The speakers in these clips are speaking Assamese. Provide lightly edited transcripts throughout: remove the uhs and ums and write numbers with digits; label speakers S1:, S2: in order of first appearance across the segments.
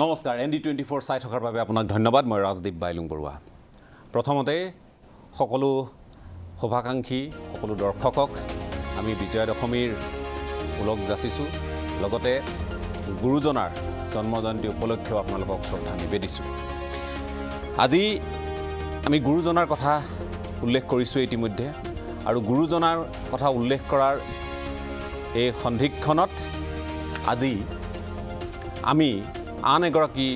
S1: নমস্কাৰ ND24 চাই থকাৰ বাবে আপোনাক ধন্যবাদ মই ৰাজদীপ বাইলুং বৰুৱা প্ৰথমতে সকলো শুভাকাংক্ষী সকলো দৰ্শকক আমি বিজয়া দশমীৰ উলগ যাচিছো লগতে গুৰুজনাৰ জন্মজয়ন্তী উপলক্ষে আপোনালোকক শ্ৰদ্ধা নিবেদিছো আজি আমি গুৰুজনাৰ কথা উল্লেখ কৰিছো ইতিমধ্যে আৰু গুৰুজনাৰ কথা উল্লেখ কৰাৰ এই সন্ধিক্ষণত আজি আমি আন এগৰাকী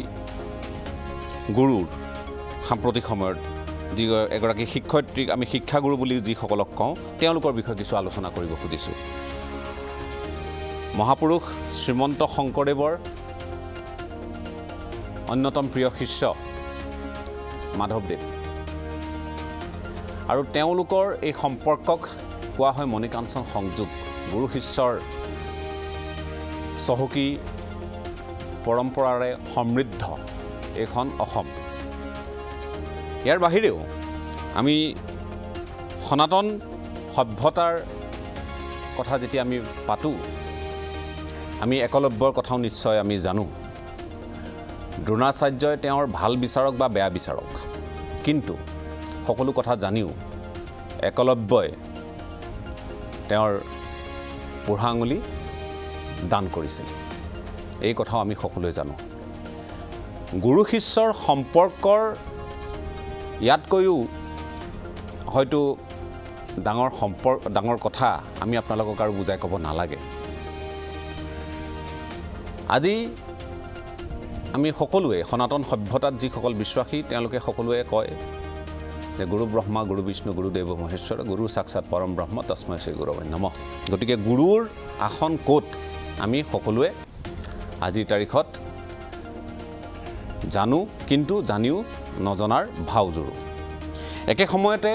S1: গুৰুৰ সাম্প্ৰতিক সময়ত যি এগৰাকী শিক্ষয়িত্ৰীক আমি শিক্ষাগুৰু বুলি যিসকলক কওঁ তেওঁলোকৰ বিষয়ে কিছু আলোচনা কৰিব খুজিছোঁ মহাপুৰুষ শ্ৰীমন্ত শংকৰদেৱৰ অন্যতম প্ৰিয় শিষ্য মাধৱদেৱ আৰু তেওঁলোকৰ এই সম্পৰ্কক কোৱা হয় মণিকাঞ্চন সংযোগ গুৰু শিষ্যৰ চহকী পৰম্পৰাৰে সমৃদ্ধ এখন অসম ইয়াৰ বাহিৰেও আমি সনাতন সভ্যতাৰ কথা যেতিয়া আমি পাতোঁ আমি একলব্যৰ কথাও নিশ্চয় আমি জানো দ্ৰোণাচাৰ্যই তেওঁৰ ভাল বিচাৰক বা বেয়া বিচাৰক কিন্তু সকলো কথা জানিও একলব্যই তেওঁৰ বুঢ়া আঙুলি দান কৰিছিল এই কথাও আমি সকলোৱে জানো গুৰু শিষ্যৰ সম্পৰ্কৰ ইয়াতকৈও হয়তো ডাঙৰ কথা আমি আপোনালোকক আৰু বুজাই ক'ব নালাগে আজি আমি সকলোৱে সনাতন সভ্যতাত যিসকল বিশ্বাসী তেওঁলোকে সকলোৱে কয় যে গুৰু ব্ৰহ্মা গুৰু বিষ্ণু গুৰু দেৱ মহেশ্বৰ গুৰু সাক্ষাৎ পৰম ব্ৰহ্ম তস্मै শ্ৰী গুৰৱে নমঃ গতিকে গুৰুৰ আসন ক'ত আমি সকলোৱে আজিৰ তাৰিখত জানো কিন্তু জানিও নজনাৰ ভাও জোৰো একে সময়তে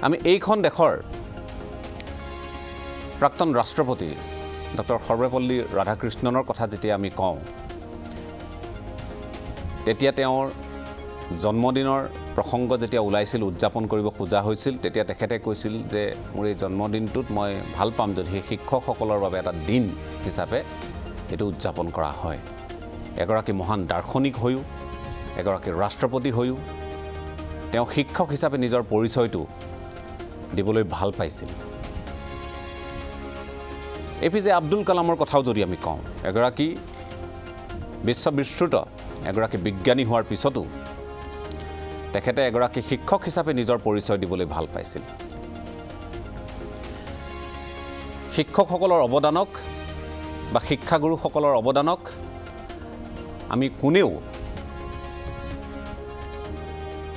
S1: আমি এইখন দেশৰ প্ৰাক্তন ৰাষ্ট্ৰপতি ডক্টৰ সৰ্বেপল্লী ৰাধাকৃষ্ণনৰ কথা যেতিয়া আমি কওঁ তেতিয়া তেওঁৰ জন্মদিনৰ প্ৰসংগ যেতিয়া ওলাইছিল উদযাপন কৰিব খোজা হৈছিল তেতিয়া তেখেতে কৈছিল যে মোৰ এই জন্মদিনটোত মই ভাল পাম যদি সেই শিক্ষকসকলৰ বাবে এটা দিন হিচাপে এইটো উদযাপন কৰা হয় এগৰাকী মহান দাৰ্শনিক হৈও এগৰাকী ৰাষ্ট্ৰপতি হৈও তেওঁ শিক্ষক হিচাপে নিজৰ পৰিচয়টো দিবলৈ ভাল পাইছিল APJ আব্দুল কালামৰ কথাও যদি আমি কওঁ এগৰাকী বিশ্ববিশ্ৰুত এগৰাকী বিজ্ঞানী হোৱাৰ পিছতো তেখেতে এগৰাকী শিক্ষক হিচাপে নিজৰ পৰিচয় দিবলৈ ভাল পাইছিল শিক্ষকসকলৰ অৱদানক বা শিক্ষাগুৰুসকলৰ অৱদানক আমি কোনেও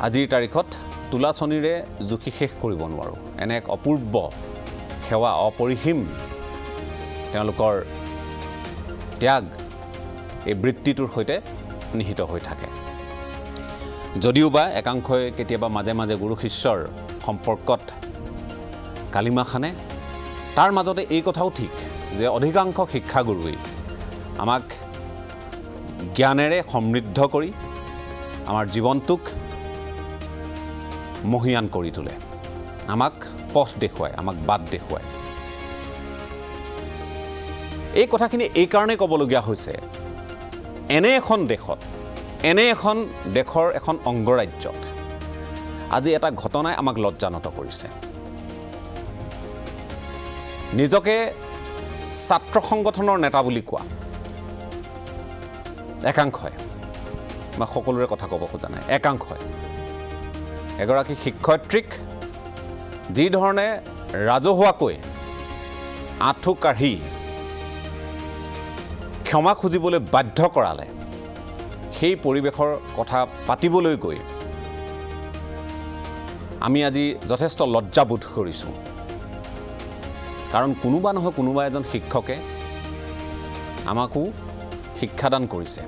S1: আজিৰ তাৰিখত তুলাচনীৰে জুখি শেষ কৰিব নোৱাৰোঁ এনে এক অপূৰ্ব সেৱা অপৰিসীম তেওঁলোকৰ ত্যাগ এই বৃত্তিটোৰ সৈতে নিহিত হৈ থাকে যদিও বা একাংশই কেতিয়াবা মাজে মাজে গুৰু শিষ্যৰ সম্পৰ্কত কালিমা খানে তাৰ মাজতে এই কথাও ঠিক যে অধিকাংশ শিক্ষাগুৰুই আমাক জ্ঞানেৰে সমৃদ্ধ কৰি আমাৰ জীৱনটোক মহিয়ান কৰি তোলে আমাক পথ দেখুৱায় আমাক বাট দেখুৱায় এই কথাখিনি এই কাৰণেই ক'বলগীয়া হৈছে এনে এখন দেশৰ এখন অংগৰাজ্যত আজি এটা ঘটনাই আমাক লজ্জানত কৰিছে নিজকে ছাত্ৰ সংগঠনৰ নেতা বুলি কোৱা একাংশই মই সকলোৰে কথা ক'ব খোজা নাই একাংশই এগৰাকী শিক্ষয়িত্ৰীক যি ধৰণে ৰাজহুৱাকৈ আঁঠু কাঢ়ি ক্ষমা খুজিবলৈ বাধ্য কৰালে সেই পৰিৱেশৰ কথা পাতিবলৈ গৈ আমি আজি যথেষ্ট লজ্জাবোধ কৰিছোঁ কাৰণ কোনোবা নহয় কোনোবা এজন শিক্ষকে আমাকো শিক্ষাদান কৰিছে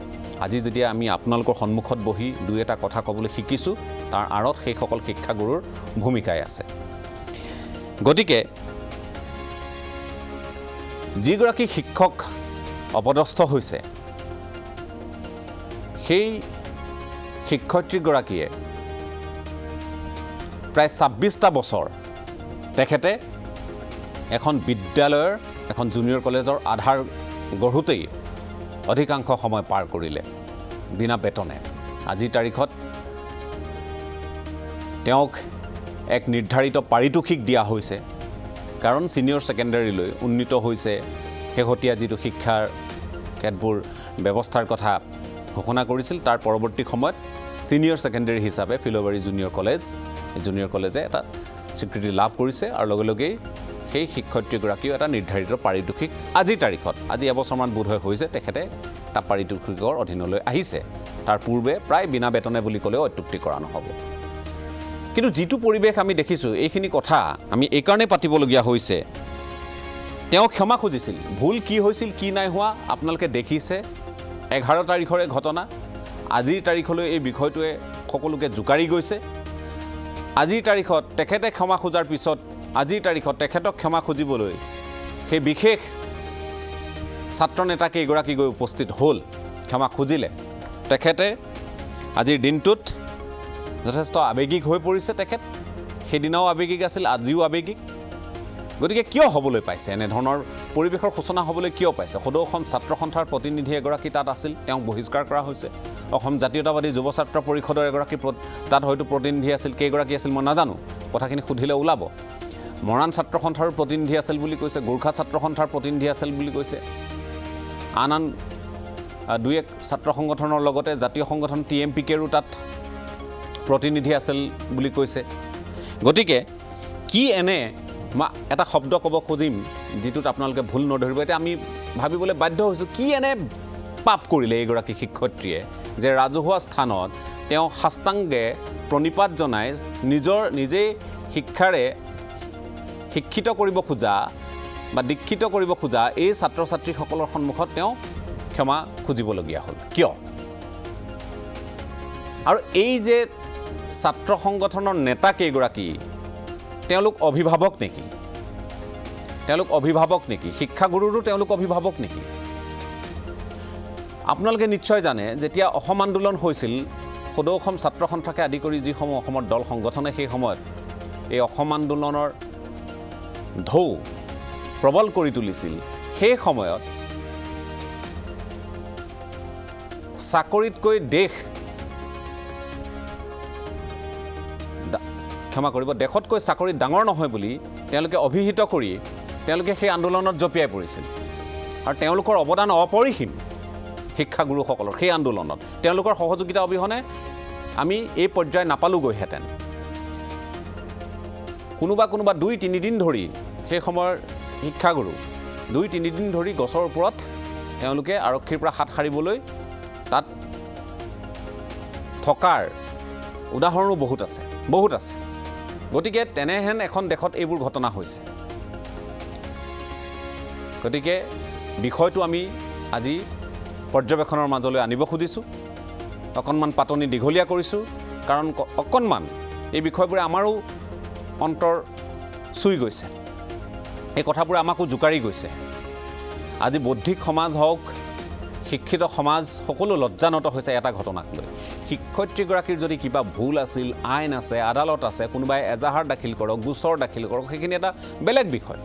S1: আজি যেতিয়া আমি আপোনালোকৰ সন্মুখত বহি দুই এটা কথা ক'বলৈ শিকিছোঁ তাৰ আঁৰত সেইসকল শিক্ষাগুৰুৰ ভূমিকাই আছে গতিকে যিগৰাকী শিক্ষক অপদস্থ হৈছে সেই শিক্ষয়িত্ৰীগৰাকীয়ে প্ৰায় ২৬টা বছৰ তেখেতে এখন বিদ্যালয়ৰ এখন জুনিয়ৰ কলেজৰ আধাৰ গঢ়োতেই অধিকাংশ সময় পাৰ কৰিলে বিনা বেতনে। আজিৰ তাৰিখত তেওঁক এক নিৰ্ধাৰিত পাৰিতোষিক দিয়া হৈছে, কাৰণ ছিনিয়ৰ ছেকেণ্ডেৰীলৈ উন্নীত হৈছে। শেহতীয়া যিটো শিক্ষাৰ কেতবোৰ ব্যৱস্থাৰ কথা ঘোষণা কৰিছিল, তাৰ পৰৱৰ্তী সময়ত ছিনিয়ৰ ছেকেণ্ডেৰী হিচাপে ফিল'বাৰী জুনিয়ৰ কলেজে এটা স্বীকৃতি লাভ কৰিছে, আৰু লগে লগেই সেই শিক্ষয়িত্ৰীগৰাকীও এটা নিৰ্ধাৰিত পাৰিতোষিক আজিৰ তাৰিখত, আজি এবছৰমান বোধহয় হৈছে, তেখেতে এটা পাৰিতোষিকৰ অধীনলৈ আহিছে। তাৰ পূৰ্বে প্ৰায় বিনা বেতনে বুলি ক'লেও অত্যুক্তি কৰা নহ'ব। কিন্তু যিটো পৰিৱেশ আমি দেখিছোঁ, এইখিনি কথা আমি এইকাৰণেই পাতিবলগীয়া হৈছে। তেওঁ ক্ষমা খুজিছিল। ভুল কি হৈছিল, কি নাই হোৱা আপোনালোকে দেখিছে। 11 তাৰিখৰে ঘটনা। আজিৰ তাৰিখলৈ এই বিষয়টোৱে সকলোকে জোকাৰি গৈছে। আজিৰ তাৰিখত তেখেতে ক্ষমা খোজাৰ পিছত আজিৰ তাৰিখত তেখেতক ক্ষমা খুজিবলৈ সেই বিশেষ ছাত্ৰ নেতা কেইগৰাকী গৈ উপস্থিত হ'ল, ক্ষমা খুজিলে। তেখেতে আজিৰ দিনটোত যথেষ্ট আৱেগিক হৈ পৰিছে। তেখেত সেইদিনাও আৱেগিক আছিল, আজিও আৱেগিক। গতিকে কিয় হ'বলৈ পাইছে এনেধৰণৰ পৰিৱেশৰ সূচনা হ'বলৈ কিয় পাইছে? সদৌ অসম ছাত্ৰ সন্থাৰ প্ৰতিনিধি এগৰাকী তাত আছিল, তেওঁক বহিষ্কাৰ কৰা হৈছে। অসম জাতীয়তাবাদী যুৱ ছাত্ৰ পৰিষদৰ এগৰাকী তাত হয়তো প্ৰতিনিধি আছিল, কেইগৰাকী আছিল মই নাজানো, কথাখিনি সুধিলে ওলাব। মৰাণ ছাত্ৰ সন্থাৰো প্ৰতিনিধি আছিল বুলি কৈছে, গোৰ্খা ছাত্ৰ সন্থাৰ প্ৰতিনিধি আছিল বুলি কৈছে। আন দুই এক ছাত্ৰ সংগঠনৰ লগতে জাতীয় সংগঠন TMPKৰো তাত প্ৰতিনিধি আছিল বুলি কৈছে। গতিকে কি এনে এটা শব্দ ক'ব খুজিম যিটোত আপোনালোকে ভুল নধৰিব। এতিয়া আমি ভাবিবলৈ বাধ্য হৈছোঁ, কি এনে পাপ কৰিলে এইগৰাকী শিক্ষয়িত্ৰীয়ে যে ৰাজহুৱা স্থানত তেওঁ সাষ্টাংগে প্ৰণিপাত জনাই নিজেই শিক্ষাৰে শিক্ষিত কৰিব খোজা বা দীক্ষিত কৰিব খোজা এই ছাত্ৰ ছাত্ৰীসকলৰ সন্মুখত তেওঁ ক্ষমা খুজিবলগীয়া হ'ল কিয়? আৰু এই যে ছাত্ৰ সংগঠনৰ নেতা কেইগৰাকী, তেওঁলোক অভিভাৱক নেকি? শিক্ষাগুৰুৰো তেওঁলোক অভিভাৱক নেকি? আপোনালোকে নিশ্চয় জানে, যেতিয়া অসম আন্দোলন হৈছিল, সদৌ অসম ছাত্ৰ সন্থাকে আদি কৰি যিসমূহ অসমৰ দল সংগঠনে সেই সময়ত এই অসম আন্দোলনৰ ঢৌ প্ৰবল কৰি তুলিছিল, সেই সময়ত চাকৰিতকৈ দেশতকৈ চাকৰি ডাঙৰ নহয় বুলি তেওঁলোকে অভিহিত কৰি তেওঁলোকে সেই আন্দোলনত জঁপিয়াই পৰিছিল। আৰু তেওঁলোকৰ অৱদান অপৰিসীম। শিক্ষাগুৰুসকলৰ সেই আন্দোলনত তেওঁলোকৰ সহযোগিতা অবিহনে আমি এই পৰ্যায় নাপালোগৈহেঁতেন। কোনোবা 2-3 দিন ধৰি সেই সময়ৰ শিক্ষাগুৰু 2-3 দিন ধৰি গছৰ ওপৰত তেওঁলোকে আৰক্ষীৰ পৰা হাত সাৰিবলৈ তাত থকাৰ উদাহৰণো বহুত আছে। গতিকে তেনেহেন এখন দেশত এইবোৰ ঘটনা হৈছে। গতিকে বিষয়টো আমি আজি পৰ্যবেক্ষণৰ মাজলৈ আনিব খুজিছোঁ, অকণমান পাতনি দীঘলীয়া কৰিছোঁ, কাৰণ অকণমান এই বিষয়বোৰে আমাৰো অন্তৰ চুই গৈছে। এই কথাবোৰে আমাকো জোকাৰি গৈছে। আজি বৌদ্ধিক সমাজ হওক, শিক্ষিত সমাজ সকলো লজ্জানত হৈছে এটা ঘটনাক লৈ। শিক্ষয়িত্ৰীগৰাকীৰ যদি কিবা ভুল আছিল, আইন আছে, আদালত আছে, কোনোবাই এজাহাৰ দাখিল কৰক, গোচৰ দাখিল কৰক, সেইখিনি এটা বেলেগ বিষয়।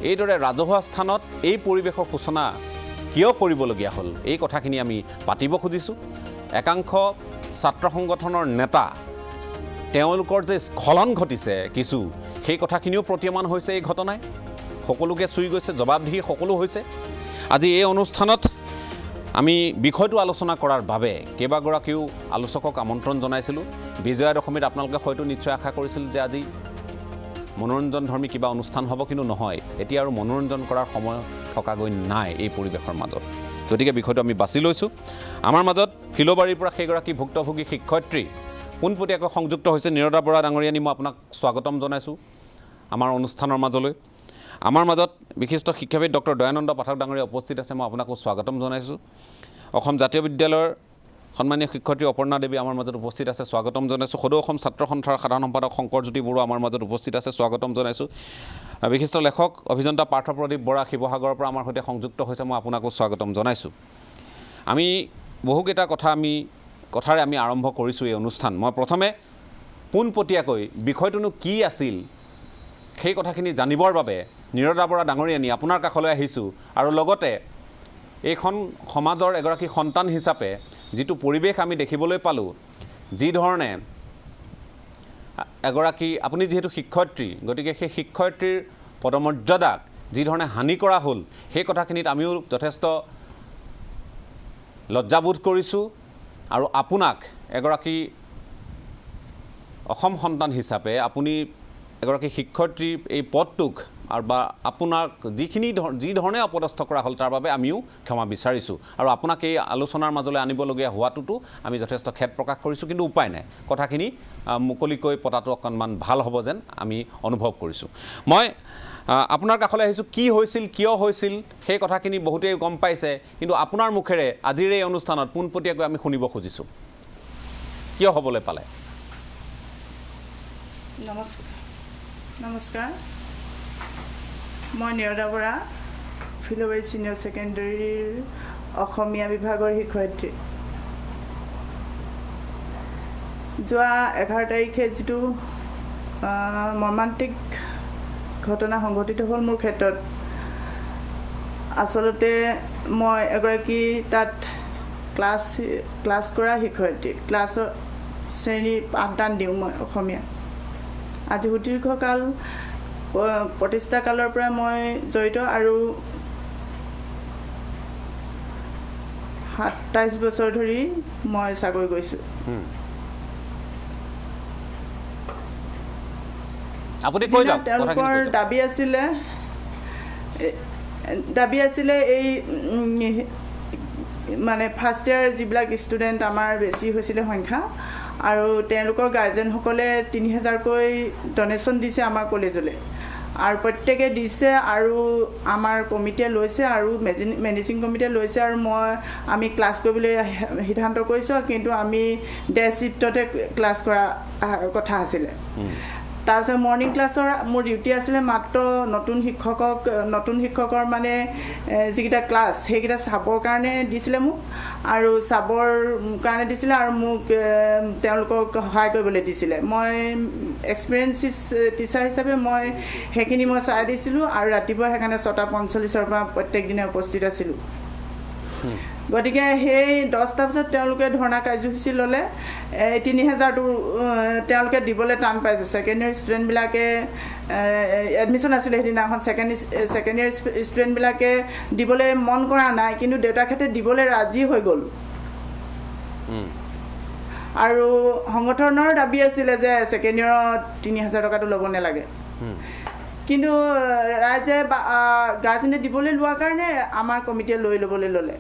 S1: এইদৰে ৰাজহুৱা স্থানত এই পৰিৱেশৰ সূচনা কিয় কৰিবলগীয়া হ'ল, এই কথাখিনি আমি পাতিব খুজিছোঁ। একাংশ ছাত্ৰ সংগঠনৰ নেতা, তেওঁলোকৰ যে স্খলন ঘটিছে কিছু, সেই কথাখিনিও প্ৰতীয়মান হৈছে এই ঘটনাই। সকলোকে চুই গৈছে, জবাবদিহি সকলো হৈছে। আজি এই অনুষ্ঠানত আমি বিষয়টো আলোচনা কৰাৰ বাবে কেইবাগৰাকীও আলোচকক আমন্ত্ৰণ জনাইছিলোঁ। বিজয়া দশমীত আপোনালোকে হয়তো নিশ্চয় আশা কৰিছিল যে আজি মনোৰঞ্জনধৰ্মী কিবা অনুষ্ঠান হ'ব, কিন্তু নহয়। এতিয়া আৰু মনোৰঞ্জন কৰাৰ সময় থকাগৈ নাই এই পৰিৱেশৰ মাজত। গতিকে বিষয়টো আমি বাছি লৈছোঁ। আমাৰ মাজত ফিল'বাৰীৰ পৰা সেইগৰাকী ভুক্তভোগী শিক্ষয়িত্ৰী পোনপটীয়াকৈ সংযুক্ত হৈছে। নিৰদা বৰা ডাঙৰীয়ানী, মই আপোনাক স্বাগতম জনাইছোঁ আমাৰ অনুষ্ঠানৰ মাজলৈ। আমাৰ মাজত বিশিষ্ট শিক্ষাবিদ ডক্টৰ দয়ানন্দ পাঠক ডাঙৰীয়া উপস্থিত আছে, মই আপোনাকো স্বাগতম জনাইছোঁ। অসম জাতীয় বিদ্যালয়ৰ সন্মানীয় শিক্ষয়িত্ৰী অপৰ্ণা দেৱী আমাৰ মাজত উপস্থিত আছে, স্বাগতম জনাইছোঁ। সদৌ অসম ছাত্ৰ সন্থাৰ সাধাৰণ সম্পাদক শংকৰজ্যোতি বৰুৱা আমাৰ মাজত উপস্থিত আছে, স্বাগতম জনাইছোঁ। বিশিষ্ট লেখক অভিযন্তা পাৰ্থপ্ৰদীপ বৰা শিৱসাগৰৰ পৰা আমাৰ সৈতে সংযুক্ত হৈছে, মই আপোনাকো স্বাগতম জনাইছোঁ। আমি বহুকেইটা কথাৰে আমি আৰম্ভ কৰিছোঁ এই অনুষ্ঠান। মই প্ৰথমে পোনপটীয়াকৈ বিষয়টোনো কি আছিল সেই কথাখিনি জানিবৰ বাবে নিৰদা বৰা ডাঙৰীয়ানী আপোনাৰ কাষলৈ আহিছোঁ, আৰু লগতে এইখন সমাজৰ এগৰাকী সন্তান হিচাপে যিটো পৰিৱেশ আমি দেখিবলৈ পালোঁ যি ধৰণে এগৰাকী আপুনি যেহেতু শিক্ষয়িত্ৰী গতিকে সেই শিক্ষয়িত্ৰীৰ পদমৰ্যাদাক যি ধৰণে হানি কৰা হ'ল সেই কথাখিনিত আমিও যথেষ্ট লজ্জাবোধ কৰিছোঁ আৰু আপোনাক এগৰাকী অসম সন্তান হিচাপে আপুনি এগৰাকী শিক্ষয়িত্ৰীৰ এই পদটোক আৰু বা আপোনাক যি ধৰণে অপদস্থ কৰা হ'ল তাৰ বাবে আমিও ক্ষমা বিচাৰিছোঁ আৰু আপোনাক এই আলোচনাৰ মাজলৈ আনিবলগীয়া হোৱাটোতো আমি যথেষ্ট খেদ প্ৰকাশ কৰিছোঁ কিন্তু উপায় নাই কথাখিনি মুকলিকৈ পতাটো অকণমান ভাল হ'ব যেন আমি অনুভৱ কৰিছোঁ মই আপোনাৰ কাষলৈ আহিছোঁ কি হৈছিল কিয় হৈছিল সেই কথাখিনি বহুতেই গম পাইছে কিন্তু আপোনাৰ মুখেৰে আজিৰ এই অনুষ্ঠানত পোনপটীয়াকৈ আমি শুনিব খুজিছোঁ কিয় হ'বলৈ পালে
S2: নমস্কাৰ মই নিৰদা বৰা ফিলবাৰী ছিনিয়ৰ ছেকেণ্ডেৰীৰ অসমীয়া বিভাগৰ শিক্ষয়িত্ৰী যোৱা 11 তাৰিখে যিটো মৰ্মান্তিক ঘটনা সংঘটিত হ'ল মোৰ ক্ষেত্ৰত আচলতে মই এগৰাকী তাত ক্লাছ কৰা শিক্ষয়িত্ৰী ক্লাছৰ শ্ৰেণী পাঠদান দিওঁ মই অসমীয়া আজি সুদীৰ্ঘকাল প্ৰতিষ্ঠা কালৰ পৰা মই জড়িত আৰু 27 বছৰ ধৰি মই চাকৰি কৰিছোঁ
S1: আপুনি কৈ যাওক
S2: তেওঁলোকৰ দাবী আছিলে এই মানে ফাৰ্ষ্ট ইয়াৰ যিবিলাক ষ্টুডেণ্ট আমাৰ বেছি হৈছিলে সংখ্যা আৰু তেওঁলোকৰ গাৰ্জেনসকলে 3000কৈ ডনেশ্যন দিছে আমাৰ কলেজলৈ আৰু প্ৰত্যেকে দিছে আৰু আমাৰ কমিটিয়ে লৈছে আৰু মেনেজিং কমিটিয়ে লৈছে আৰু আমি ক্লাছ কৰিবলৈ সিদ্ধান্ত কৰিছোঁ কিন্তু আমি ডে শিফ্টতে ক্লাছ কৰা কথা আছিলে তাৰপিছত মৰ্ণিং ক্লাছৰ মোৰ ডিউটি আছিলে মাত্ৰ নতুন শিক্ষকৰ মানে যিকেইটা ক্লাছ সেইকেইটা চাবৰ কাৰণে দিছিলে মোক আৰু চাবৰ কাৰণে দিছিলে আৰু মোক তেওঁলোকক সহায় কৰিবলৈ দিছিলে মই এক্সপিৰিয়েঞ্চ টিচাৰ হিচাপে মই সেইখিনি মই চাই দিছিলোঁ আৰু ৰাতিপুৱা সেইকাৰণে 6:45 পৰা প্ৰত্যেক দিনে উপস্থিত আছিলোঁ গতিকে সেই 10টা বজাত তেওঁলোকে ধৰ্ণা কাৰ্যসূচী ল'লে 3000টো তেওঁলোকে দিবলৈ টান পাইছে ছেকেণ্ড ইয়াৰ ষ্টুডেণ্টবিলাকে এডমিশ্যন আছিলে সেইদিনাখন ছেকেণ্ড ইয়াৰ ষ্টুডেণ্টবিলাকে দিবলৈ মন কৰা নাই কিন্তু দেউতাকহঁতে দিবলৈ ৰাজি হৈ গ'ল আৰু সংগঠনৰ দাবী আছিলে যে ছেকেণ্ড ইয়াৰত 3000 টকাটো ল'ব নালাগে কিন্তু ৰাইজে গাৰ্জেনে দিবলৈ লোৱাৰ কাৰণে আমাৰ কমিটিয়ে ল'বলৈ ল'লে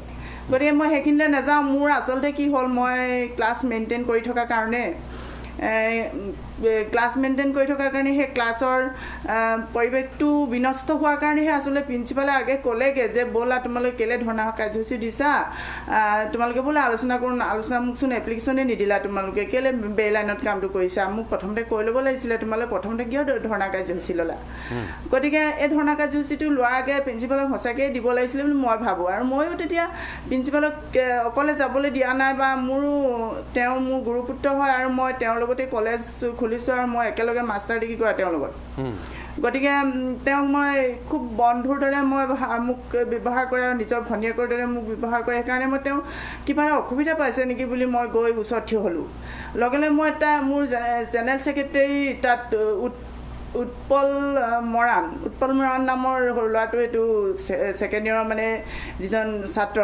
S2: গতিকে মই সেইখিনিলৈ নাযাওঁ মোৰ আচলতে কি হ'ল মই ক্লাছ মেইনটেইন কৰি থকাৰ কাৰণে সেই ক্লাছৰ পৰিৱেশটো বিনষ্ট হোৱাৰ কাৰণেহে আচলতে প্ৰিন্সিপালে আগে ক'লেগৈ যে ব'লা তোমালোকে কেলৈ ধৰ্ণা কাৰ্যসূচী দিছা তোমালোকে বোলে আলোচনা মোকচোন এপ্লিকেশ্যনে নিদিলা তোমালোকে কেলৈ বে লাইনত কামটো কৰিছা মোক প্ৰথমতে কৈ ল'ব লাগিছিলে তোমালোকে প্ৰথমতে কিয় ধৰ্ণা কাৰ্যসূচী ল'লা গতিকে এই ধৰ্ণা কাৰ্যসূচীটো লোৱাৰ আগে প্ৰিন্সিপালক সঁচাকৈয়ে দিব লাগিছিলে বুলি মই ভাবোঁ আৰু ময়ো তেতিয়া প্ৰিন্সিপালক অকলে যাবলৈ দিয়া নাই বা তেওঁ মোৰ গুৰুপুত্ৰ হয় আৰু মই তেওঁৰ লগতে কলেজ খুলিছোঁ আৰু মই একেলগে মাষ্টাৰ ডিগ্ৰী কৰা তেওঁৰ লগত গতিকে তেওঁক মই খুব বন্ধুৰ দৰে মোক ব্যৱহাৰ কৰে আৰু নিজৰ ভনীয়েকৰ দৰে মোক ব্যৱহাৰ কৰে সেইকাৰণে মই তেওঁ কিবা অসুবিধা পাইছে নেকি বুলি মই গৈ ওচৰত থিয় হ'লোঁ লগে লগে মই মোৰ জেনেৰেল ছেক্ৰেটেৰী তাত উৎপল মৰাণ নামৰ সৰু ল'ৰাটো এইটো ছেকেণ্ড ইয়াৰৰ মানে যিজন ছাত্ৰ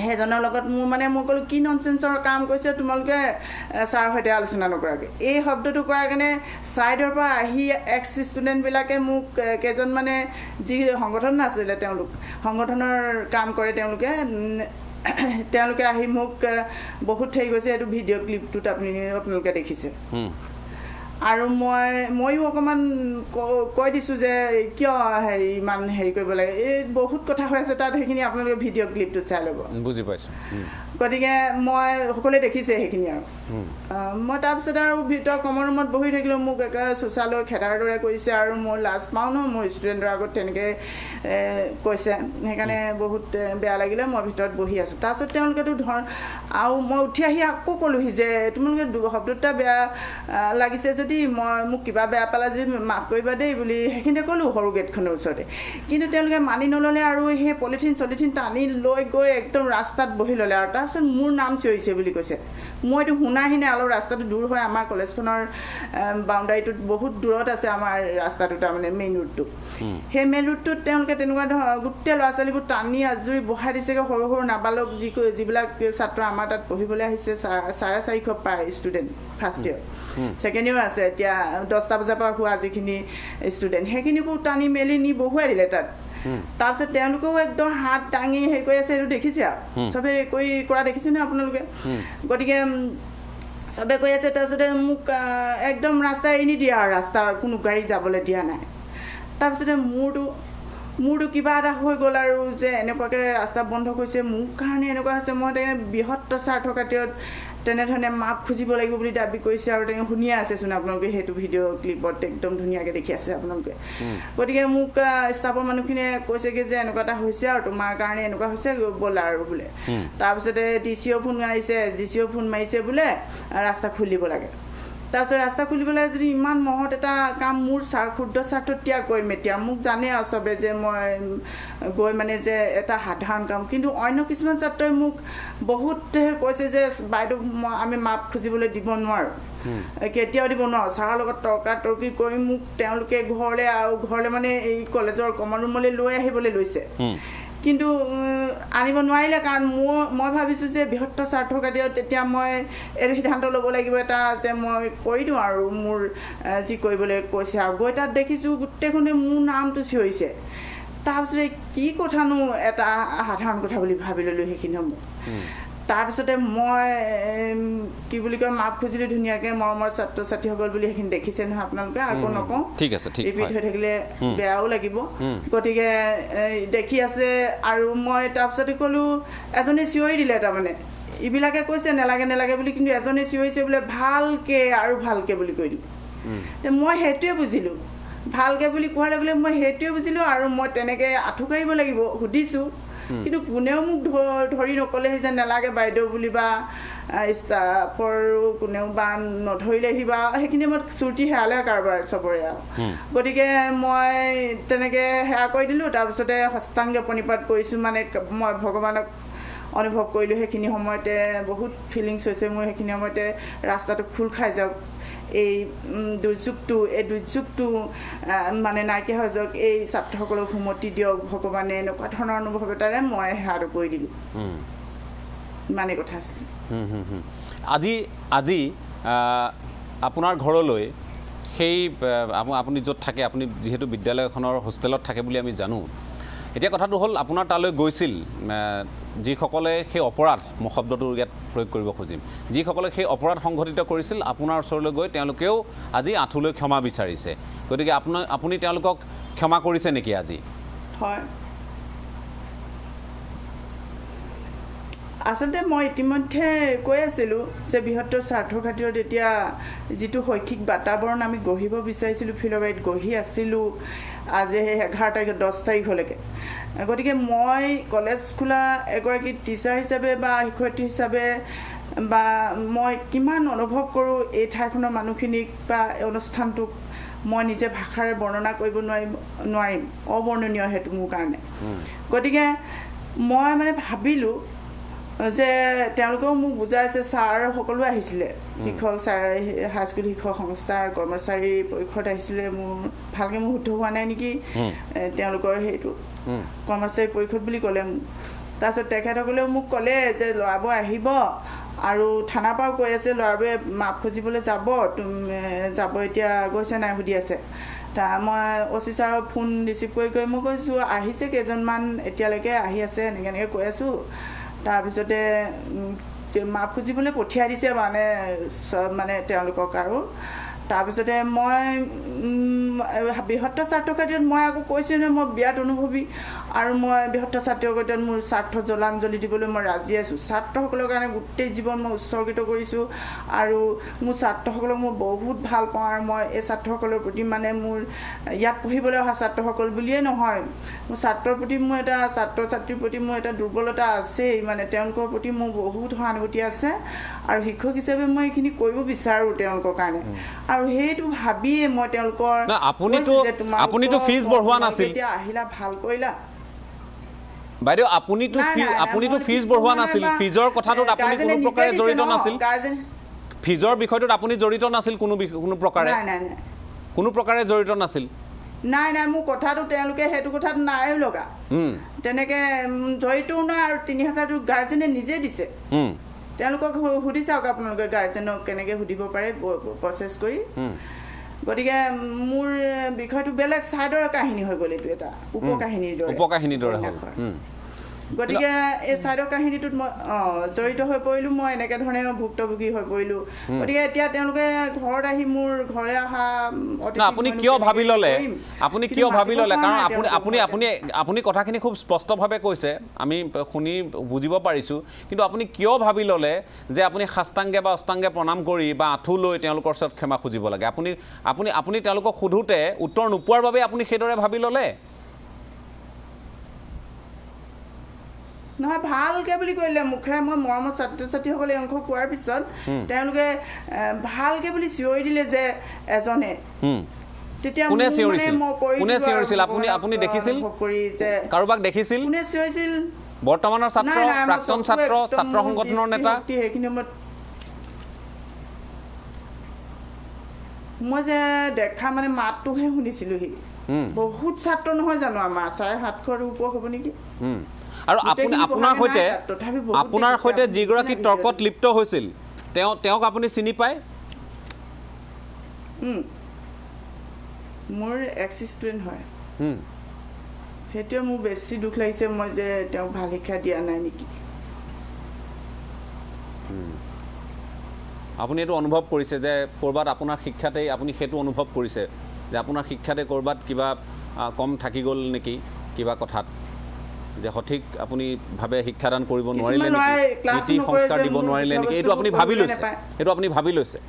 S2: সেইজনৰ লগত মই ক'লোঁ কি ননচেন্সৰ কাম কৰিছে তোমালোকে ছাৰৰ সৈতে আলোচনা নকৰাকৈ এই শব্দটো কৰাৰ কাৰণে ছাইডৰ পৰা আহি এক্স ষ্টুডেণ্টবিলাকে মোক কেইজন মানে যি সংগঠন আছিলে সংগঠনৰ কাম কৰে তেওঁলোকে আহি মোক বহুত হেৰি কৰিছে এইটো ভিডিঅ' ক্লিপটোত আপোনালোকে দেখিছে আৰু ময়ো অকণমান কৈ দিছোঁ যে কিয় ইমান হেৰি কৰিব লাগে এই বহুত কথা হৈ আছে তাত সেইখিনি আপোনালোকে ভিডিঅ' ক্লিপটোত চাই ল'ব
S1: বুজি পাইছোঁ
S2: গতিকে মই সকলোৱে দেখিছে সেইখিনি আৰু মই তাৰপিছত আৰু ভিতৰত কমন ৰুমত বহি থাকিলোঁ মোক একেবাৰে চোচালৈ খেদাৰ দৰে কৰিছে আৰু মই লাজ পাওঁ ন মোৰ ষ্টুডেণ্টৰ আগত তেনেকৈ কৈছে সেইকাৰণে বহুত বেয়া লাগিলে মই ভিতৰত বহি আছোঁ তাৰপিছত তেওঁলোকেতো আৰু মই উঠি আহি আকৌ ক'লোহি যে তোমালোকে শব্দটা বেয়া লাগিছে যদি যদি মই মোক কিবা বেয়া পালে যদি মাফ কৰিবা দেই বুলি সেইখিনিতে ক'লোঁ সৰু গেটখনৰ ওচৰতে কিন্তু তেওঁলোকে মানি নল'লে আৰু সেই পলিথিন টানি লৈ গৈ একদম ৰাস্তাত বহি ল'লে আৰু তাৰপিছত মোৰ নাম চিঞৰিছে বুলি কৈছে মইতো শুনাহিনে অলপ ৰাস্তাটো দূৰ হয় আমাৰ কলেজখনৰ বাউণ্ডাৰীটোত বহুত দূৰত আছে আমাৰ ৰাস্তাটো তাৰমানে মেইন ৰোডটো সেই মেইন ৰোডটোত তেওঁলোকে তেনেকুৱা গোটেই ল'ৰা ছোৱালীবোৰ টানি আজৰি বহাই দিছেগৈ সৰু সৰু নাবালক যিবিলাক ছাত্ৰ আমাৰ তাত পঢ়িবলৈ আহিছে 450 প্ৰায় student first year second year আছে এতিয়া 10টা বজাৰ পৰা হোৱা যিখিনি ষ্টুডেণ্ট সেইখিনিকো টানি মেলি নি বহুৱাই দিলে তাত তাৰপিছত তেওঁলোকেও একদম হাত দাঙি হেৰি কৰি আছে সেইটো দেখিছে আৰু চবেই কৰা দেখিছে নহয় আপোনালোকে গতিকে চবে কৈ আছে তাৰপিছতে মোক একদম ৰাস্তা এৰি নিদিয়ে আৰু ৰাস্তা কোনো গাড়ী যাবলৈ দিয়া নাই তাৰপিছতে মোৰতো কিবা এটা হৈ গ'ল আৰু যে এনেকুৱাকৈ ৰাস্তা বন্ধ কৰিছে মোৰ কাৰণে এনেকুৱা হৈছে মই বৃহত্তৰ স্বাৰ্থৰ খাতিৰত তেনেধৰণে মাপ খুজিব লাগিব বুলি দাবী কৰিছে আৰু তেওঁ শুনিয়ে আছেচোন আপোনালোকে সেইটো ভিডিঅ' ক্লিপত একদম ধুনীয়াকৈ দেখি আছে আপোনালোকে গতিকে মোক ষ্টাফৰ মানুহখিনিয়ে কৈছেগৈ যে এনেকুৱা এটা হৈছে আৰু তোমাৰ কাৰণে এনেকুৱা হৈছে ব'লা আৰু বোলে তাৰপিছতে DCO ফোন মাৰিছে DCO ফোন মাৰিছে বোলে ৰাস্তা খুলিব লাগে তাৰপিছত ৰাস্তা খুলিবলৈ যদি ইমান মহৎ এটা কাম মোৰ ক্ষুদ্ৰ স্বাৰ্থত ত্যাগ কৰিম এতিয়া মোক জানে আৰু চবে যে মই গৈ মানে যে এটা সাধাৰণ কাম কিন্তু অন্য কিছুমান ছাত্ৰই মোক বহুত কৈছে যে বাইদেউ আমি মাপ খুজিবলৈ দিব নোৱাৰোঁ কেতিয়াও দিব নোৱাৰোঁ ছাৰৰ লগত তৰ্কাতৰ্কি কৰি মোক তেওঁলোকে ঘৰলৈ মানে এই কলেজৰ কমন ৰুমলৈ লৈ আহিবলৈ লৈছে কিন্তু আনিব নোৱাৰিলে কাৰণ মই ভাবিছোঁ যে বৃহত্তৰ স্বাৰ্থৰ খাতিৰত তেতিয়া মই এইটো সিদ্ধান্ত ল'ব লাগিব এটা যে মই কৰি দিওঁ আৰু মোৰ যি কৰিবলৈ কৈছে আৰু গৈ তাত দেখিছোঁ গোটেইখনে মোৰ নামটো চিঞৰিছে তাৰপিছতে কি কথানো এটা সাধাৰণ কথা বুলি ভাবি ল'লোঁ সেইখিনি সময় তাৰপিছতে মই কি বুলি কয় মাপ খুজিলোঁ ধুনীয়াকৈ মৰমৰ ছাত্ৰ ছাত্ৰীসকল বুলি সেইখিনি দেখিছে নহয় আপোনালোকে আকৌ নকওঁ ৰিপিট হৈ থাকিলে বেয়াও লাগিব গতিকে দেখি আছে আৰু মই তাৰপিছতে ক'লোঁ এজনে চিঞৰি দিলে তাৰমানে এইবিলাকে কৈছে নেলাগে বুলি কিন্তু এজনে চিঞৰিছে বোলে ভালকৈ আৰু ভালকৈ বুলি কৈ দিওঁ মই সেইটোৱে বুজিলোঁ ভালকৈ বুলি কোৱাৰ লগে লগে মই সেইটোৱে বুজিলোঁ আৰু মই তেনেকৈ আঁঠু কাঢ়িব লাগিব সুধিছোঁ কিন্তু কোনেও মোক ধৰি নক'লেহি যে নেলাগে বাইদেউ বুলি বা ষ্টাফৰো কোনেও বা নধৰিলেহি বা সেইখিনি মই চুৰ্তি হেৰালে কাৰোবাৰ চবৰে আৰু গতিকে মই তেনেকৈ সেয়া কৰি দিলোঁ তাৰপিছতে হস্তাংগ প্ৰণিপাত কৰিছোঁ মানে মই ভগৱানক অনুভৱ কৰিলোঁ সেইখিনি সময়তে বহুত ফিলিংছ হৈছে মোৰ সেইখিনি সময়তে ৰাস্তাটো খোল খাই যাওক এই দুৰ্যোগটো মানে নাইকিয়া হৈ যাওক এই ছাত্ৰসকলক সুমতি দিয়ক ভগৱানে এনেকুৱা ধৰণৰ অনুভৱ এটাৰে মই সেৱাটো কৰি দিলোঁ ইমানেই কথা আছে
S1: আজি আপোনাৰ ঘৰলৈ সেই আপুনি য'ত থাকে আপুনি যিহেতু বিদ্যালয়খনৰ হোষ্টেলত থাকে বুলি আমি জানো এতিয়া কথাটো হ'ল আপোনাৰ তালৈ গৈছিল যিসকলে সেই অপৰাধ মই শব্দটো ইয়াত প্ৰয়োগ কৰিব খুজিম যিসকলে সেই অপৰাধ সংঘটিত কৰিছিল আপোনাৰ ওচৰলৈ গৈ তেওঁলোকেও আজি আঁঠুলৈ ক্ষমা বিচাৰিছে গতিকে আপুনি তেওঁলোকক ক্ষমা কৰিছে নেকি আজি
S2: হয় আচলতে মই ইতিমধ্যে কৈ আছিলোঁ যে বৃহত্তৰ স্বাৰ্থৰ খাতিৰত এতিয়া যিটো শৈক্ষিক বাতাবৰণ আমি গঢ়িব বিচাৰিছিলোঁ ফিল'বাৰীত গঢ়ি আছিলোঁ আজি 11 তাৰিখ 10 তাৰিখলৈকে গতিকে মই কলেজ খোলা এগৰাকী টিচাৰ হিচাপে বা শিক্ষয়িত্ৰী হিচাপে বা মই কিমান অনুভৱ কৰোঁ এই ঠাইখনৰ মানুহখিনিক বা এই অনুষ্ঠানটোক মই নিজে ভাষাৰে বৰ্ণনা কৰিব নোৱাৰিম অবৰ্ণনীয় সেইটো মোৰ কাৰণে গতিকে মই মানে ভাবিলোঁ যে তেওঁলোকেও মোক বুজাইছে ছাৰ সকলো আহিছিলে শিক্ষক হাইস্কুল শিক্ষক সংস্থাৰ কৰ্মচাৰী পৰিষদ আহিছিলে মোৰ ভালকৈ মোৰ শুদ্ধ হোৱা নাই নেকি তেওঁলোকৰ সেইটো কৰ্মচাৰী পৰিষদ বুলি ক'লে মোক তাৰপিছত তেখেতসকলেও মোক ক'লে যে ল'ৰাবোৰ আহিব আৰু থানাৰ পৰাও কৈ আছে ল'ৰাবোৰে মাপ খুজিবলৈ যাব এতিয়া গৈছে নাই সুধি আছে মই অচি ছাৰৰ ফোন ৰিচিভ কৰি মই কৈছোঁ আহিছে কেইজনমান এতিয়ালৈকে আহি আছে এনেকৈ কৈ আছোঁ তাৰপিছতে মাপ খুজিবলৈ পঠিয়াই দিছে মানে তেওঁলোকক আৰু তাৰপিছতে মই বৃহত্তৰ স্বাৰ্থৰ খাতিৰত মই আকৌ কৈছোঁ নহয় মই বিৰাট অনুভৱী আৰু মই বৃহত্তৰ ছাত্ৰীৰ সৈতে মোৰ স্বাৰ্থ জলাঞ্জলি দিবলৈ মই ৰাজি আছোঁ ছাত্ৰসকলৰ কাৰণে গোটেই জীৱন মই উৎসৰ্গিত কৰিছোঁ আৰু মোৰ ছাত্ৰসকলক মই বহুত ভাল পাওঁ আৰু মই এই ছাত্ৰসকলৰ প্ৰতি মানে মোৰ ইয়াত পঢ়িবলৈ অহা ছাত্ৰসকল বুলিয়েই নহয় মোৰ ছাত্ৰৰ প্ৰতি মোৰ এটা ছাত্ৰ ছাত্ৰীৰ প্ৰতি মোৰ এটা দুৰ্বলতা আছেই মানে তেওঁলোকৰ প্ৰতি মোৰ বহুত সহানুভূতি আছে আৰু শিক্ষক হিচাপে মই এইখিনি কৰিব বিচাৰোঁ তেওঁলোকৰ কাৰণে আৰু সেইটো ভাবিয়ে মই তেওঁলোকৰ
S1: আপুনিতো ফিজ বঢ়োৱা নাছিল
S2: এতিয়া আহিলা ভাল কৰিলা
S1: বাইদেউ আপুনিতো ফিজ বঢ়োৱা নাছিল ফিজৰ কথাটোত আপুনি কোনো প্ৰকাৰে জড়িত নাছিল ফিজৰ বিষয়টোত আপুনি জড়িত নাছিল কোনো প্ৰকাৰে কোনো প্ৰকাৰে জড়িত নাছিল
S2: নাই মোৰ কথাটো তেওঁলোকে সেইটো কথাত নাইও লগা তেনেকৈ জড়িতও নাই আৰু ৩,০০০টো গাৰ্জেনে নিজে দিছে তেওঁলোকক সুধি চাওক আপোনালোকে গাৰ্জেনক কেনেকৈ সুধিব পাৰে প্ৰচেছ কৰি গতিকে মোৰ বিষয়টো বেলেগ ছাইডৰ কাহিনী হৈ গ'ল এইটো এটা উপকাহিনীৰ দৰে হ'ল গতিকে এই ছাইডৰ কাহিনীটোত মই জড়িত হৈ পৰিলোঁ মই এনেকৈ ধৰণে ভুক্তভোগী হৈ পৰিলোঁ গতিকে এতিয়া তেওঁলোকে ঘৰত আহি মোৰ ঘৰে অহা
S1: আপুনি কিয় ভাবি ল'লে কাৰণ আপুনি কথাখিনি খুব স্পষ্টভাৱে কৈছে আমি শুনি বুজিব পাৰিছোঁ কিন্তু আপুনি কিয় ভাবি ল'লে যে আপুনি সাষ্টাংগে বা অষ্টাংগে প্ৰণাম কৰি বা আঁঠু লৈ তেওঁলোকৰ ওচৰত ক্ষমা খুজিব লাগে আপুনি তেওঁলোকক সোধোতে উত্তৰ নোপোৱাৰ বাবে আপুনি সেইদৰে ভাবি ল'লে
S2: নহয় ভালকৈ বুলি কৰিলে মুখেৰে মই মৰমৰ ছাত্ৰ ছাত্ৰীসকলে অংশ কোৱাৰ পিছত তেওঁলোকে ভালকৈ বুলি চিঞৰি দিলে যে এজনে তেতিয়া
S1: কোনে চিঞৰিছিল আপুনি দেখিছিল কাৰোবাক দেখিছিল
S2: কোনে চিঞৰিছিল
S1: বৰ্তমানৰ ছাত্ৰ প্ৰাক্তন ছাত্ৰ সংগঠনৰ নেতা
S2: সেইখিনি সময়ত মই যে দেখা মানে মাতটোহে শুনিছিলোহি বহুত ছাত্ৰ নহয় জানো আমাৰ 750ৰ ওপৰ হ'ব নেকি
S1: আৰু আপোনাৰ সৈতে যিগৰাকী তৰ্কত লিপ্ত হৈছিল তেওঁক আপুনি চিনি পায়
S2: মোৰ এক্স ষ্টুডেণ্ট হয় সেইটোৱে মোৰ বেছি দুখ লাগিছে মই যে তেওঁক ভাল শিক্ষা দিয়া নাই নেকি
S1: আপুনি এইটো অনুভৱ কৰিছে যে ক'ৰবাত আপোনাৰ শিক্ষাতেই আপুনি সেইটো অনুভৱ কৰিছে যে আপোনাৰ শিক্ষাতে ক'ৰবাত কিবা কম থাকি গ'ল নেকি কিবা কথাত যে সঠিক আপুনি ভাবে শিক্ষাদান কৰিব নোৱাৰিলে নেকি নীতি সংস্কাৰ দিব নোৱাৰিলে নেকি এইটো আপুনি ভাবি লৈছে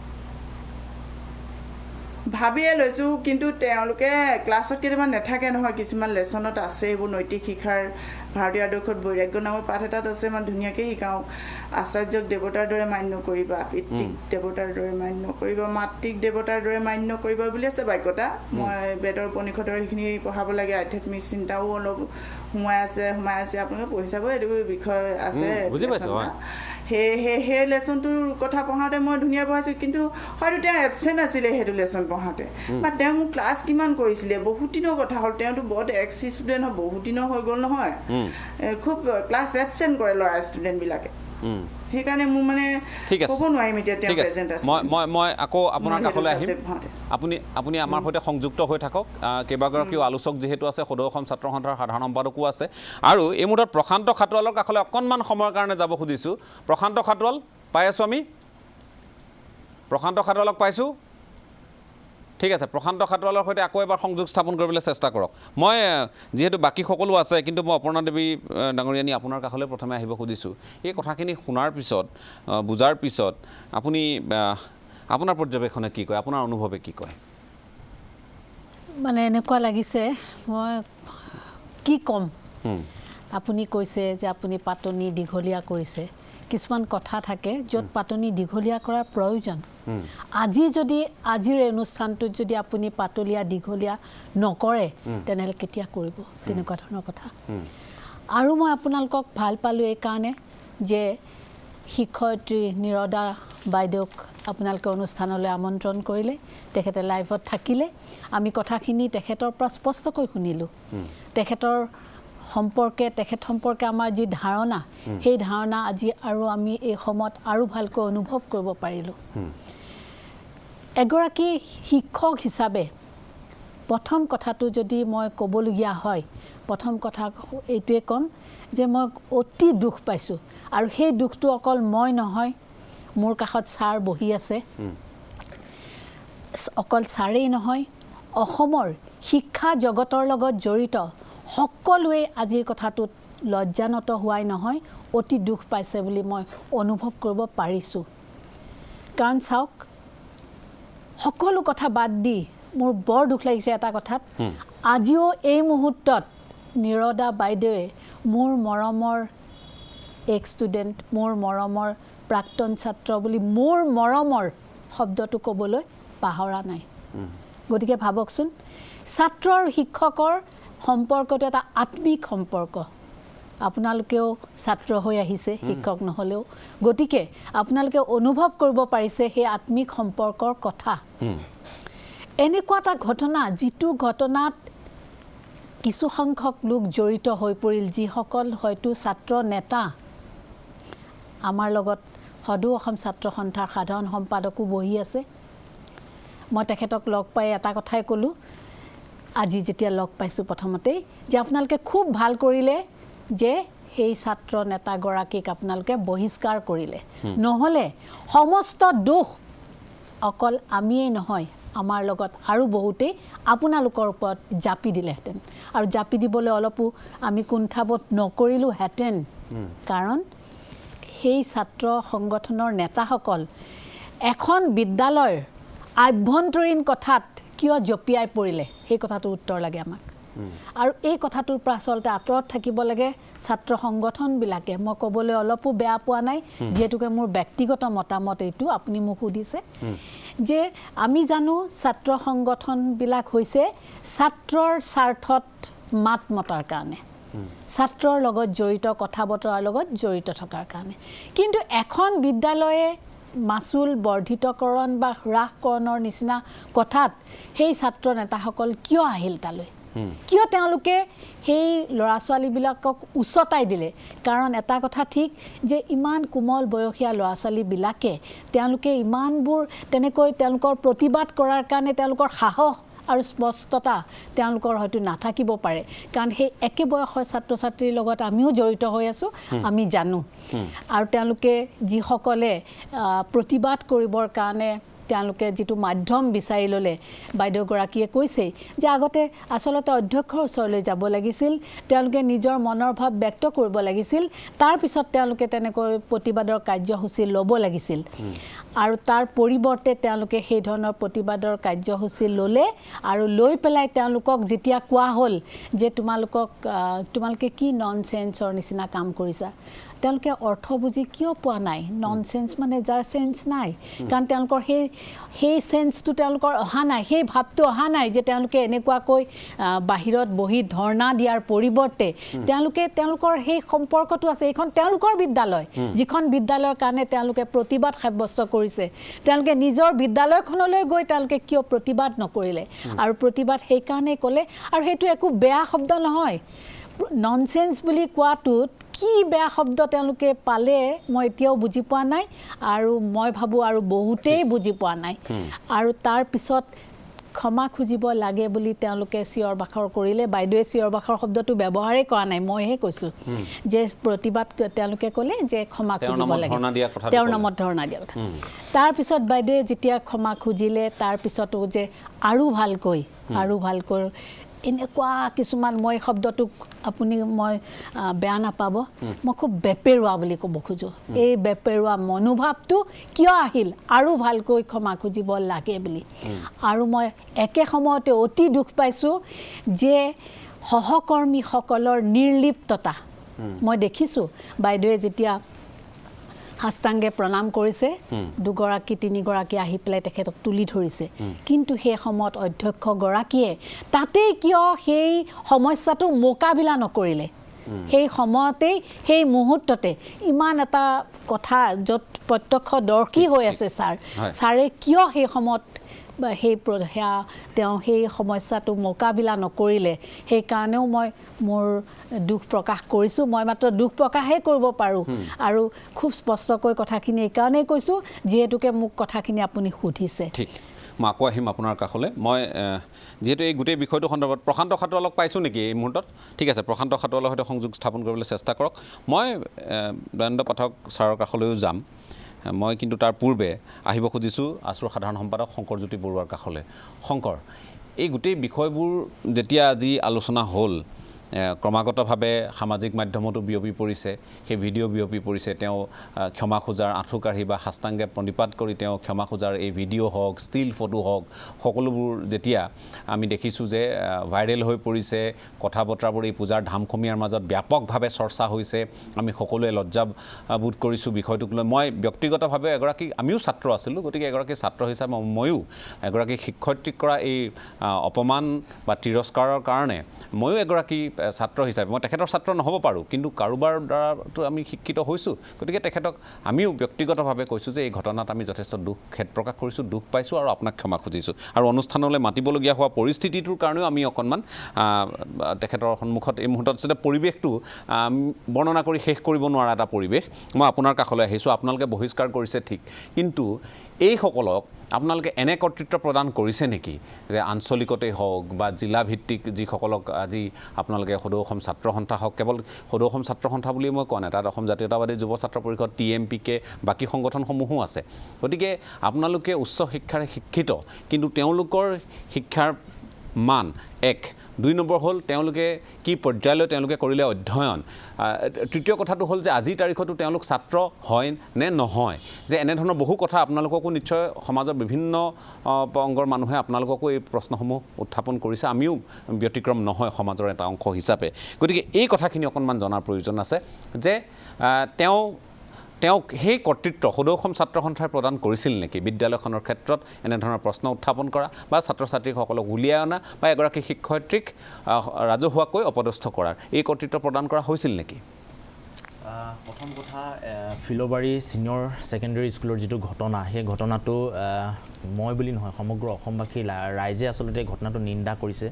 S2: ভাবিয়ে লৈছোঁ কিন্তু তেওঁলোকে ক্লাছত কেতিয়াবা নাথাকে নহয় কিছুমান লেচনত আছে এইবোৰ নৈতিক শিক্ষাৰ ভাৰতীয় আদৰ্শত বৈৰাগ্য নামৰ পাঠ এটাত আছে ইমান ধুনীয়াকৈ শিকাওঁ আচাৰ্যক দেৱতাৰ দৰে মান্য কৰিবা পিতৃক দেৱতাৰ দৰে মান্য কৰিবা মাতৃক দেৱতাৰ দৰে মান্য কৰিবা বুলি আছে বাক্যটা মই বেদৰ উপনিষদৰ সেইখিনি পঢ়াব লাগে আধ্যাত্মিক চিন্তাও অলপ সোমাই আছে আপোনালোকে পঢ়ি চাব এইটো বিষয় আছে সেই লেচনটোৰ কথা পঢ়াওঁতে মই ধুনীয়া পঢ়াইছোঁ কিন্তু হয়তো তেওঁ এবচেণ্ট আছিলে সেইটো লেচন পঢ়াওঁতে বা তেওঁ মোক ক্লাছ কিমান কৰিছিলে বহুত দিনৰ কথা হ'ল তেওঁতো বহুত এক্স ষ্টুডেণ্ট হয় বহুত দিনৰ হৈ গ'ল নহয় খুব ক্লাছ এবচেণ্ট কৰে ল'ৰা ষ্টুডেণ্টবিলাকে সেইকাৰণে মোৰ মানে ক'ব নোৱাৰিম এতিয়া তেওঁ প্ৰেজেণ্ট আছে
S1: মই আকৌ আপোনাৰ কাষলৈ আহিম আপুনি আমাৰ সৈতে সংযুক্ত হৈ থাকক কেইবাগৰাকীও আলোচক যিহেতু আছে সদৌ অসম ছাত্ৰ সন্থাৰ সাধাৰণ সম্পাদকো আছে আৰু এই মুহূৰ্তত প্ৰশান্ত খাটোৱালৰ কাষলৈ অকণমান সময়ৰ কাৰণে যাব খুজিছোঁ প্ৰশান্ত খাটোৱাল পাই আছোঁ আমি প্ৰশান্ত খাটোৱালক পাইছোঁ ঠিক আছে প্ৰশান্ত খাটোৱালৰ সৈতে আকৌ এবাৰ সংযোগ স্থাপন কৰিবলৈ চেষ্টা কৰক মই যিহেতু বাকী সকলো আছে কিন্তু মই অপৰ্ণা দেৱী ডাঙৰীয়ানী আপোনাৰ কাষলৈ প্ৰথমে আহিব খুজিছোঁ এই কথাখিনি শুনাৰ পিছত বুজাৰ পিছত আপুনি আপোনাৰ পৰ্যবেক্ষণে কি কয় আপোনাৰ অনুভৱে কি কয়
S3: মানে এনেকুৱা লাগিছে মই কি ক'ম আপুনি কৈছে যে আপুনি পাতনি দীঘলীয়া কৰিছে কিছুমান কথা থাকে য'ত পাতনি দীঘলীয়া কৰাৰ প্ৰয়োজন আজিৰ এই অনুষ্ঠানটোত যদি আপুনি পাতলীয়া দীঘলীয়া নকৰে তেনেহ'লে কেতিয়া কৰিব তেনেকুৱা ধৰণৰ কথা আৰু মই আপোনালোকক ভাল পালোঁ এইকাৰণে যে শিক্ষয়িত্ৰী নিৰদা বাইদেউক আপোনালোকে অনুষ্ঠানলৈ আমন্ত্ৰণ কৰিলে তেখেতে লাইভত থাকিলে আমি কথাখিনি তেখেতৰ পৰা স্পষ্টকৈ শুনিলোঁ তেখেত সম্পৰ্কে আমাৰ যি ধাৰণা সেই ধাৰণা আজি আৰু আমি এই সময়ত আৰু ভালকৈ অনুভৱ কৰিব পাৰিলোঁ এগৰাকী শিক্ষক হিচাপে প্ৰথম কথাটো যদি মই ক'বলগীয়া হয় প্ৰথম কথা এইটোৱে ক'ম যে মই অতি দুখ পাইছোঁ আৰু সেই দুখটো অকল মই নহয় মোৰ কাষত ছাৰ বহি আছে অকল ছাৰেই নহয় অসমৰ শিক্ষা জগতৰ লগত জড়িত সকলোৱে আজিৰ কথাটোত লজ্জানত হোৱাই নহয় অতি দুখ পাইছে বুলি মই অনুভৱ কৰিব পাৰিছোঁ কাৰণ চাওক সকলো কথা বাদ দি মোৰ বৰ দুখ লাগিছে এটা কথাত আজিও এই মুহূৰ্তত নিৰদা বাইদেৱে মোৰ মৰমৰ এক ষ্টুডেণ্ট মোৰ মৰমৰ প্ৰাক্তন ছাত্ৰ বুলি মোৰ মৰমৰ শব্দটো ক'বলৈ পাহৰা নাই গতিকে ভাবকচোন ছাত্ৰ আৰু শিক্ষকৰ সম্পৰ্কটো এটা আত্মিক সম্পৰ্ক আপোনালোকেও ছাত্ৰ হৈ আহিছে শিক্ষক নহ'লেও গতিকে আপোনালোকে অনুভৱ কৰিব পাৰিছে সেই আত্মিক সম্পৰ্কৰ কথা এনেকুৱা এটা ঘটনা যিটো ঘটনাত কিছু সংখ্যক লোক জড়িত হৈ পৰিল যিসকল হয়তো ছাত্ৰ নেতা আমাৰ লগত সদৌ অসম ছাত্ৰ সন্থাৰ সাধাৰণ সম্পাদকো বহি আছে মই তেখেতক লগ পাই এটা কথাই ক'লোঁ আজি যেতিয়া লগ পাইছোঁ প্ৰথমতেই যে আপোনালোকে খুব ভাল কৰিলে যে সেই ছাত্ৰ নেতাগৰাকীক আপোনালোকে বহিষ্কাৰ কৰিলে নহ'লে সমস্ত দোষ অকল আমিয়েই নহয় আমাৰ লগত আৰু বহুতেই আপোনালোকৰ ওপৰত জাপি দিলেহেঁতেন আৰু জাপি দিবলৈ অলপো আমি কুণ্ঠাবোধ নকৰিলোহেঁতেন কাৰণ সেই ছাত্ৰ সংগঠনৰ নেতাসকল এখন বিদ্যালয়ৰ আভ্যন্তৰীণ কথাত কিয় জপিয়াই পৰিলে সেই কথাটোৰ উত্তৰ লাগে আমাক আৰু এই কথাটোৰ পৰা আচলতে আঁতৰত থাকিব লাগে ছাত্ৰ সংগঠনবিলাকে মই ক'বলৈ অলপো বেয়া পোৱা নাই যিহেতুকে মোৰ ব্যক্তিগত মতামত এইটো আপুনি মোক সুধিছে যে আমি জানো ছাত্ৰ সংগঠনবিলাক হৈছে ছাত্ৰৰ স্বাৰ্থত মাত মতাৰ কাৰণে ছাত্ৰৰ লগত জড়িত কথা বতৰাৰ লগত জড়িত থকাৰ কাৰণে কিন্তু এখন বিদ্যালয়ে মাচুল বৰ্ধিতকৰণ বা হ্ৰাসকৰণৰ নিচিনা কথাত সেই ছাত্ৰ নেতাসকল কিয় আহিল তালৈ কিয় তেওঁলোকে সেই ল'ৰা ছোৱালীবিলাকক উচতাই দিলে কাৰণ এটা কথা ঠিক যে ইমান কোমল বয়সীয়া ল'ৰা ছোৱালীবিলাকে তেওঁলোকে ইমানবোৰ তেনেকৈ তেওঁলোকৰ প্ৰতিবাদ কৰাৰ কাৰণে তেওঁলোকৰ সাহস আৰু স্পষ্টতা তেওঁলোকৰ হয়তো নাথাকিব পাৰে কাৰণ সেই একে বয়সৰ ছাত্ৰ ছাত্ৰীৰ লগত আমিও জড়িত হৈ আছোঁ আমি জানো আৰু তেওঁলোকে যিসকলে প্ৰতিবাদ কৰিবৰ কাৰণে তেওঁলোকে যিটো মাধ্যম বিচাৰি ল'লে বাইদেউগৰাকীয়ে কৈছে যে আগতে আচলতে অধ্যক্ষৰ ওচৰলৈ যাব লাগিছিল তেওঁলোকে নিজৰ মনৰ ভাৱ ব্যক্ত কৰিব লাগিছিল তাৰপিছত তেওঁলোকে তেনেকৈ প্ৰতিবাদৰ কাৰ্যসূচী ল'ব লাগিছিল আৰু তাৰ পৰিৱৰ্তে তেওঁলোকে সেই ধৰণৰ প্ৰতিবাদৰ কাৰ্যসূচী ল'লে আৰু লৈ পেলাই তেওঁলোকক যেতিয়া কোৱা হ'ল যে তোমালোকে কি ননচেন্সৰ নিচিনা কাম কৰিছা তেওঁলোকে অৰ্থ বুজি কিয় পোৱা নাই ননচেন্স মানে যাৰ চেন্স নাই কাৰণ তেওঁলোকৰ সেই চেন্সটো তেওঁলোকৰ অহা নাই সেই ভাৱটো অহা নাই যে তেওঁলোকে এনেকুৱাকৈ বাহিৰত বহি ধৰ্ণা দিয়াৰ পৰিৱৰ্তে তেওঁলোকৰ সেই সম্পৰ্কটো আছে এইখন তেওঁলোকৰ বিদ্যালয় যিখন বিদ্যালয়ৰ কাৰণে তেওঁলোকে প্ৰতিবাদ সাব্যস্ত কৰিছে তেওঁলোকে নিজৰ বিদ্যালয়খনলৈ গৈ তেওঁলোকে কিয় প্ৰতিবাদ নকৰিলে আৰু প্ৰতিবাদ সেইকাৰণেই ক'লে আৰু সেইটো একো বেয়া শব্দ নহয় ননচেন্স বুলি কোৱাটোত কি বেয়া শব্দ তেওঁলোকে পালে মই এতিয়াও বুজি পোৱা নাই আৰু মই ভাবোঁ আৰু বহুতেই বুজি পোৱা নাই আৰু তাৰ পিছত ক্ষমা খুজিব লাগে বুলি তেওঁলোকে চিঞৰ বাখৰ কৰিলে বাইদেৱে চিঞৰ বাখৰ শব্দটো ব্যৱহাৰেই কৰা নাই মইহে কৈছোঁ যে প্ৰতিবাদ তেওঁলোকে ক'লে যে ক্ষমা খুজিব লাগে তেওঁৰ নামত ধৰ্ণা দিয়া কথা তাৰপিছত বাইদেৱে যেতিয়া ক্ষমা খুজিলে তাৰপিছতো যে আৰু ভালকৈ এনেকুৱা কিছুমান মই শব্দটোক আপুনি মই বেয়া নাপাব মই খুব বেপেৰুৱা বুলি ক'ব খোজোঁ এই বেপেৰুৱা মনোভাৱটো কিয় আহিল আৰু ভালকৈ ক্ষমা খুজিব লাগে বুলি আৰু মই একে সময়তে অতি দুখ পাইছোঁ যে সহকৰ্মীসকলৰ নিৰ্লিপ্ততা মই দেখিছোঁ বাইদেৱে যেতিয়া হাস্তাংগে প্ৰণাম কৰিছে দুগৰাকী তিনিগৰাকী আহি পেলাই তেখেতক তুলি ধৰিছে কিন্তু সেই সময়ত অধ্যক্ষগৰাকীয়ে তাতেই কিয় সেই সমস্যাটো মোকাবিলা নকৰিলে সেই সময়তেই সেই মুহূৰ্ততে ইমান এটা কথা য'ত প্ৰত্যক্ষদৰ্শী হৈ আছে ছাৰে কিয় সেই সময়ত তেওঁ সেই সমস্যাটো মোকাবিলা নকৰিলে সেইকাৰণেও মই মোৰ দুখ প্ৰকাশ কৰিছোঁ মই মাত্ৰ দুখ প্ৰকাশহে কৰিব পাৰোঁ আৰু খুব স্পষ্টকৈ কথাখিনি এইকাৰণেই কৈছোঁ যিহেতুকে মোক কথাখিনি আপুনি সুধিছে
S1: ঠিক মই আকৌ আহিম আপোনাৰ কাষলৈ মই যিহেতু এই গোটেই বিষয়টো সন্দৰ্ভত প্ৰশান্ত খাটোৱালক পাইছোঁ নেকি এই মুহূৰ্তত ঠিক আছে প্ৰশান্ত খাটোৱালৰ সৈতে সংযোগ স্থাপন কৰিবলৈ চেষ্টা কৰক মই দয়ানন্দ পাঠক ছাৰৰ কাষলৈও যাম মই কিন্তু তাৰ পূৰ্বে আহিব খুজিছোঁ আছুৰ সাধাৰণ সম্পাদক শংকৰজ্যোতি বৰুৱাৰ কাষলৈ শংকৰ এই গোটেই বিষয়বোৰ যেতিয়া আজি আলোচনা হ'ল ক্ৰমাগতভাৱে সামাজিক মাধ্যমতো বিয়পি পৰিছে সেই ভিডিঅ' বিয়পি পৰিছে তেওঁ ক্ষমা খোজাৰ আঁঠু কাঢ়ি বা সাষ্টাংগে প্ৰণিপাত কৰি তেওঁ ক্ষমা খোজাৰ এই ভিডিঅ' হওক ষ্টিল ফটো হওক সকলোবোৰ যেতিয়া আমি দেখিছোঁ যে ভাইৰেল হৈ পৰিছে কথা বতৰাবোৰ এই পূজাৰ ধামখমীয়াৰ মাজত ব্যাপকভাৱে চৰ্চা হৈছে আমি সকলোৱে লজ্জাবোধ কৰিছোঁ বিষয়টোক লৈ মই ব্যক্তিগতভাৱে এগৰাকী আমিও ছাত্ৰ আছিলোঁ গতিকে এগৰাকী ছাত্ৰ হিচাপে ময়ো এগৰাকী শিক্ষয়িত্ৰীক কৰা এই অপমান বা তিৰস্কাৰৰ কাৰণে ময়ো এগৰাকী ছাত্ৰ হিচাপে মই তেখেতৰ ছাত্ৰ নহ'ব পাৰোঁ কিন্তু কাৰোবাৰ দ্বাৰাতো আমি শিক্ষিত হৈছোঁ গতিকে তেখেতক আমিও ব্যক্তিগতভাৱে কৈছোঁ যে এই ঘটনাত আমি যথেষ্ট দুখ খেদ প্ৰকাশ কৰিছোঁ দুখ পাইছোঁ আৰু আপোনাক ক্ষমা খুজিছোঁ আৰু অনুষ্ঠানলৈ মাতিবলগীয়া হোৱা পৰিস্থিতিটোৰ কাৰণেও আমি অকণমান তেখেতৰ সন্মুখত এই মুহূৰ্তত আচলতে পৰিৱেশটো বৰ্ণনা কৰি শেষ কৰিব নোৱাৰা এটা পৰিৱেশ মই আপোনাৰ কাষলৈ আহিছোঁ আপোনালোকে বহিষ্কাৰ কৰিছে ঠিক কিন্তু এইসকলক আপোনালোকে এনে কৰ্তৃত্ব প্ৰদান কৰিছে নেকি যে আঞ্চলিকতেই হওক বা জিলাভিত্তিক যিসকলক আজি আপোনালোকে সদৌ অসম ছাত্ৰ সন্থা হওক কেৱল সদৌ অসম ছাত্ৰ সন্থা বুলিয়ে মই কোৱা নাই তাত অসম জাতীয়তাবাদী যুৱ ছাত্ৰ পৰিষদ TMPK বাকী সংগঠনসমূহো আছে গতিকে আপোনালোকে উচ্চ শিক্ষাৰে শিক্ষিত কিন্তু তেওঁলোকৰ শিক্ষাৰ মান এক 2 নম্বৰ হ'ল তেওঁলোকে কি পৰ্যায়লৈ তেওঁলোকে কৰিলে অধ্যয়ন তৃতীয় কথাটো হ'ল যে আজিৰ তাৰিখতো তেওঁলোক ছাত্ৰ হয় নে নহয় যে এনেধৰণৰ বহু কথা আপোনালোককো নিশ্চয় সমাজৰ বিভিন্ন অংগৰ মানুহে আপোনালোককো এই প্ৰশ্নসমূহ উত্থাপন কৰিছে আমিও ব্যতিক্ৰম নহয় সমাজৰ এটা অংশ হিচাপে গতিকে এই কথাখিনি অকণমান জনাৰ প্ৰয়োজন আছে যে তেওঁক সেই কৰ্তৃত্ব সদৌ অসম ছাত্ৰ সন্থাই প্ৰদান কৰিছিল নেকি বিদ্যালয়খনৰ ক্ষেত্ৰত এনেধৰণৰ প্ৰশ্ন উত্থাপন কৰা বা ছাত্ৰ ছাত্ৰীসকলক উলিয়াই অনা বা এগৰাকী শিক্ষয়িত্ৰীক ৰাজহুৱাকৈ অপদস্থ কৰাৰ এই কৰ্তৃত্ব প্ৰদান কৰা হৈছিল নেকি
S4: প্ৰথম কথা ফিলবাৰী ছিনিয়ৰ ছেকেণ্ডেৰী স্কুলৰ যিটো ঘটনা সেই ঘটনাটো মই বুলি নহয় সমগ্ৰ অসমবাসী ৰাইজে আচলতে ঘটনাটো নিন্দা কৰিছে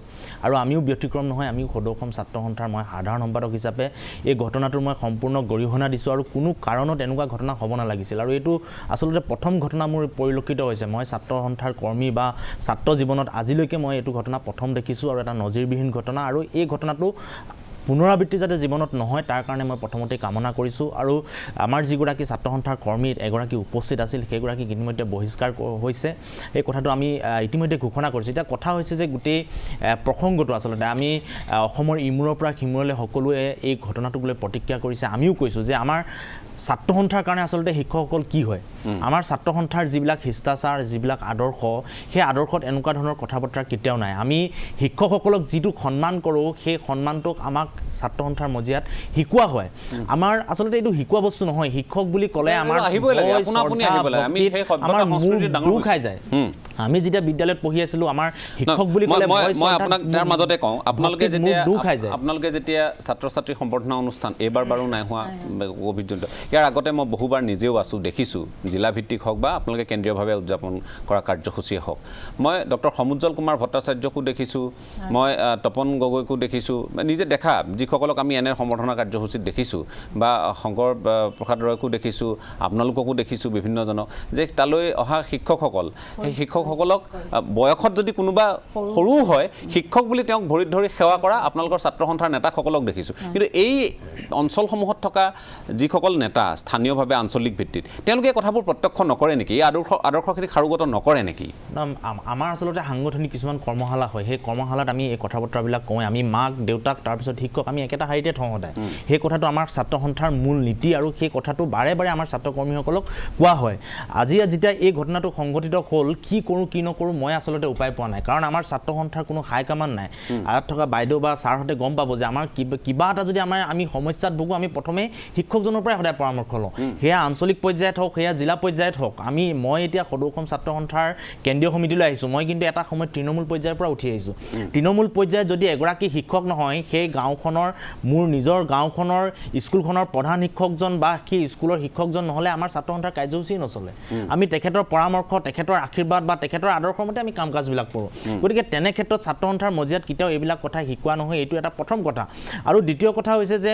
S4: আৰু আমিও ব্যতিক্ৰম নহয় আমিও সদৌ অসম ছাত্ৰ সন্থাৰ মই সাধাৰণ সম্পাদক হিচাপে এই ঘটনাটোৰ মই সম্পূৰ্ণ গৰিহণা দিছোঁ আৰু কোনো কাৰণত এনেকুৱা ঘটনা হ'ব নালাগিছিল আৰু এইটো আচলতে প্ৰথম ঘটনা মোৰ পৰিলক্ষিত হৈছে মই ছাত্ৰ সন্থাৰ কৰ্মী বা ছাত্ৰ জীৱনত আজিলৈকে মই এইটো ঘটনা প্ৰথম দেখিছোঁ আৰু এটা নজিৰবিহীন ঘটনা আৰু এই ঘটনাটো পুনৰাবৃত্তি যাতে জীৱনত নহয় তাৰ কাৰণে মই প্ৰথমতে কামনা কৰিছোঁ আৰু আমাৰ যিগৰাকী ছাত্ৰ সন্থাৰ কৰ্মী এগৰাকী উপস্থিত আছিল সেইগৰাকীক ইতিমধ্যে বহিষ্কাৰ হৈছে এই কথাটো আমি ইতিমধ্যে ঘোষণা কৰিছোঁ এতিয়া কথা হৈছে যে গোটেই প্ৰসংগটো আচলতে আমি অসমৰ ইমূৰৰ পৰা সিমূৰলৈ সকলোৱে এই ঘটনাটোক লৈ প্ৰতিক্ৰিয়া কৰিছে আমিও কৈছোঁ যে আমাৰ ছাত্ৰ সন্থাৰ কাৰণে আচলতে শিক্ষকসকল কি হয় আমাৰ ছাত্ৰ সন্থাৰ যিবিলাক শিষ্টাচাৰ যিবিলাক আদৰ্শ সেই আদৰ্শত এনেকুৱা ধৰণৰ কথা বতৰা কেতিয়াও নাই আমি শিক্ষকসকলক যিটো সন্মান কৰোঁ সেই সন্মানটোক আমাক ছাত্ৰ সন্থাৰ মজিয়াত শিকোৱা হয় আমাৰ আচলতে এইটো শিকোৱা বস্তু নহয় শিক্ষক বুলি ক'লে আমাৰ দুখ খাই যায় আমি যেতিয়া বিদ্যালয়ত পঢ়ি আছিলোঁ আমাৰ শিক্ষক বুলি ক'লে
S1: মই আপোনাক তাৰ মাজতে কওঁ আপোনালোকে যেতিয়া ছাত্ৰ ছাত্ৰী সম্বৰ্ধনা অনুষ্ঠান এইবাৰ বাৰু নাই হোৱা অভিযোগ ইয়াৰ আগতে মই বহুবাৰ নিজেও আছোঁ দেখিছোঁ জিলাভিত্তিক হওক বা আপোনালোকে কেন্দ্ৰীয়ভাৱে উদযাপন কৰা কাৰ্যসূচীয়ে হওক মই ডক্টৰ সমুজ্জ্বল কুমাৰ ভট্টাচাৰ্যকো দেখিছোঁ মই তপন গগৈকো দেখিছোঁ নিজে দেখা যিসকলক আমি এনে সম্বৰ্ধনা কাৰ্যসূচীত দেখিছোঁ বা শংকৰ প্ৰসাদ ৰয়কো দেখিছোঁ আপোনালোককো দেখিছোঁ বিভিন্নজনক যে তালৈ অহা শিক্ষকসকল সেই শিক্ষকসকলক বয়সত যদি কোনোবা সৰু হয় শিক্ষক বুলি তেওঁক ভৰিত ধৰি সেৱা কৰা আপোনালোকৰ ছাত্ৰ সন্থাৰ নেতাসকলক দেখিছোঁ কিন্তু এই অঞ্চলসমূহত থকা যিসকল নেতা স্থানীয়ভাৱে আঞ্চলিক ভিত্তিত তেওঁলোকে কথাবোৰ প্ৰত্যক্ষ নকৰে নেকি এই আদৰ্শখিনি সাৰোগত নকৰে নেকি
S4: আমাৰ আচলতে সাংগঠনিক কিছুমান কৰ্মশালা হয় সেই কৰ্মশালাত আমি এই কথা বতৰাবিলাক কওঁ আমি মাক দেউতাক তাৰপিছত শিক্ষক আমি একেটা শাৰীতে থওঁ সদায় সেই কথাটো আমাৰ ছাত্ৰ সন্থাৰ মূল নীতি আৰু সেই কথাটো বাৰে বাৰে আমাৰ ছাত্ৰ কৰ্মীসকলক কোৱা হয় আজি যেতিয়া এই ঘটনাটো সংঘটিত হ'ল কি কৰোঁ কি নকৰোঁ মই আচলতে উপায় পোৱা নাই কাৰণ আমাৰ ছাত্ৰ সন্থাৰ কোনো হাই কামান নাই আঁৰত থকা বাইদেউ বা ছাৰহঁতে গম পাব যে আমাৰ কিবা এটা যদি আমি সমস্যাত ভোগোঁ আমি প্ৰথমে শিক্ষকজনৰ পৰাই সদায় পৰামৰ্শ লওঁ সেয়া আঞ্চলিক পৰ্যায়ত হওক সেয়া জিলা পৰ্যায়ত হওক মই এতিয়া সদৌ অসম ছাত্ৰ সন্থাৰ কেন্দ্ৰীয় সমিতিলৈ আহিছোঁ মই কিন্তু এটা সময়ত তৃণমূল পৰ্যায়ৰ পৰা উঠি আহিছোঁ তৃণমূল পৰ্যায়ত যদি এগৰাকী শিক্ষক নহয় সেই গাঁওখনৰ মোৰ নিজৰ গাঁওখনৰ স্কুলখনৰ প্ৰধান শিক্ষকজন বা সেই স্কুলৰ শিক্ষকজন নহ'লে আমাৰ ছাত্ৰ সন্থাৰ কাৰ্যসূচী নচলে আমি তেখেতৰ পৰামৰ্শ তেখেতৰ আশীৰ্বাদ বা তেখেতৰ আদৰ্শৰ মতে আমি কাম কাজবিলাক কৰোঁ গতিকে তেনে ক্ষেত্ৰত ছাত্ৰ সন্থাৰ মজিয়াত কেতিয়াও এইবিলাক কথা শিকোৱা নহয় এইটো এটা প্ৰথম কথা আৰু দ্বিতীয় কথা হৈছে যে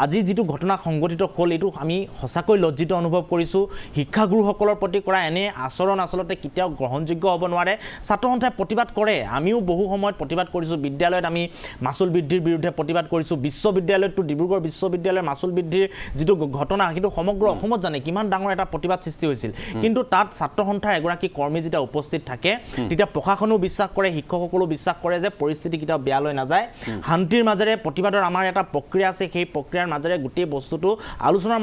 S4: আজি যিটো ঘটনা সংঘটিত হ'ল এইটো আমি সঁচাকৈ লজ্জিত অনুভৱ কৰিছোঁ শিক্ষাগুৰুসকলৰ প্ৰতি কৰা এনে আচৰণ আচলতে কেতিয়াও গ্ৰহণযোগ্য হ'ব নোৱাৰে ছাত্ৰ সন্থাই প্ৰতিবাদ কৰে আমিও বহু সময়ত প্ৰতিবাদ কৰিছোঁ বিদ্যালয়ত আমি মাচুল বৃদ্ধিৰ বিৰুদ্ধে প্ৰতিবাদ কৰিছোঁ বিশ্ববিদ্যালয়তো ডিব্ৰুগড় বিশ্ববিদ্যালয়ৰ মাচুল বৃদ্ধিৰ যিটো ঘটনা সেইটো সমগ্ৰ অসমত জানে কিমান ডাঙৰ এটা প্ৰতিবাদ সৃষ্টি হৈছিল কিন্তু তাত ছাত্ৰ সন্থাৰ এগৰাকী কৰ্মী যেতিয়া উপস্থিত থাকে তেতিয়া প্ৰশাসনেও বিশ্বাস কৰে শিক্ষকসকলেও বিশ্বাস কৰে যে পৰিস্থিতি কেতিয়াও বেয়ালৈ নাযায় শান্তিৰ মাজেৰে প্ৰতিবাদৰ আমাৰ এটা প্ৰক্ৰিয়া আছে সেই প্ৰক্ৰিয়াৰ মাজেৰে গোটেই বস্তুটো আলোচনাৰ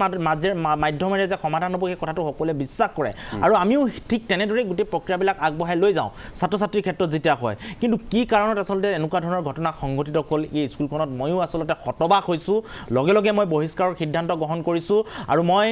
S4: মাধ্যমেৰে যে সমাধান হ'ব সেই কথাটো সকলোৱে বিশ্বাস কৰে আৰু আমিও ঠিক তেনেদৰে গোটেই প্ৰক্ৰিয়াবিলাক আগবঢ়াই লৈ যাওঁ ছাত্ৰ ছাত্ৰীৰ ক্ষেত্ৰত যেতিয়া হয় কিন্তু কি কাৰণত আচলতে এনেকুৱা ধৰণৰ ঘটনা সংঘটিত হ'ল এই স্কুলখনত ময়ো আচলতে হতবাক হৈছোঁ লগে লগে মই বহিষ্কাৰৰ সিদ্ধান্ত গ্ৰহণ কৰিছোঁ আৰু মই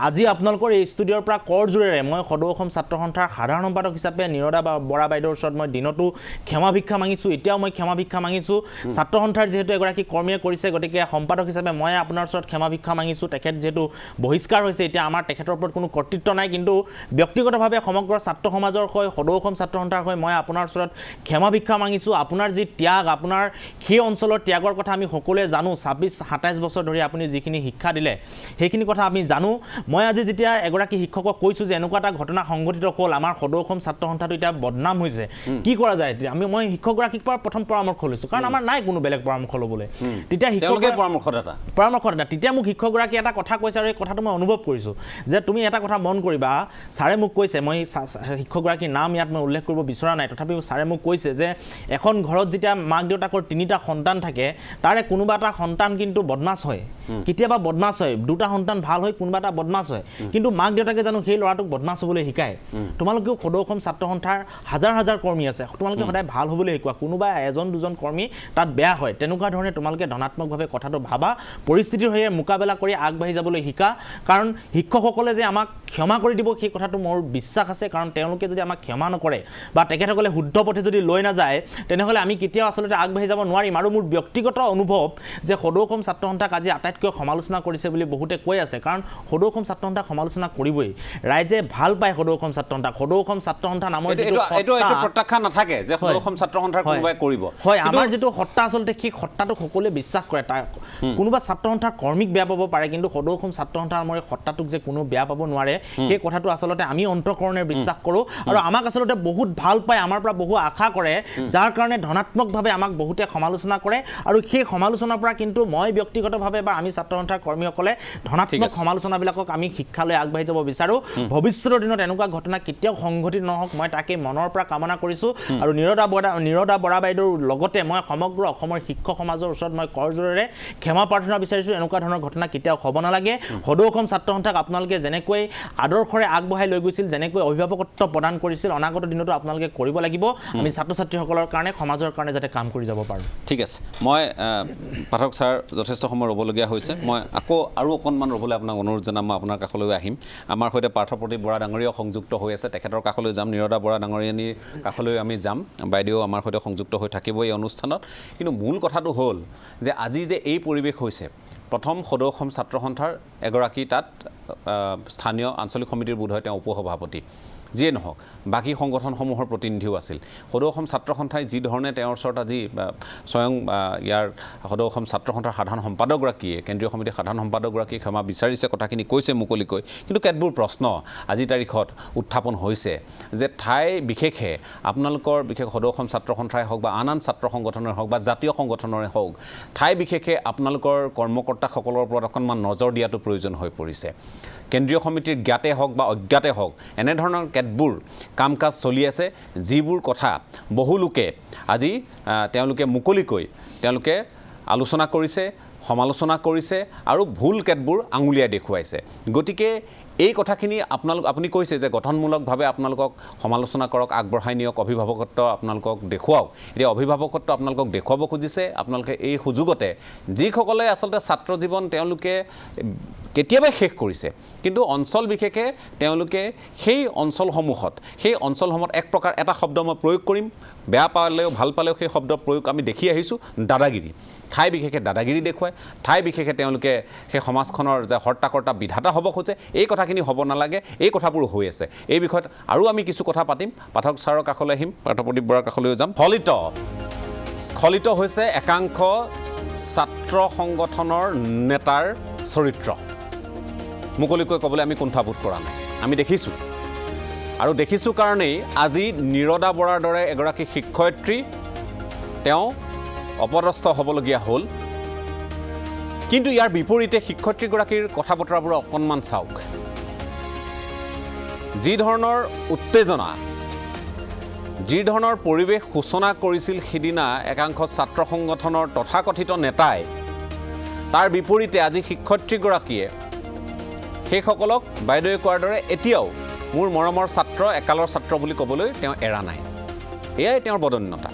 S4: আজি আপোনালোকৰ এই ষ্টুডিঅ'ৰ পৰা কৰজোৰেৰে মই সদৌ অসম ছাত্ৰ সন্থাৰ সাধাৰণ সম্পাদক হিচাপে নিৰদা বৰা বাইদেউৰ ওচৰত মই দিনতো ক্ষমা ভিক্ষা মাগিছোঁ এতিয়াও মই ক্ষমা ভিক্ষা মাগিছোঁ ছাত্ৰ সন্থাৰ যিহেতু এগৰাকী কৰ্মীয়ে কৰিছে গতিকে সম্পাদক হিচাপে মই আপোনাৰ ওচৰত ক্ষমা ভিক্ষা মাগিছোঁ তেখেত যিহেতু বহিষ্কাৰ হৈছে এতিয়া আমাৰ তেখেতৰ ওপৰত কোনো কৰ্তৃত্ব নাই কিন্তু ব্যক্তিগতভাৱে সমগ্ৰ ছাত্ৰ সমাজৰ হৈ সদৌ অসম ছাত্ৰ সন্থাৰ হৈ মই আপোনাৰ ওচৰত ক্ষমা ভিক্ষা মাগিছোঁ আপোনাৰ যি ত্যাগ আপোনাৰ সেই অঞ্চলৰ ত্যাগৰ কথা আমি সকলোৱে জানো 26-27 বছৰ ধৰি আপুনি যিখিনি শিক্ষা দিলে সেইখিনি কথা আমি জানো মই আজি যেতিয়া এগৰাকী শিক্ষকক কৈছোঁ যে এনেকুৱা এটা ঘটনা সংঘটিত হ'ল আমাৰ সদৌ অসম ছাত্ৰ সন্থাটো এতিয়া বদনাম হৈছে কি কৰা যায় মই শিক্ষকগৰাকীৰ পৰা প্ৰথম পৰামৰ্শ লৈছোঁ কাৰণ আমাৰ নাই কোনো বেলেগ পৰামৰ্শ ল'বলৈ তেতিয়া শিক্ষকৰ পৰামৰ্শদাতা তেতিয়া মোক শিক্ষকগৰাকী এটা কথা কৈছে আৰু এই কথাটো মই অনুভৱ কৰিছোঁ যে তুমি এটা কথা মন কৰিবা ছাৰে মোক কৈছে মই শিক্ষকগৰাকীৰ নাম ইয়াত মই উল্লেখ কৰিব বিচৰা নাই তথাপিও ছাৰে মোক কৈছে যে এখন ঘৰত যেতিয়া মাক দেউতাকৰ 3টা সন্তান থাকে তাৰে কোনোবা এটা সন্তান কিন্তু বদমাছ হয় কেতিয়াবা বদমাছ হয় 2টা সন্তান ভাল হয় কোনোবা এটা বদমাছ হয় কিন্তু মাক দেউতাকে জানো সেই ল'ৰাটোক বদমাছ হ'বলৈ শিকায় তোমালোকেও সদৌ অসম ছাত্ৰ সন্থাৰ হাজাৰ হাজাৰ কৰ্মী আছে তোমালোকে সদায় ভাল হ'বলৈ শিকোৱা কোনোবা এজন দুজন কৰ্মী তাত বেয়া হয় তেনেকুৱা ধৰণে তোমালোকে ধনাত্মকভাৱে কথাটো ভাবা পৰিস্থিতিৰ হৈ মোকাবিলা কৰি আগবাঢ়ি যাবলৈ শিকা কাৰণ শিক্ষকসকলে যে আমাক ক্ষমা কৰি দিব সেই কথাটো মোৰ বিশ্বাস আছে কাৰণ তেওঁলোকে যদি আমাক ক্ষমা নকৰে বা তেখেতসকলে শুদ্ধ পথে যদি লৈ নাযায় তেনেহ'লে আমি কেতিয়াও আচলতে আগবাঢ়ি যাব নোৱাৰিম আৰু মোৰ ব্যক্তিগত অনুভৱ যে সদৌ অসম ছাত্ৰ সন্থাক আজি আটাইতকৈ সমালোচনা কৰিছে বুলি বহুতে কৈ আছে কাৰণ সদৌ অসম ছাত্ৰ সন্থাক সমালোচনা কৰিবই ৰাইজে ভাল পায় সদৌ অসম ছাত্ৰ সন্থা নামৰ
S1: এইটো প্ৰত্যাখ্যান নাথাকে যে সদৌ অসম ছাত্ৰ সন্থাৰ কোনোবাই কৰিব
S4: হয় আমাৰ যিটো সত্তা আচলতে সেই সত্তাটো সকলোৱে বিশ্বাস কৰে তাৰ কোনোবা ছাত্ৰ সন্থাৰ কৰ্মীক বেয়া পাব পাৰে কিন্তু সদৌ অসম ছাত্ৰ সন্থাৰ আমাৰ সত্তাটোক যে কোনো বেয়া পাব নোৱাৰে সেই কথাটো আচলতে আমি অন্তঃকৰণে বিশ্বাস কৰোঁ আৰু আমাক আচলতে বহুত ভাল পায় আমাৰ পৰা বহু আশা কৰে যাৰ কাৰণে ধনাত্মকভাৱে আমাক বহুতে সমালোচনা কৰে আৰু সেই সমালোচনাৰ পৰা কিন্তু মই ব্যক্তিগতভাৱে বা আমি ছাত্ৰ সন্থাৰ কৰ্মীসকলে ধনাত্মক সমালোচনাবিলাকক আমি শিক্ষালৈ আগবাঢ়ি যাব বিচাৰোঁ ভৱিষ্যতৰ দিনত এনেকুৱা ঘটনা কেতিয়াও সংঘটিত নহওক মই তাকে মনৰ পৰা কামনা কৰিছোঁ আৰু নিৰদা বৰা বাইদেউৰ লগতে মই সমগ্ৰ অসমৰ শিক্ষক সমাজৰ ওচৰত মই কৰজোৰেৰে ক্ষমা প্ৰাৰ্থনা বিচাৰিছোঁ এনেকুৱা ধৰণৰ ঘটনা কেতিয়াও হ'ব নালাগে সদৌ অসম ছাত্ৰ সন্থাক আপোনালোকে যেনেকৈ আদৰ্শৰে আগবঢ়াই লৈ গৈছিল যেনেকৈ অভিভাৱকত্ব প্ৰদান কৰিছিল অনাগত দিনতো আপোনালোকে কৰিব লাগিব আমি ছাত্ৰ ছাত্ৰীসকলৰ কাৰণে সমাজৰ কাৰণে যাতে কাম কৰি যাব পাৰোঁ
S1: ঠিক আছে মই পাঠক ছাৰ যথেষ্ট সময় ৰ'বলগীয়া হৈছে মই আকৌ আৰু অকণমান ৰ'বলৈ আপোনাক অনুৰোধ জনাম মই আপোনাৰ কাষলৈ আহিম আমাৰ সৈতে পাৰ্থপ্ৰতীপ বৰা ডাঙৰীয়াও সংযুক্ত হৈ আছে তেখেতৰ কাষলৈ যাম নিৰদা বৰা ডাঙৰীয়ানীৰ কাষলৈ আমি যাম বাইদেউ আমাৰ সৈতে সংযুক্ত হৈ থাকিব এই অনুষ্ঠানত কিন্তু মূল কথাটো হ'ল যে আজি যে এই পৰিৱেশ হৈছে প্ৰথম সদৌ অসম ছাত্ৰ সন্থাৰ এগৰাকী তাত স্থানীয় আঞ্চলিক সমিতিৰ বোধ হয় তেওঁ উপসভাপতি যিয়ে নহওক বাকী সংগঠনসমূহৰ প্ৰতিনিধিও আছিল সদৌ অসম ছাত্ৰ সন্থাই যি ধৰণে তেওঁৰ ওচৰত আজি স্বয়ং ইয়াৰ সদৌ অসম ছাত্ৰ সন্থাৰ সাধাৰণ সম্পাদকগৰাকীয়ে কেন্দ্ৰীয় সমিতিৰ সাধাৰণ সম্পাদকগৰাকীয়ে ক্ষমা বিচাৰিছে কথাখিনি কৈছে মুকলিকৈ কিন্তু কেতবোৰ প্ৰশ্ন আজিৰ তাৰিখত উত্থাপন হৈছে যে ঠাই বিশেষে আপোনালোকৰ বিশেষ সদৌ অসম ছাত্ৰ সন্থাই হওক বা আন ছাত্ৰ সংগঠনেই হওক বা জাতীয় সংগঠনৰে হওক ঠাই বিশেষে আপোনালোকৰ কৰ্মকৰ্তাসকলৰ ওপৰত অকণমান নজৰ দিয়াটো প্ৰয়োজন হৈ পৰিছে কেন্দ্ৰীয় সমিতিৰ জ্ঞাতে হওক বা অজ্ঞাতে হওক এনেধৰণৰ কেতবোৰ কাম কাজ চলি আছে যিবোৰ কথা বহু লোকে আজি তেওঁলোকে মুকলিকৈ তেওঁলোকে আলোচনা কৰিছে সমালোচনা কৰিছে আৰু ভুল কেতবোৰ আঙুলিয়াই দেখুৱাইছে গতিকে এই কথাখিনি আপুনি কৈছে যে গঠনমূলকভাৱে আপোনালোকক সমালোচনা কৰক আগবঢ়াই নিয়ক অভিভাৱকত্ব আপোনালোকক দেখুৱাওক এতিয়া অভিভাৱকত্ব আপোনালোকক দেখুৱাব খুজিছে আপোনালোকে এই সুযোগতে যিসকলে আচলতে ছাত্ৰ জীৱন তেওঁলোকে কেতিয়াবাই শেষ কৰিছে কিন্তু অঞ্চল বিশেষে তেওঁলোকে সেই অঞ্চলসমূহত এক প্ৰকাৰ এটা শব্দ মই প্ৰয়োগ কৰিম বেয়া পালেও ভাল পালেও সেই শব্দ প্ৰয়োগ আমি দেখি আহিছোঁ দাদাগিৰি ঠাই বিশেষে দাদাগিৰি দেখুৱায় ঠাই বিশেষে তেওঁলোকে সেই সমাজখনৰ যে হৰ্তাকৰ্তা বিধাতা হ'ব খোজে এই কথাখিনি হ'ব নালাগে এই কথাবোৰ হৈ আছে এই বিষয়ত আৰু আমি কিছু কথা পাতিম পাঠক ছাৰৰ কাষলৈ আহিম পাৰ্থপ্ৰতীপ বৰাৰ কাষলৈও যাম স্খলিত হৈছে একাংশ ছাত্ৰ সংগঠনৰ নেতাৰ চৰিত্ৰ মুকলিকৈ ক'বলৈ আমি কুণ্ঠাবোধ কৰা নাই আমি দেখিছোঁ আৰু দেখিছোঁ কাৰণেই আজি নিৰদা বৰাৰ দৰে এগৰাকী শিক্ষয়িত্ৰী তেওঁ অপদস্থ হ'বলগীয়া হ'ল কিন্তু ইয়াৰ বিপৰীতে শিক্ষয়িত্ৰীগৰাকীৰ কথা বতৰাবোৰ অকণমান চাওক যি ধৰণৰ উত্তেজনা যি ধৰণৰ পৰিৱেশ সূচনা কৰিছিল সিদিনা একাংশ ছাত্ৰ সংগঠনৰ তথাকথিত নেতাই তাৰ বিপৰীতে আজি শিক্ষয়িত্ৰীগৰাকীয়ে সেইসকলক বাইদেৱে কোৱাৰ দৰে এতিয়াও মোৰ মৰমৰ ছাত্ৰ একালৰ ছাত্ৰ বুলি ক'বলৈ তেওঁ এৰা নাই এয়াই তেওঁৰ বদন্যতা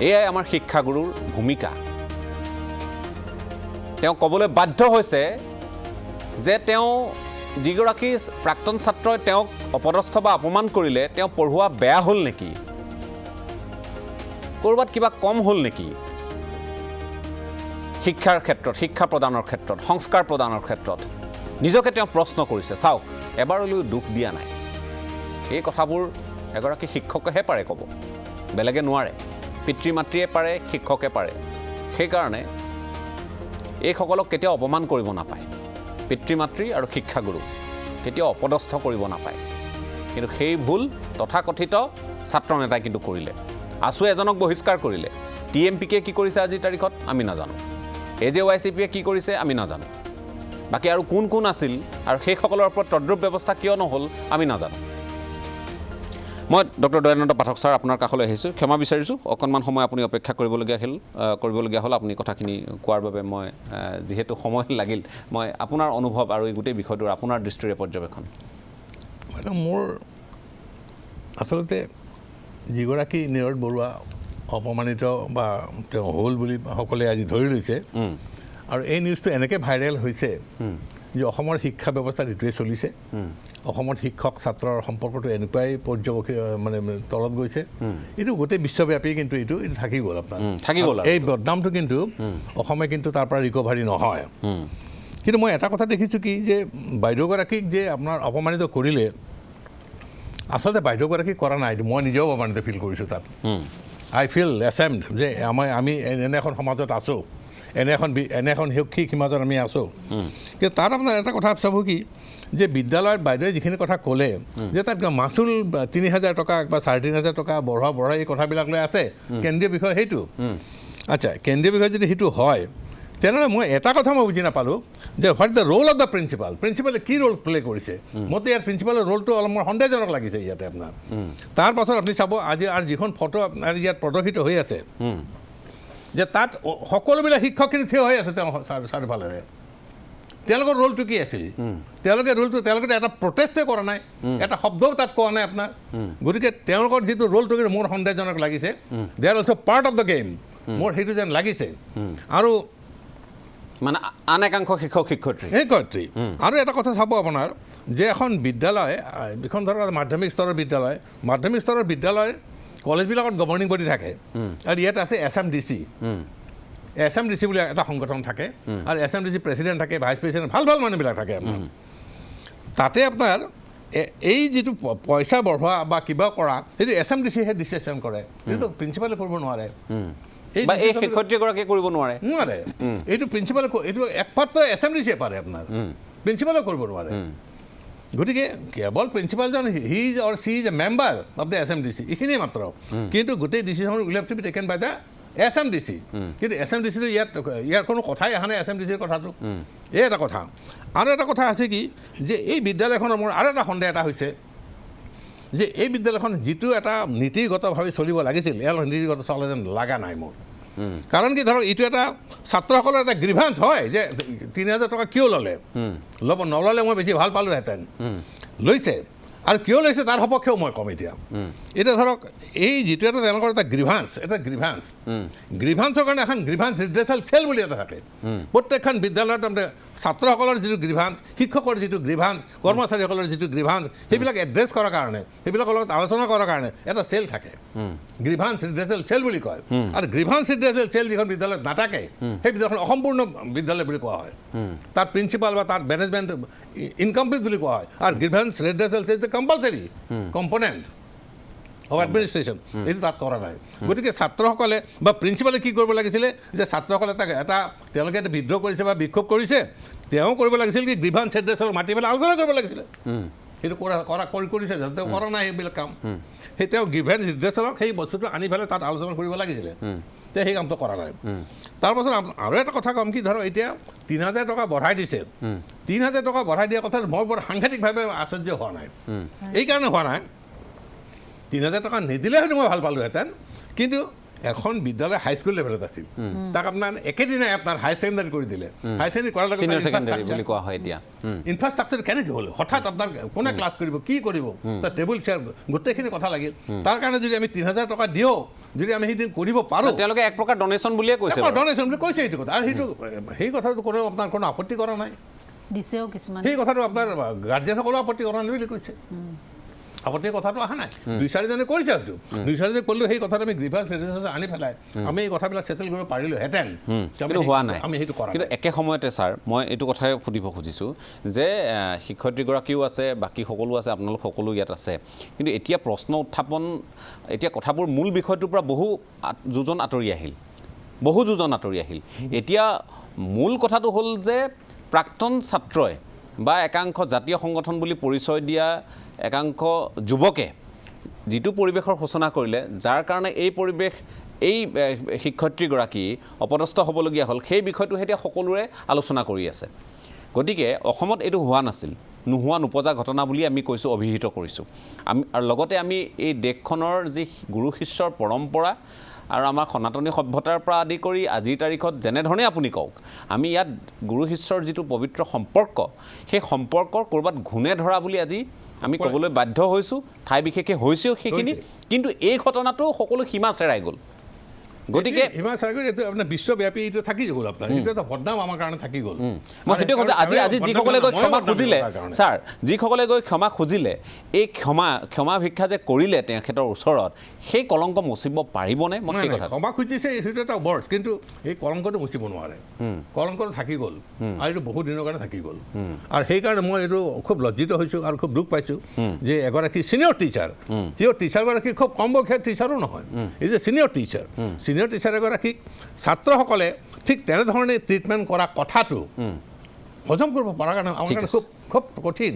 S1: এয়াই আমাৰ শিক্ষাগুৰুৰ ভূমিকা তেওঁ ক'বলৈ বাধ্য হৈছে যে তেওঁ যিগৰাকী প্ৰাক্তন ছাত্ৰই তেওঁক অপদস্থ বা অপমান কৰিলে তেওঁ পঢ়ুৱা বেয়া হ'ল নেকি ক'ৰবাত কিবা কম হ'ল নেকি শিক্ষাৰ ক্ষেত্ৰত শিক্ষা প্ৰদানৰ ক্ষেত্ৰত সংস্কাৰ প্ৰদানৰ ক্ষেত্ৰত নিজকে তেওঁ প্ৰশ্ন কৰিছে চাওক এবাৰলৈ দুখ দিয়া নাই এই কথাবোৰ এগৰাকী শিক্ষকেহে পাৰে ক'ব বেলেগে নোৱাৰে পিতৃ মাতৃয়ে পাৰে শিক্ষকে পাৰে সেইকাৰণে এইসকলক কেতিয়াও অপমান কৰিব নাপায় পিতৃ মাতৃ আৰু শিক্ষাগুৰু কেতিয়াও অপদস্থ কৰিব নাপায় কিন্তু সেই ভুল তথাকথিত ছাত্ৰ নেতাই কিন্তু কৰিলে আছু এজনক বহিষ্কাৰ কৰিলে TMPকে কি কৰিছে আজিৰ তাৰিখত আমি নাজানো AJYCPয়ে কি কৰিছে আমি নাজানো বাকি আৰু কোন কোন আছিল আৰু সেইসকলৰ ওপৰত তদ্ৰুপ ব্যৱস্থা কিয় নহ'ল আমি নাজানো মই ডক্টৰ দয়ানন্দ পাঠক ছাৰ আপোনাৰ কাষলৈ আহিছোঁ ক্ষমা বিচাৰিছোঁ অকণমান সময় আপুনি অপেক্ষা কৰিবলগীয়া হ'ল আপুনি কথাখিনি কোৱাৰ বাবে মই যিহেতু সময় লাগিল মই আপোনাৰ অনুভৱ আৰু এই গোটেই বিষয়টোৰ আপোনাৰ দৃষ্টিৰে পৰ্যবেক্ষণ
S5: মানে মোৰ আচলতে যিগৰাকী নীৰদ বৰুৱা অপমানিত বা তেওঁ হ'ল বুলি সকলোৱে আজি ধৰি লৈছে আৰু এই নিউজটো এনেকৈ ভাইৰেল হৈছে যে অসমৰ শিক্ষা ব্যৱস্থাত এইটোৱে চলিছে অসমৰ শিক্ষক ছাত্ৰৰ সম্পৰ্কটো এনেকুৱাই মানে তলত গৈছে এইটো গোটেই বিশ্বব্যাপী কিন্তু এইটো থাকি গ'ল আপোনাৰ এই বদনামটো কিন্তু অসমে কিন্তু তাৰ পৰা ৰিকভাৰী নহয় কিন্তু মই এটা কথা দেখিছোঁ কি যে বাইদেউগৰাকীক যে আপোনাৰ অপমানিত কৰিলে আচলতে বাইদেউগৰাকীক কৰা নাই মই নিজেও অপমানিত ফিল কৰিছোঁ তাত আই ফিল এছেমড যে আমি এনে এখন সমাজত আছোঁ এনে এখন শৈক্ষিক সমাজত আমি আছোঁ কিন্তু তাত আপোনাৰ এটা কথা চাব কি যে বিদ্যালয়ত বাইদেৱে যিখিনি কথা ক'লে যে তাত মাচুল ৩,০০০ টকা বা ৩,৫০০ টকা বঢ়াই এই কথাবিলাক লৈ আছে কেন্দ্ৰীয় বিষয় সেইটো আচ্ছা কেন্দ্ৰীয় বিষয় যদি সেইটো হয় তেনেহ'লে মই এটা কথা মই বুজি নাপালোঁ যে what is the role of the প্ৰিন্সিপালে কি ৰোল প্লে কৰিছে মইতো ইয়াৰ প্ৰিন্সিপালৰ ৰোলটো অলপ মোৰ সন্দেহজনক লাগিছে ইয়াতে আপোনাৰ তাৰ পাছত আপুনি চাব আজি আৰু যিখন ফটো আপোনাৰ ইয়াত প্ৰদৰ্শিত হৈ আছে যে তাত সকলোবিলাক শিক্ষকখিনি থিয় হৈ আছে তেওঁ চাৰিওফালেৰে তেওঁলোকৰ ৰোলটো কি আছিল তেওঁলোকে এটা প্ৰটেষ্টে কৰা নাই এটা শব্দও তাত কোৱা নাই আপোনাৰ গতিকে তেওঁলোকৰ যিটো ৰোলটো কিন্তু মোৰ সন্দেহজনক লাগিছে they are also' part of the game মোৰ সেইটো যেন লাগিছে আৰু
S1: মানে আন একাংশ শিক্ষয়িত্ৰী
S5: আৰু এটা কথা চাব আপোনাৰ যে এখন বিদ্যালয় এখন ধৰক মাধ্যমিক স্তৰৰ বিদ্যালয় কলেজবিলাকত গভৰ্ণিং বডি থাকে আৰু ইয়াত আছে SMDC বুলি এটা সংগঠন থাকে আৰু SMDC প্ৰেচিডেণ্ট থাকে ভাইচ প্ৰেচিডেণ্ট ভাল মানুহবিলাক থাকে আপোনাৰ তাতে আপোনাৰ এই যিটো পইচা বঢ়োৱা বা কিবা কৰা সেইটো SMDCহে ডিচিশ্যন কৰে সেইটো প্ৰিন্সিপালে কৰিব নোৱাৰে
S1: এই শিক্ষয়িত্ৰীগৰাকীয়ে কৰিব নোৱাৰে
S5: এইটো প্ৰিন্সিপালে এইটো একমাত্ৰ SMDCয়ে পাৰে আপোনাৰ প্ৰিন্সিপালে কৰিব নোৱাৰে গতিকে কেৱল প্ৰিন্সিপালজন he is or she is a member of the SMDC এইখিনিয়ে মাত্ৰ কিন্তু গোটেই decision will have to be taken by the SMDC কিন্তু SMDCটো ইয়াৰ কোনো কথাই অহা নাই SMDCৰ কথাটো এই এটা কথা আৰু এটা কথা আছে কি যে এই বিদ্যালয়খনৰ মোৰ আৰু এটা সন্দেহ এটা হৈছে যে এই বিদ্যালয়খন যিটো এটা নীতিগতভাৱে চলিব লাগিছিল ইয়াৰ নীতিগত চলা যেন লগা নাই মোৰ কাৰণ কি ধৰক এইটো এটা ছাত্ৰসকলৰ এটা গ্ৰিভান্স হয় যে ৩,০০০ টকা কিয় নল'লে মই বেছি ভাল পালোহেঁতেন লৈছে আৰু কিয় লৈছে তাৰ সপক্ষেও মই কম এতিয়া ধৰক এই যিটো এটা তেওঁলোকৰ এটা গ্ৰিভান্সৰ কাৰণে এখন গ্ৰিভান্স ৰিড্ৰেচাল চেল বুলি এটা থাকে প্ৰত্যেকখন বিদ্যালয়ত তাৰমানে ছাত্ৰসকলৰ যিটো গ্ৰিভান্স শিক্ষকৰ যিটো গ্ৰিভান্স কৰ্মচাৰীসকলৰ যিটো গ্ৰিভান্স সেইবিলাক এড্ৰেছ কৰাৰ কাৰণে সেইবিলাকৰ লগত আলোচনা কৰাৰ কাৰণে এটা চেল থাকে গ্ৰিভান্স ৰিড্ৰেচাল চেল বুলি কয় আৰু গ্ৰিভান্স ৰিড্ৰেচাল চেল যিখন বিদ্যালয়ত নাথাকে সেই বিদ্যালয়খন অসম্পূৰ্ণ বিদ্যালয় বুলি কোৱা হয় তাত প্ৰিন্সিপাল বা তাত মেনেজমেণ্ট ইনকমপ্লিট বুলি কোৱা হয় আৰু grievance redressal cell compulsory component of administration এইটো তাত কৰা নাই গতিকে ছাত্ৰসকলে বা প্ৰিন্সিপালে কি কৰিব লাগিছিলে যে ছাত্ৰসকলে তেওঁলোকে এটা বিদ্ৰোহ কৰিছে বা বিক্ষোভ কৰিছে তেওঁ কৰিব লাগিছিল কি গ্ৰিভান্স ৰিড্ৰেচালক মাতি পেলাই আলোচনা কৰিব লাগিছিলে সেইটো কৰিছে তেওঁ কৰা নাই সেইবিলাক কাম সেই তেওঁ গ্ৰিভান্স ৰিড্ৰেচালক সেই বস্তুটো আনি পেলাই তাত আলোচনা কৰিব লাগিছিলে তেওঁ সেই কামটো কৰা নাই তাৰপাছত আৰু এটা কথা ক'ম কি ধৰক এতিয়া ৩,০০০ টকা বঢ়াই দিছে ৩,০০০ টকা বঢ়াই দিয়া কথাত মই বৰ সাংঘাতিকভাৱে আশ্চৰ্য হোৱা নাই এই কাৰণে হোৱা নাই ৩,০০০ টকা নিদিলে হয়তো মই ভাল পালোহেঁতেন কিন্তু এখন বিদ্যালয় হাইস্কুল লেভেলত আছিল তাক আপোনাৰ একেদিনাই আপোনাৰ হাই ছেকেণ্ডাৰী কৰি দিলে হাই ছেকেণ্ডাৰী কৰাৰ লগত
S1: চিনিয়ৰ ছেকেণ্ডাৰী বুলি কোৱা হয় এতিয়া
S5: ইনফ্ৰাষ্ট্ৰাকচাৰ কেনেকৈ হ'ল হঠাৎ আপোনাৰ কোনে ক্লাছ কৰিব কি কৰিব তাৰ টেবুল চেয়াৰ গোটেইখিনি কথা লাগিল তাৰ কাৰণে যদি আমি ৩,০০০ টকা দিওঁ যদি আমি সেইদিন কৰিব পাৰোঁ
S1: তেওঁলোকে এক প্ৰকাৰ ডনেশ্যন বুলিয়ে কৈছে
S5: ডনেশ্যন বুলি কৈছে সেইটো কথা আৰু সেইটো সেই কথাটো কোনেও আপোনাৰ কোনো আপত্তি কৰা নাই
S3: দিছেও কিছুমান
S5: সেই কথাটো আপোনাৰ গাৰ্জেনসকলেও আপত্তি কৰা নাই বুলি কৈছে আপত্তিৰ কথাটো অহা নাই ২-৪জনে কৰিছে হয়তো ২-৪জনে কৰিলেও সেই কথাটো আমি গ্ৰিভান্স ৰেজিষ্ট্ৰেশ্যন আনি পেলাই আমি এই কথাবিলাক ছেটেল কৰিব পাৰিলোহেঁতেন
S1: কিন্তু হোৱা নাই
S5: আমি সেইটো কৰা
S1: কিন্তু একে সময়তে ছাৰ মই এইটো কথাই সুধিব খুজিছোঁ যে শিক্ষয়িত্ৰীগৰাকীও আছে বাকী সকলো আছে আপোনালোক সকলো ইয়াত আছে কিন্তু এতিয়া প্ৰশ্ন উত্থাপন এতিয়া কথাবোৰ মূল বিষয়টোৰ পৰা বহু যোজন আঁতৰি আহিল এতিয়া মূল কথাটো হ'ল যে প্ৰাক্তন ছাত্ৰই বা একাংশ জাতীয় সংগঠন বুলি পৰিচয় দিয়া একাংশ যুৱকে যিটো পৰিৱেশৰ সূচনা কৰিলে যাৰ কাৰণে এই পৰিৱেশ এই শিক্ষয়িত্ৰীগৰাকী অপদস্থ হ'বলগীয়া হ'ল সেই বিষয়টো এতিয়া সকলোৰে আলোচনা কৰি আছে গতিকে অসমত এইটো হোৱা নাছিল নোহোৱা নোপজা ঘটনা বুলি আমি কৈছোঁ অভিহিত কৰিছোঁ আমি আৰু লগতে আমি এই দেশখনৰ যি গুৰু শিষ্যৰ পৰম্পৰা আৰু আমাৰ সনাতনী সভ্যতাৰ পৰা আদি কৰি আজিৰ তাৰিখত যেনেধৰণে আপুনি কওক আমি ইয়াত গুৰু শিষ্যৰ যিটো পবিত্ৰ সম্পৰ্ক সেই সম্পৰ্কৰ ক'ৰবাত ঘূণে ধৰা বুলি আজি আমি ক'বলৈ বাধ্য হৈছোঁ ঠাই বিশেষে হৈছেও সেইখিনি কিন্তু এই ঘটনাটো সকলো সীমা চেৰাই গ'ল গতিকে
S5: সীমা চেৰাই গ'ল এইটো আপোনাৰ বিশ্বব্যাপী এইটো থাকি গ'ল আপোনাৰ এইটো এটা বদনাম আমাৰ কাৰণে থাকি গ'ল
S1: মই সেইটোৱে কৈছোঁ আজি যিসকলে গৈ ক্ষমা খুজিলে ছাৰ যিসকলে গৈ ক্ষমা খুজিলে এই ক্ষমা ভিক্ষা যে কৰিলে তেখেতৰ ওচৰত সেই কলংক মুচিব পাৰিবনে মই সেই কথা
S5: ক্ষমা খুজিছে সেইটো এটা বৰ্ড কিন্তু এই কলংকটো মুচিব নোৱাৰে কলংকটো থাকি গ'ল আৰু এইটো বহুত দিনৰ কাৰণে থাকি গ'ল আৰু সেইকাৰণে মই এইটো খুব লজ্জিত হৈছোঁ আৰু খুব দুখ পাইছোঁ যে এগৰাকী ছিনিয়ৰ টিচাৰগৰাকী খুব কম বয়সীয়া টিচাৰো নহয় এই যে ছিনিয়ৰ টিচাৰ এগৰাকীক ছাত্ৰসকলে ঠিক তেনেধৰণে ট্ৰিটমেণ্ট কৰা কথাটো হজম কৰিব পৰাৰ কাৰণে আমাৰ কাৰণে খুব কঠিন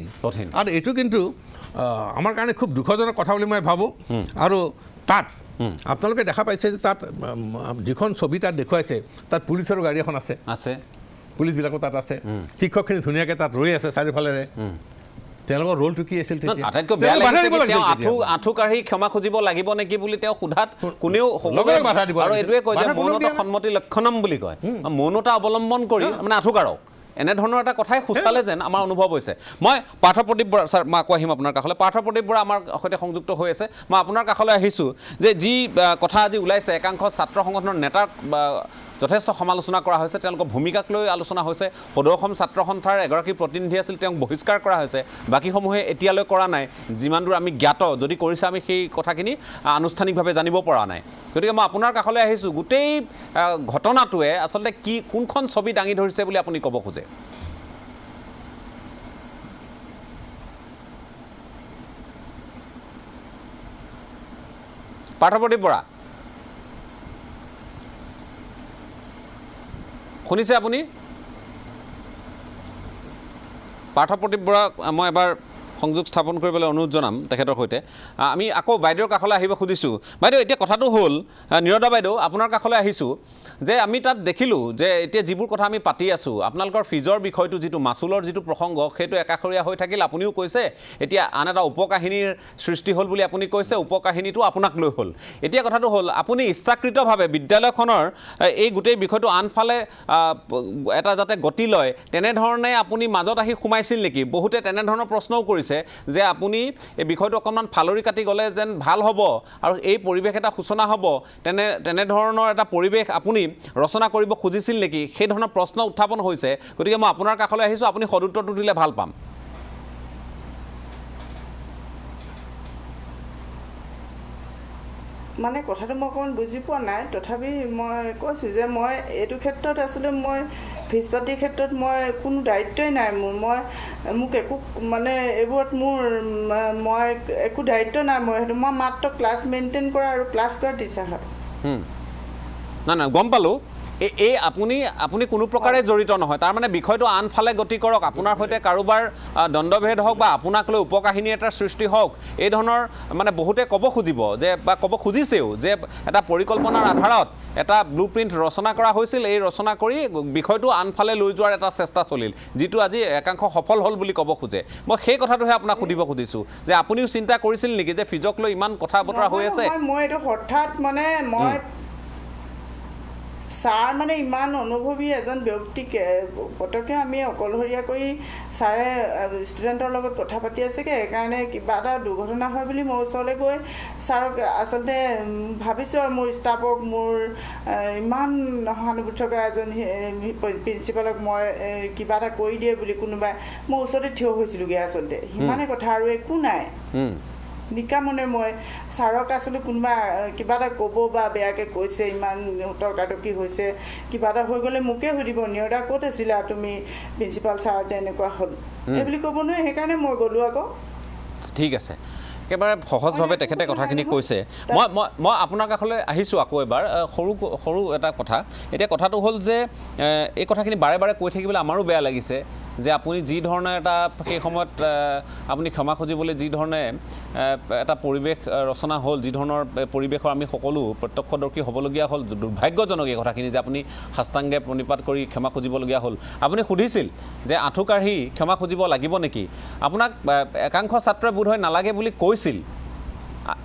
S5: আৰু এইটো কিন্তু আমাৰ কাৰণে খুব দুখজনক কথা বুলি মই ভাবোঁ আৰু তাত আপোনালোকে দেখা পাইছে যে তাত যিখন ছবি তাত দেখুৱাইছে তাত পুলিচৰ গাড়ী এখন আছে পুলিচবিলাকো তাত আছে শিক্ষকখিনি ধুনীয়াকৈ তাত ৰৈ আছে চাৰিওফালেৰে তেওঁলোকৰ ৰোলটো কি আছিল
S1: আটাইতকৈ বেয়া লাগিছে তেওঁ আঁঠু কাঢ়ি ক্ষমা খুজিব লাগিব নেকি বুলি তেওঁ সোধাত কোনেও আৰু এইটোৱে কয় যে মৌনতা সন্মতি লক্ষণম বুলি কয় মৌনতা অৱলম্বন কৰি মানে আঁঠু কাঢ়ক এনেধৰণৰ এটা কথাই সূচালে যেন আমাৰ অনুভৱ হৈছে মই পাৰ্থপ্ৰদীপ বৰা ছাৰ মই আকৌ আহিম আপোনাৰ কাষলৈ পাৰ্থপ্ৰদীপ বৰা আমাৰ সৈতে সংযুক্ত হৈ আছে মই আপোনাৰ কাষলৈ আহিছোঁ যে যি কথা আজি ওলাইছে একাংশ ছাত্ৰ সংগঠনৰ নেতাক যথেষ্ট সমালোচনা কৰা হৈছে তেওঁলোকৰ ভূমিকাক লৈ আলোচনা হৈছে সদৌ অসম ছাত্ৰ সন্থাৰ এগৰাকী প্ৰতিনিধি আছিল তেওঁক বহিষ্কাৰ কৰা হৈছে বাকীসমূহে এতিয়ালৈ কৰা নাই যিমান দূৰ আমি জ্ঞাত যদি কৰিছে আমি সেই কথাখিনি আনুষ্ঠানিকভাৱে জানিব পৰা নাই গতিকে মই আপোনাৰ কাষলৈ আহিছোঁ গোটেই ঘটনাটোৱে আচলতে কোনখন ছবি দাঙি ধৰিছে বুলি আপুনি ক'ব খোজে পাৰ্থপ্ৰদীপ বৰা শুনিছে আপুনি পাৰ্থপ্ৰদীপ বৰাক মই এবাৰ সংযোগ স্থাপন কৰিবলৈ অনুৰোধ জনাম তেখেতৰ সৈতে আমি আকৌ বাইদেউৰ কাষলৈ আহিব খুজিছোঁ বাইদেউ এতিয়া কথাটো হ'ল নিৰদা বাইদেউ আপোনাৰ কাষলৈ আহিছোঁ যে আমি তাত দেখিলোঁ যে এতিয়া যিবোৰ কথা আমি পাতি আছোঁ আপোনালোকৰ ফিজৰ বিষয়টো যিটো মাচুলৰ যিটো প্ৰসংগ সেইটো একাষৰীয়া হৈ থাকিল আপুনিও কৈছে এতিয়া আন এটা উপকাহিনীৰ সৃষ্টি হ'ল বুলি আপুনি কৈছে উপকাহিনীটো আপোনাক লৈ হ'ল এতিয়া কথাটো হ'ল আপুনি ইচ্ছাকৃতভাৱে বিদ্যালয়খনৰ এই গোটেই বিষয়টো আনফালে এটা যাতে গতি লয় তেনেধৰণে আপুনি মাজত আহি সোমাইছিল নেকি বহুতে তেনেধৰণৰ প্ৰশ্নও কৰিছে যে আপুনি এই বিষয়টো অকণমান ফালৰি কাটি গ'লে যেন ভাল হ'ব আৰু এই পৰিৱেশ এটা সূচনা হ'ব তেনেধৰণৰ এটা পৰিৱেশ আপুনি ৰচনা কৰিব খুজিছিল নেকি সেই ধৰণৰ প্ৰশ্ন উত্থাপন হৈছে গতিকে মই আপোনাৰ কাষলৈ আহিছোঁ আপুনি সদুত্তৰটো দিলে ভাল পাম
S2: মানে কথাটো মই অকণমান বুজি পোৱা নাই তথাপি মই কৈছোঁ যে মই এইটো ক্ষেত্ৰত আচলতে মই ফিজ পাতিৰ ক্ষেত্ৰত মই কোনো দায়িত্বই নাই মোক একো মানে এইবোৰত মই একো দায়িত্ব নাই মই সেইটো মই মাত্ৰ ক্লাছ মেইনটেইন কৰা আৰু ক্লাছ কৰা টিচাৰ হয়
S1: নাই গম পালোঁ এই আপুনি কোনো প্ৰকাৰে জড়িত নহয়, তাৰমানে বিষয়টো আনফালে গতি কৰক, আপোনাৰ সৈতে কাৰোবাৰ দণ্ডভেদ হওক বা আপোনাক লৈ উপকাহিনী এটাৰ সৃষ্টি হওক, এই ধৰণৰ মানে বহুতে ক'ব খুজিব যে বা ক'ব খুজিছেও যে এটা পৰিকল্পনাৰ আধাৰত এটা ব্লু প্ৰিণ্ট ৰচনা কৰা হৈছিল, এই ৰচনা কৰি বিষয়টো আনফালে লৈ যোৱাৰ এটা চেষ্টা চলিল, যিটো আজি একাংশ সফল হ'ল বুলি ক'ব খোজে। মই সেই কথাটোহে আপোনাক সুধিব খুজিছোঁ যে আপুনিও চিন্তা কৰিছিল নেকি যে ফিজক লৈ ইমান কথা বতৰা হৈ আছে?
S2: মই এইটো হঠাৎ মানে মই ছাৰ মানে ইমান অনুভৱী এজন ব্যক্তিক পটককৈ আমি অকলশৰীয়া কৰি ছাৰে ষ্টুডেণ্টৰ লগত কথা পাতি আছেগৈ, সেইকাৰণে কিবা এটা দুৰ্ঘটনা হয় বুলি মই ওচৰলৈ গৈ ছাৰক আচলতে ভাবিছোঁ আৰু মোৰ ষ্টাফক, মোৰ ইমান সহানুভূতি থকা এজন প্ৰিন্সিপালক মই কিবা এটা কৰি দিয়ে বুলি কোনোবাই, মই ওচৰতে থিয় হৈছিলোঁগৈ আচলতে, সিমানে কথা আৰু একো নাই। নিকামনে মই ছাৰক আচলতে কোনোবা কিবা এটা ক'ব বা বেয়াকৈ কৈছে, ইমান তৰ্কাতৰ্কি হৈছে, কিবা এটা হৈ গ'লে মোকে সুধিব নিয়দা ক'ত আছিলা তুমি, প্ৰিন্সিপাল ছাৰ যে এনেকুৱা হ'ল এইবুলি ক'ব নহয়, সেইকাৰণে মই গ'লোঁ আকৌ।
S1: ঠিক আছে, একেবাৰে সহজভাৱে তেখেতে কথাখিনি কৈছে। মই আপোনাৰ কাষলৈ আহিছোঁ আকৌ এবাৰ, সৰু এটা কথা। এতিয়া কথাটো হ'ল যে এই কথাখিনি বাৰে বাৰে কৈ থাকিবলৈ আমাৰো বেয়া লাগিছে যে আপুনি যি ধৰণে এটা সেই সময়ত আপুনি ক্ষমা খুজিবলৈ যি ধৰণে এটা পৰিৱেশ ৰচনা হ'ল, যি ধৰণৰ পৰিৱেশৰ আমি সকলো প্ৰত্যক্ষদৰ্শী হ'বলগীয়া হ'ল, দুৰ্ভাগ্যজনক এই কথাখিনি যে আপুনি সাষ্টাংগে প্ৰণিপাত কৰি ক্ষমা খুজিবলগীয়া হ'ল। আপুনি সুধিছিল যে আঁঠু কাঢ়ি ক্ষমা খুজিব লাগিব নেকি? আপোনাক একাংশ ছাত্ৰই বোধহয় নালাগে বুলি কৈছিল,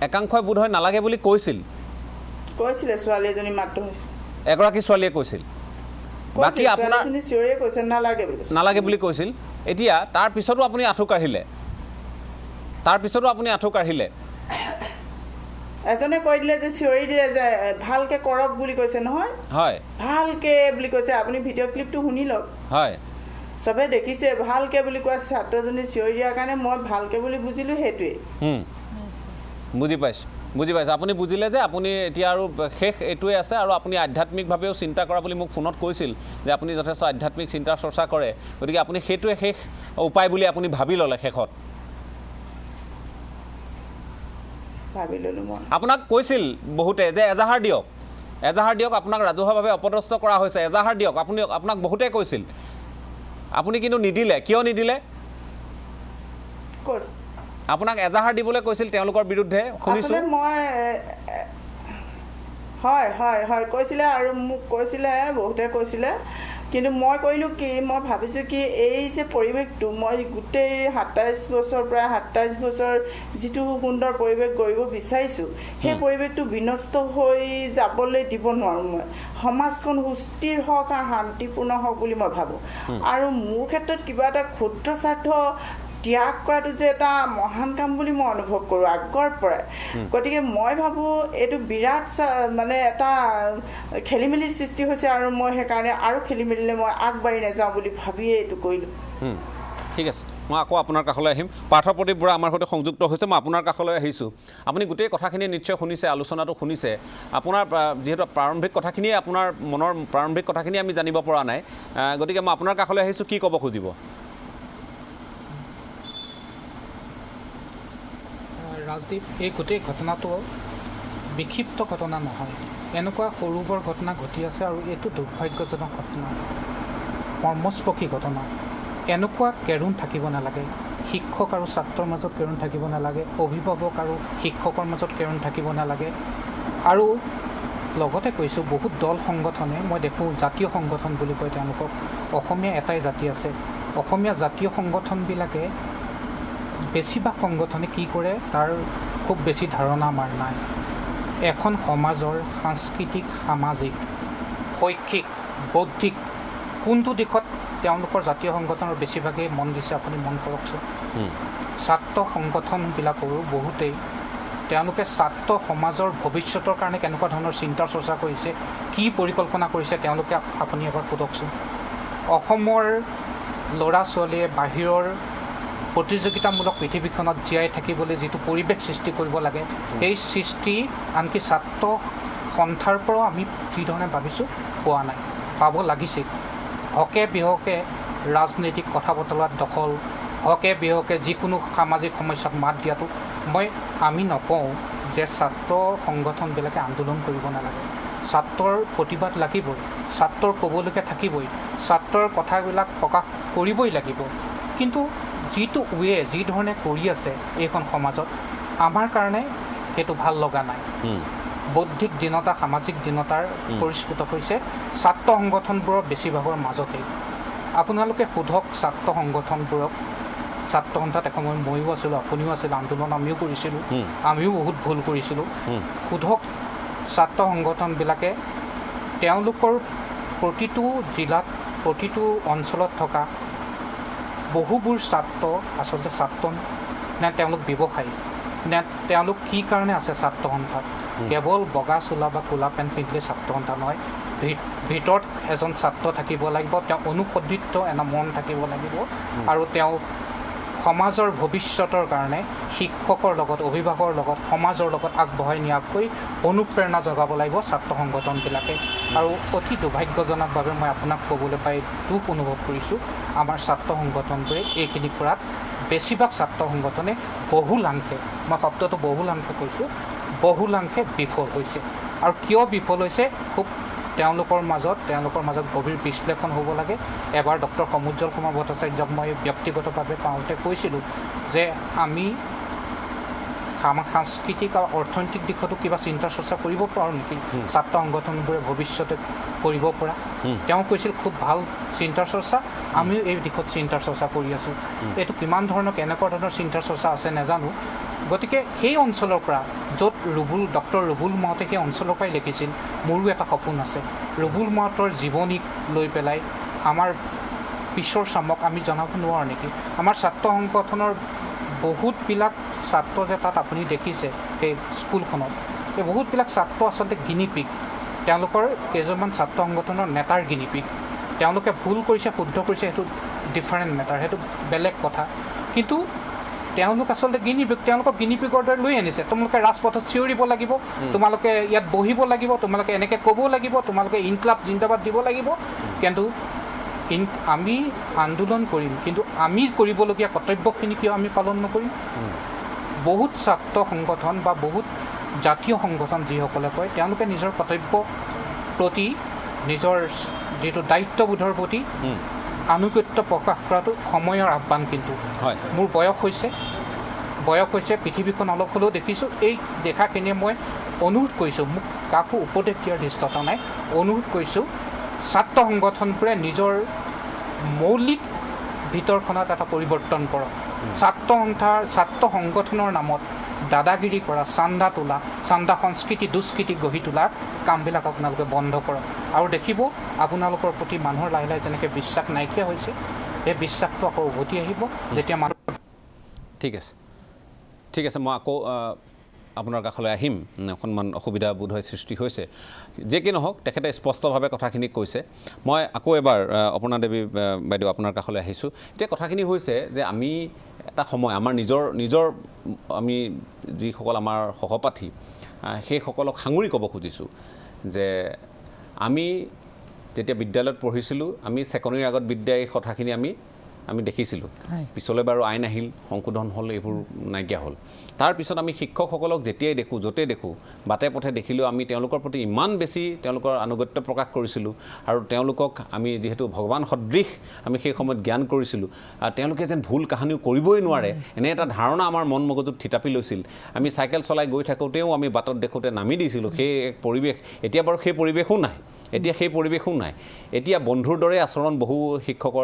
S1: একাংশই বোধহয় নালাগে বুলি
S2: কৈছিলে, ছোৱালী এজনী মাত্ৰ হৈছিল,
S1: এগৰাকী ছোৱালীয়ে কৈছিল, বাকী আপোনাৰ
S2: চিঞৰিয়ে কৈছে
S1: নালাগে বুলি কৈছিল। এতিয়া তাৰপিছতো আপুনি আঁঠু কাঢ়িলে,
S2: এজনে কৈ দিলে যে চিঞৰি দিলে যে ভালকে কৰক বুলি কৈছে নহয়,
S1: হয়
S2: ভালকে বুলি কৈছে, আপুনি ভিডিঅ' ক্লিপটো শুনি লওক,
S1: হয়
S2: চবে দেখিছে ভালকে বুলি কোৱা ছাত্ৰজনী চিঞৰি দিয়াৰ কাৰণে মই ভালকে বুলি বুজিলোঁ, সেইটোৱেই।
S1: বুজি পাইছোঁ, আপুনি বুজিলে যে আপুনি এতিয়া আৰু শেষ এইটোৱে আছে, আৰু আপুনি আধ্যাত্মিকভাৱেও চিন্তা কৰা বুলি মোক ফোনত কৈছিল যে আপুনি যথেষ্ট আধ্যাত্মিক চিন্তা চৰ্চা কৰে, গতিকে আপুনি সেইটোৱে শেষ উপায় বুলি আপুনি ভাবি ল'লে শেষত?
S2: ভাবি ল'লোঁ মই।
S1: আপোনাক কৈছিল বহুতে যে এজাহাৰ দিয়ক, আপোনাক ৰাজহুৱাভাৱে অপদস্থ কৰা হৈছে, এজাহাৰ দিয়ক, আপোনাক বহুতে কৈছিল, আপুনি কিন্তু নিদিলে, কিয় নিদিলে? আপোনাক এজাহাৰ দিবলৈ কৈছিল তেওঁলোকৰ বিৰুদ্ধে, শুনিছোঁ।
S2: মই হয় কৈছিলে, আৰু মোক কৈছিলে, বহুতে কৈছিলে, কিন্তু মই কৰিলোঁ কি, মই ভাবিছোঁ কি এই যে পৰিৱেশটো মই গোটেই 27 বছৰ যিটো সুন্দৰ পৰিৱেশ গঢ়িব বিচাৰিছোঁ, সেই পৰিৱেশটো বিনষ্ট হৈ যাবলৈ দিব নোৱাৰোঁ মই। সমাজখন সুস্থিৰ হওক আৰু শান্তিপূৰ্ণ হওক বুলি মই ভাবোঁ, আৰু মোৰ ক্ষেত্ৰত কিবা এটা ক্ষুদ্ৰ স্বাৰ্থ ত্যাগ কৰাটো যে এটা মহান কাম বুলি মই অনুভৱ কৰোঁ আগৰ পৰাই। গতিকে মই ভাবোঁ এইটো বিৰাট মানে এটা খেলি মেলিৰ সৃষ্টি হৈছে, আৰু মই সেইকাৰণে আৰু খেলি মেলিলে মই আগবাঢ়ি নাযাওঁ বুলি ভাবিয়ে এইটো কৰিলোঁ।
S1: ঠিক আছে, মই আকৌ আপোনাৰ কাষলৈ আহিম। পাৰ্থপ্ৰদীপ বৰা আমাৰ সৈতে সংযুক্ত হৈছে, মই আপোনাৰ কাষলৈ আহিছোঁ। আপুনি গোটেই কথাখিনি নিশ্চয় শুনিছে, আলোচনাটো শুনিছে। আপোনাৰ যিহেতু প্ৰাৰম্ভিক কথাখিনিয়ে আপোনাৰ মনৰ প্ৰাৰম্ভিক কথাখিনি আমি জানিব পৰা নাই, গতিকে মই আপোনাৰ কাষলৈ আহিছোঁ, কি ক'ব খুজিব?
S6: ৰাজদীপ, এই গোটেই ঘটনাটো বিক্ষিপ্ত ঘটনা নহয়, এনেকুৱা সৰু বৰ ঘটনা ঘটি আছে, আৰু এইটো দুৰ্ভাগ্যজনক ঘটনা, মৰ্মস্পৰ্শী ঘটনা। এনেকুৱা কেৰুণ থাকিব নালাগে, শিক্ষক আৰু ছাত্ৰৰ মাজত কেৰুণ থাকিব নালাগে, অভিভাৱক আৰু শিক্ষকৰ মাজত কেৰুণ থাকিব নালাগে। আৰু লগতে কৈছোঁ, বহুত দল সংগঠনে, মই দেখোঁ জাতীয় সংগঠন বুলি কয় তেওঁলোকক, অসমীয়া এটাই জাতি আছে, অসমীয়া জাতীয় সংগঠনবিলাকে বেছিভাগ সংগঠনে কি কৰে তাৰ খুব বেছি ধাৰণা আমাৰ নাই। এখন সমাজৰ সাংস্কৃতিক, সামাজিক, শৈক্ষিক, বৌদ্ধিক কোনটো দিশত তেওঁলোকৰ জাতীয় সংগঠনৰ বেছিভাগেই মন দিছে আপুনি মন কৰকচোন। ছাত্ৰ সংগঠনবিলাকৰো বহুতেই তেওঁলোকে ছাত্ৰ সমাজৰ ভৱিষ্যতৰ কাৰণে কেনেকুৱা ধৰণৰ চিন্তা চৰ্চা কৰিছে, কি পৰিকল্পনা কৰিছে তেওঁলোকে আপুনি এবাৰ সোধকচোন। অসমৰ ল'ৰা ছোৱালীয়ে বাহিৰৰ প্ৰতিযোগিতামূলক পৃথিৱীখনত জীয়াই থাকিবলৈ যিটো পৰিৱেশ সৃষ্টি কৰিব লাগে, সেই সৃষ্টি আনকি ছাত্ৰ সন্থাৰ পৰাও আমি যিধৰণে ভাবিছোঁ পোৱা নাই, পাব লাগিছিল। হকে বিহকে ৰাজনৈতিক কথা বতৰাত দখল, হকে বিহকে যিকোনো সামাজিক সমস্যাক মাত দিয়াটো, আমি নকওঁ যে ছাত্ৰ সংগঠনবিলাকে আন্দোলন কৰিব নালাগে, ছাত্ৰৰ প্ৰতিবাদ লাগিবই, ছাত্ৰৰ ক'বলগীয়া থাকিবই, ছাত্ৰৰ কথাবিলাক প্ৰকাশ কৰিবই লাগিব। কিন্তু যিটো যি ধৰণে কৰি আছে এইখন সমাজত আমাৰ কাৰণে সেইটো ভাল লগা নাই। বৌদ্ধিক দীনতা, সামাজিক দীনতাৰ পৰিস্ফুট হৈছে ছাত্ৰ সংগঠনবোৰৰ বেছিভাগৰ মাজতেই। আপোনালোকে সোধক ছাত্ৰ সংগঠনবোৰক, ছাত্ৰ সন্থাত এসময় ময়ো আছিলোঁ, আপুনিও আছিল, আন্দোলন আমিও কৰিছিলোঁ, আমিও বহুত ভুল কৰিছিলোঁ। সোধক ছাত্ৰ সংগঠনবিলাকে তেওঁলোকৰ প্ৰতিটো জিলাত, প্ৰতিটো অঞ্চলত থকা বহুবোৰ ছাত্ৰ আচলতে ছাত্ৰ নে তেওঁলোক ব্যৱসায়ী নে তেওঁলোক কি কাৰণে আছে ছাত্ৰ সন্থাত? কেৱল বগা চোলা বা ক'লা পেণ্ট পিন্ধিলে ছাত্ৰ সন্থা নহয়। ভিতৰত এজন ছাত্ৰ থাকিব লাগিব, তেওঁ অনুসন্ধিত এটা মন থাকিব লাগিব, আৰু তেওঁ সমাজৰ ভৱিষ্যতৰ কাৰণে শিক্ষকৰ লগত, অভিভাৱকৰ লগত, সমাজৰ লগত আগবঢ়াই নিয়াকৈ অনুপ্ৰেৰণা যোগাব লাগিব ছাত্ৰ সংগঠনবিলাকে। আৰু অতি দুৰ্ভাগ্যজনকভাৱে মই আপোনাক ক'বলৈ পাই দুখ অনুভৱ কৰিছোঁ, আমাৰ ছাত্ৰ সংগঠনবোৰে এইখিনি কৰাত বেছিভাগ ছাত্ৰ সংগঠনে বহুলাংশে, মই শব্দটো বহুলাংশে কৈছোঁ, বহুলাংশে বিফল হৈছে। আৰু কিয় বিফল হৈছে খুব তেওঁলোকৰ মাজত গভীৰ বিশ্লেষণ হ'ব লাগে। এবাৰ ডক্টৰ সমুজ্জ্বল কুমাৰ ভট্টাচাৰ্যক মই ব্যক্তিগতভাৱে পাওঁতে কৈছিলোঁ যে আমি সাংস্কৃতিক আৰু অৰ্থনৈতিক দিশতো কিবা চিন্তা চৰ্চা কৰিব পাৰোঁ নেকি ছাত্ৰ সংগঠনবোৰে ভৱিষ্যতে কৰিব পৰা। তেওঁ কৈছিল খুব ভাল চিন্তা চৰ্চা, আমিও এই দিশত চিন্তা চৰ্চা কৰি আছোঁ। এইটো কিমান ধৰণৰ কেনেকুৱা ধৰণৰ চিন্তা চৰ্চা আছে নাজানো। গতিকে সেই অঞ্চলৰ পৰা য'ত ডক্টৰ ৰুবুল মাউতে সেই অঞ্চলৰ পৰাই লিখিছিল, মোৰো এটা সপোন আছে ৰুবুল মাউতৰ জীৱনীক লৈ পেলাই আমাৰ পিছৰ চামক আমি জনাব নোৱাৰোঁ নেকি? আমাৰ ছাত্ৰ সংগঠনৰ বহুতবিলাক ছাত্ৰ যে তাত আপুনি দেখিছে সেই স্কুলখনত, এই বহুতবিলাক ছাত্ৰ আচলতে গিনিপিক, তেওঁলোকৰ কেইজনমান ছাত্ৰ সংগঠনৰ নেতাৰ গিনিপিক। তেওঁলোকে ভুল কৰিছে, শুদ্ধ কৰিছে, সেইটো ডিফাৰেণ্ট মেটাৰ, সেইটো বেলেগ কথা। কিন্তু তেওঁলোক আচলতে গিনিপিক, তেওঁলোকক গিনিপিকৰ দৰে লৈ আনিছে। তোমালোকে ৰাজপথত চিঞৰিব লাগিব, তোমালোকে ইয়াত বহিব লাগিব, তোমালোকে এনেকৈ ক'ব লাগিব, তোমালোকে ইনকলাব জিন্দাবাদ দিব লাগিব। কিন্তু আমি আন্দোলন কৰিম, কিন্তু আমি কৰিবলগীয়া কৰ্তব্যখিনি কিয় আমি পালন নকৰিম? বহুত ছাত্ৰ সংগঠন বা বহুত জাতীয় সংগঠন যিসকলে কয়, তেওঁলোকে নিজৰ কৰ্তব্য প্ৰতি, নিজৰ যিটো দায়িত্ববোধৰ প্ৰতি আনুগত্য প্ৰকাশ কৰাটো সময়ৰ আহ্বান। কিন্তু মোৰ বয়স হৈছে, পৃথিৱীখন অলপ হ'লেও দেখিছোঁ। এই দেখাখিনিয়ে মই অনুৰোধ কৰিছোঁ, মোক কাকো উপদেশ দিয়াৰ ধৃষ্টতা নাই, অনুৰোধ কৰিছোঁ ছাত্ৰ সংগঠনবোৰে নিজৰ মৌলিক ভিতৰখনত এটা পৰিৱৰ্তন কৰক। ছাত্ৰ সংগঠনৰ নামত দাদাগিৰি কৰা, চান্দা তোলা, চান্দা সংস্কৃতি, দুষ্কৃতি গঢ়ি তোলা কামবিলাক আপোনালোকে বন্ধ কৰক। আৰু দেখিব আপোনালোকৰ প্ৰতি মানুহৰ লাহে লাহে যেনেকৈ বিশ্বাস নাইকিয়া হৈছে, সেই বিশ্বাসটো আকৌ উভতি আহিব যেতিয়া মানুহ।
S1: ঠিক আছে, মই আকৌ আপোনাৰ কাষলৈ আহিম। অকণমান অসুবিধা বোধহয় সৃষ্টি হৈছে। যে কি নহওক, তেখেতে স্পষ্টভাৱে কথাখিনি কৈছে। মই আকৌ এবাৰ অপৰ্ণা দেৱী বাইদেউ আপোনাৰ কাষলৈ আহিছোঁ। এতিয়া কথাখিনি হৈছে যে আমি এটা সময় আমাৰ নিজৰ আমি যিসকল আমাৰ সহপাঠী সেইসকলক সাঙুৰি ক'ব খুজিছোঁ যে আমি যেতিয়া বিদ্যালয়ত পঢ়িছিলোঁ, আমি ছেকেণ্ডেৰীৰ আগত বিদ্যা এই কথাখিনি আমি দেখিছিলোঁ। পিছলৈ বাৰু আইন আহিল, সংশোধন হ'ল, এইবোৰ নাইকিয়া হ'ল। তাৰপিছত আমি শিক্ষকসকলক যেতিয়াই দেখোঁ, য'তেই দেখোঁ, বাটে পথে দেখিলেও আমি তেওঁলোকৰ প্ৰতি ইমান বেছি তেওঁলোকৰ আনুগত্য প্ৰকাশ কৰিছিলোঁ। আৰু তেওঁলোকক আমি যিহেতু ভগৱান সদৃশ আমি সেই সময়ত জ্ঞান কৰিছিলোঁ, আৰু তেওঁলোকে যেন ভুল কাহানিও কৰিবই নোৱাৰে, এনে এটা ধাৰণা আমাৰ মন মগজুত থিতাপি লৈছিল। আমি চাইকেল চলাই গৈ থাকোঁতেও আমি বাটত দেখোঁতে নামি দিছিলোঁ। সেই পৰিৱেশ এতিয়া বাৰু সেই পৰিৱেশো নাই। এতিয়া বন্ধুৰ দৰে আচৰণ বহু শিক্ষক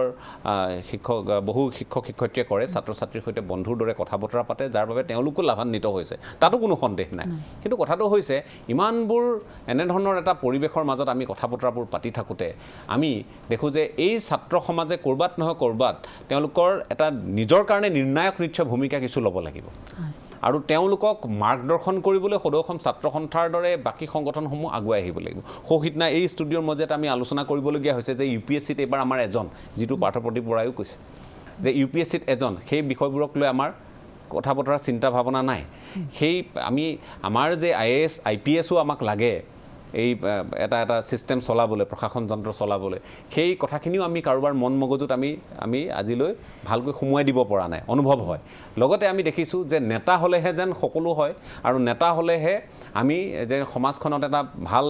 S1: শিক্ষয়িত্ৰীয়ে কৰে, ছাত্ৰ ছাত্ৰীৰ সৈতে বন্ধুৰ দৰে কথা বতৰা পাতে, যাৰ বাবে তেওঁলোকো লাভান্বিত হৈছে, তাতো কোনো সন্দেহ নাই। কিন্তু কথাটো হৈছে ইমানবোৰ এনেধৰণৰ এটা পৰিৱেশৰ মাজত আমি কথা বতৰাবোৰ পাতি থাকোঁতে আমি দেখোঁ যে এই ছাত্ৰ সমাজে ক'ৰবাত নহয় ক'ৰবাত তেওঁলোকৰ এটা নিজৰ কাৰণে নিৰ্ণায়ক নিশ্চয় ভূমিকা কিছু ল'ব লাগিব। আৰু তেওঁলোকক মাৰ্গদৰ্শন কৰিবলৈ সদৌ অসম ছাত্ৰ সন্থাৰ দৰে বাকী সংগঠনসমূহ আগুৱাই আহিব লাগিব। সৌসিদিনা এই ষ্টুডিঅ'ৰ মাজত আমি আলোচনা কৰিবলগীয়া হৈছে যে UPSCত এইবাৰ আমাৰ এজন, যিটো পাৰ্থপ্ৰদীপ বৰায়ো কৈছে যে UPSCত এজন, সেই বিষয়বোৰক লৈ আমাৰ কথা বতৰা চিন্তা ভাৱনা নাই। সেই আমাৰ যে IAS IPSও আমাক লাগে, এই এটা ছিষ্টেম চলাবলৈ, প্ৰশাসন যন্ত্ৰ চলাবলৈ, সেই কথাখিনিও আমি কাৰোবাৰ মন মগজুত আমি আজিলৈ ভালকৈ সোমোৱাই দিব পৰা নাই, অনুভৱ হয়। লগতে আমি দেখিছোঁ যে নেতা হ'লেহে যেন সকলো হয়, আৰু নেতা হ'লেহে আমি যে সমাজখনত এটা ভাল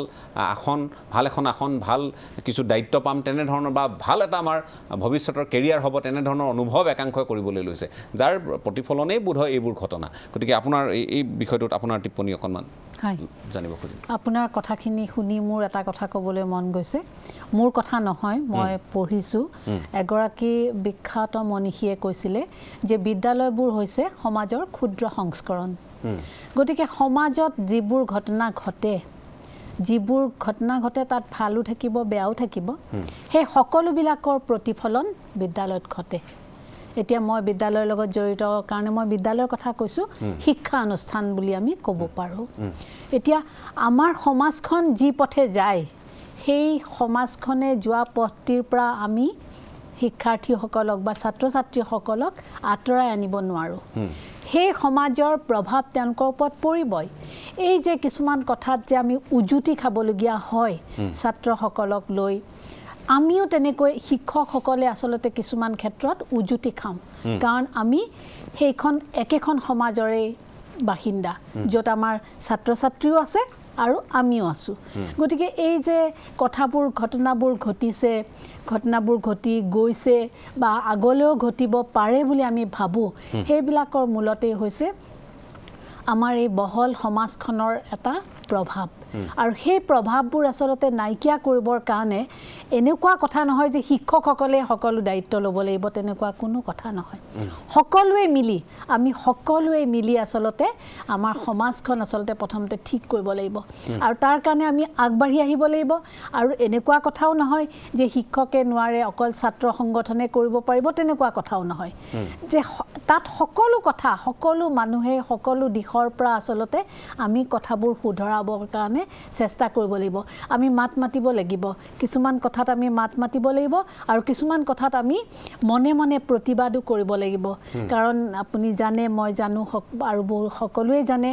S1: এখন আসন, ভাল কিছু দায়িত্ব পাম, তেনেধৰণৰ বা ভাল এটা আমাৰ ভৱিষ্যতৰ কেৰিয়াৰ হ'ব, তেনেধৰণৰ অনুভৱ একাংশই কৰিবলৈ লৈছে, যাৰ প্ৰতিফলনেই বোধ হয় এইবোৰ ঘটনা। গতিকে আপোনাৰ এই বিষয়টোত আপোনাৰ টিপ্পনী অকণমান জানিব খুজিম।
S3: আপোনাৰ কথাখিনি শুনি মোৰ এটা কথা ক'বলৈ মন গৈছে। মোৰ কথা নহয়, মই পঢ়িছোঁ, এগৰাকী বিখ্যাত মনীষীয়ে কৈছিলে যে বিদ্যালয়বোৰ হৈছে সমাজৰ ক্ষুদ্ৰ সংস্কৰণ। গতিকে সমাজত যিবোৰ ঘটনা ঘটে তাত ভালো থাকিব, বেয়াও থাকিব, সেই সকলোবিলাকৰ প্ৰতিফলন বিদ্যালয়ত ঘটে। এতিয়া মই বিদ্যালয়ৰ লগত জড়িত কাৰণে মই বিদ্যালয়ৰ কথা কৈছোঁ, শিক্ষা অনুষ্ঠান বুলি আমি ক'ব পাৰোঁ। এতিয়া আমাৰ সমাজখন যি পথে যায়, সেই সমাজখনে যোৱা পথটিৰ পৰা আমি শিক্ষাৰ্থীসকলক বা ছাত্ৰ ছাত্ৰীসকলক আঁতৰাই আনিব নোৱাৰোঁ। সেই সমাজৰ প্ৰভাৱ তেওঁলোকৰ ওপৰত পৰিবই। এই যে কিছুমান কথাত যে আমি উজুতি খাবলগীয়া হয় ছাত্ৰসকলক লৈ, আমিও তেনেকৈ শিক্ষকসকলে আচলতে কিছুমান ক্ষেত্ৰত উজুতি খাওঁ, কাৰণ আমি সেইখন একেখন সমাজৰে বাসিন্দা, য'ত আমাৰ ছাত্ৰ ছাত্ৰীও আছে আৰু আমিও আছোঁ। গতিকে এই যে ঘটনাবোৰ ঘটি গৈছে বা আগলৈও ঘটিব পাৰে বুলি আমি ভাবোঁ, সেইবিলাকৰ মূলতেই হৈছে আমাৰ এই বহল সমাজখনৰ এটা প্ৰভাৱ। আৰু সেই প্ৰভাৱবোৰ আচলতে নাইকিয়া কৰিবৰ কাৰণে এনেকুৱা কথা নহয় যে শিক্ষকসকলে সকলো দায়িত্ব ল'ব লাগিব, তেনেকুৱা কোনো কথা নহয়। আমি সকলোৱে মিলি আচলতে আমাৰ সমাজখন আচলতে প্ৰথমতে ঠিক কৰিব লাগিব, আৰু তাৰ কাৰণে আমি আগবাঢ়ি আহিব লাগিব। আৰু এনেকুৱা কথাও নহয় যে শিক্ষকে নোৱাৰে, অকল ছাত্ৰ সংগঠনে কৰিব পাৰিব, তেনেকুৱা কথাও নহয়। যে তাত সকলো মানুহে সকলো দিশৰ পৰা আচলতে আমি কথাবোৰ শুধৰাবৰ কাৰণে চেষ্টা কৰিব লাগিব। আমি মাত মাতিব লাগিব, কিছুমান কথাত আমি মাত মাতিব লাগিব, আৰু কিছুমান কথাত আমি মনে মনে প্ৰতিবাদো কৰিব লাগিব। কাৰণ আপুনি জানে, মই জানো, আৰু সকলোৱে জানে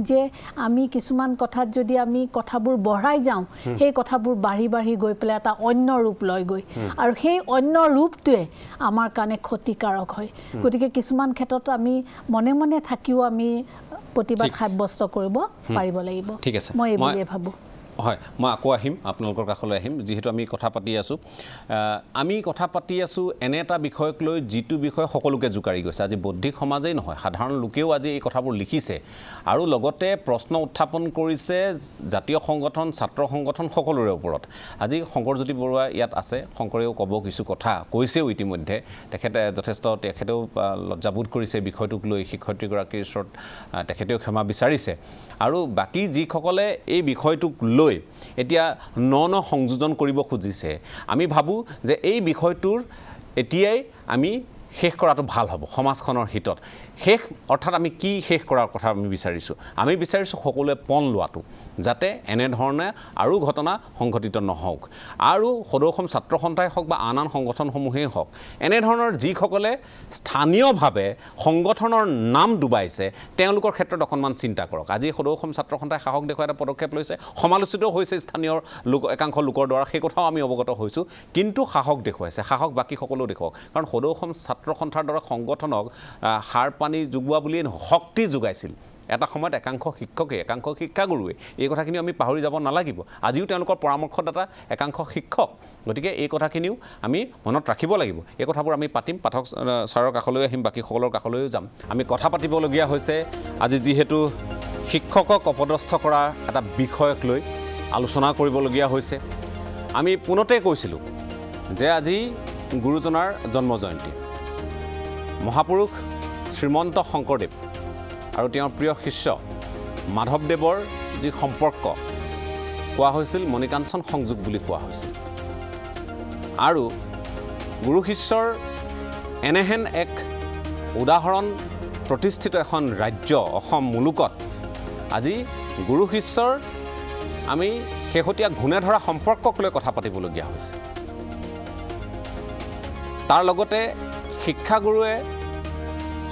S3: যে আমি কিছুমান কথাত যদি আমি কথাবোৰ বঢ়াই যাওঁ, সেই কথাবোৰ বাঢ়ি গৈ পেলাই এটা অন্য ৰূপ লয়গৈ, আৰু সেই অন্য ৰূপটোৱে আমাৰ কাৰণে ক্ষতিকাৰক হয়। গতিকে কিছুমান ক্ষেত্ৰত আমি মনে মনে থাকিও আমি প্ৰতিবাদ সাব্যস্ত কৰিব পাৰিব লাগিব।
S1: ঠিক আছে,
S3: মই এই বুলিয়ে ভাবোঁ।
S1: হয়, মই আকৌ আহিম, আপোনালোকৰ কাষলৈ আহিম। যিহেতু আমি কথা পাতি আছোঁ এনে এটা বিষয়ক লৈ যিটো বিষয় সকলোকে জোকাৰি গৈছে। আজি বৌদ্ধিক সমাজেই নহয়, সাধাৰণ লোকেও আজি এই কথাবোৰ লিখিছে, আৰু লগতে প্ৰশ্ন উত্থাপন কৰিছে জাতীয় সংগঠন, ছাত্ৰ সংগঠন সকলোৰে ওপৰত। আজি শংকৰজ্যোতি বৰুৱা ইয়াত আছে, শংকৰেও ক'ব কিছু কথা কৈছেও ইতিমধ্যে। তেখেতেও লজ্জাবোধ কৰিছে বিষয়টোক লৈ, শিক্ষয়িত্ৰীগৰাকীৰ ওচৰত তেখেতেও ক্ষমা বিচাৰিছে। আৰু বাকী যিসকলে এই বিষয়টোক লৈ এতিয়া ন সংযোজন কৰিব খুজিছে, আমি ভাবোঁ যে এই বিষয়টোৰ এতিয়াই আমি শেষ কৰাটো ভাল হ'ব সমাজখনৰ হিতত। অৰ্থাৎ আমি কি শেষ কৰাৰ কথা আমি বিচাৰিছোঁ? আমি বিচাৰিছোঁ সকলোৱে পণ লোৱাটো, যাতে এনেধৰণে আৰু ঘটনা সংঘটিত নহওক। আৰু সদৌ অসম ছাত্ৰ সন্থাই হওক বা আন সংগঠনসমূহেই হওক, এনেধৰণৰ যিসকলে স্থানীয়ভাৱে সংগঠনৰ নাম ডুবাইছে, তেওঁলোকৰ ক্ষেত্ৰত অকণমান চিন্তা কৰক। আজি সদৌ অসম ছাত্ৰ সন্থাই সাহস দেখুৱাই এটা পদক্ষেপ লৈছে, সমালোচিত হৈছে স্থানীয় একাংশ লোকৰ দ্বাৰা, সেই কথাও আমি অৱগত হৈছোঁ। কিন্তু সাহস দেখুৱাইছে, সাহস বাকী সকলো দেখুৱাওক। কাৰণ সদৌ অসম ছাত্ৰ সন্থাৰ দৰে সংগঠনক সাৰ পানী যোগোৱা বুলিয়ে শক্তি যোগাইছিল এটা সময়ত একাংশ শিক্ষকে, একাংশ শিক্ষাগুৰুৱে। এই কথাখিনি আমি পাহৰি যাব নালাগিব। আজিও তেওঁলোকৰ পৰামৰ্শদাতা একাংশ শিক্ষক। গতিকে এই কথাখিনিও আমি মনত ৰাখিব লাগিব। এই কথাবোৰ আমি পাতিম, পাঠক ছাৰৰ কাষলৈ আহিম, বাকীসকলৰ কাষলৈও যাম। আমি কথা পাতিবলগীয়া হৈছে আজি যিহেতু শিক্ষকক অপদস্থ কৰা এটা বিষয়ক লৈ আলোচনা কৰিবলগীয়া হৈছে। আমি পোনতে কৈছিলোঁ যে আজি গুৰুজনাৰ জন্ম জয়ন্তী, মহাপুৰুষ শ্ৰীমন্ত শংকৰদেৱ আৰু তেওঁৰ প্ৰিয় শিষ্য মাধৱদেৱৰ যি সম্পৰ্ক কোৱা হৈছিল মণিকাঞ্চন সংযোগ বুলি কোৱা হৈছিল। আৰু গুৰু শিষ্যৰ এনেহেন এক উদাহৰণ প্ৰতিষ্ঠিত এখন ৰাজ্য অসম মুলুকত আজি গুৰু শিষ্যৰ আমি শেহতীয়া ঘূণে ধৰা সম্পৰ্কক লৈ কথা পাতিবলগীয়া হৈছে। তাৰ লগতে শিক্ষাগুৰুৱে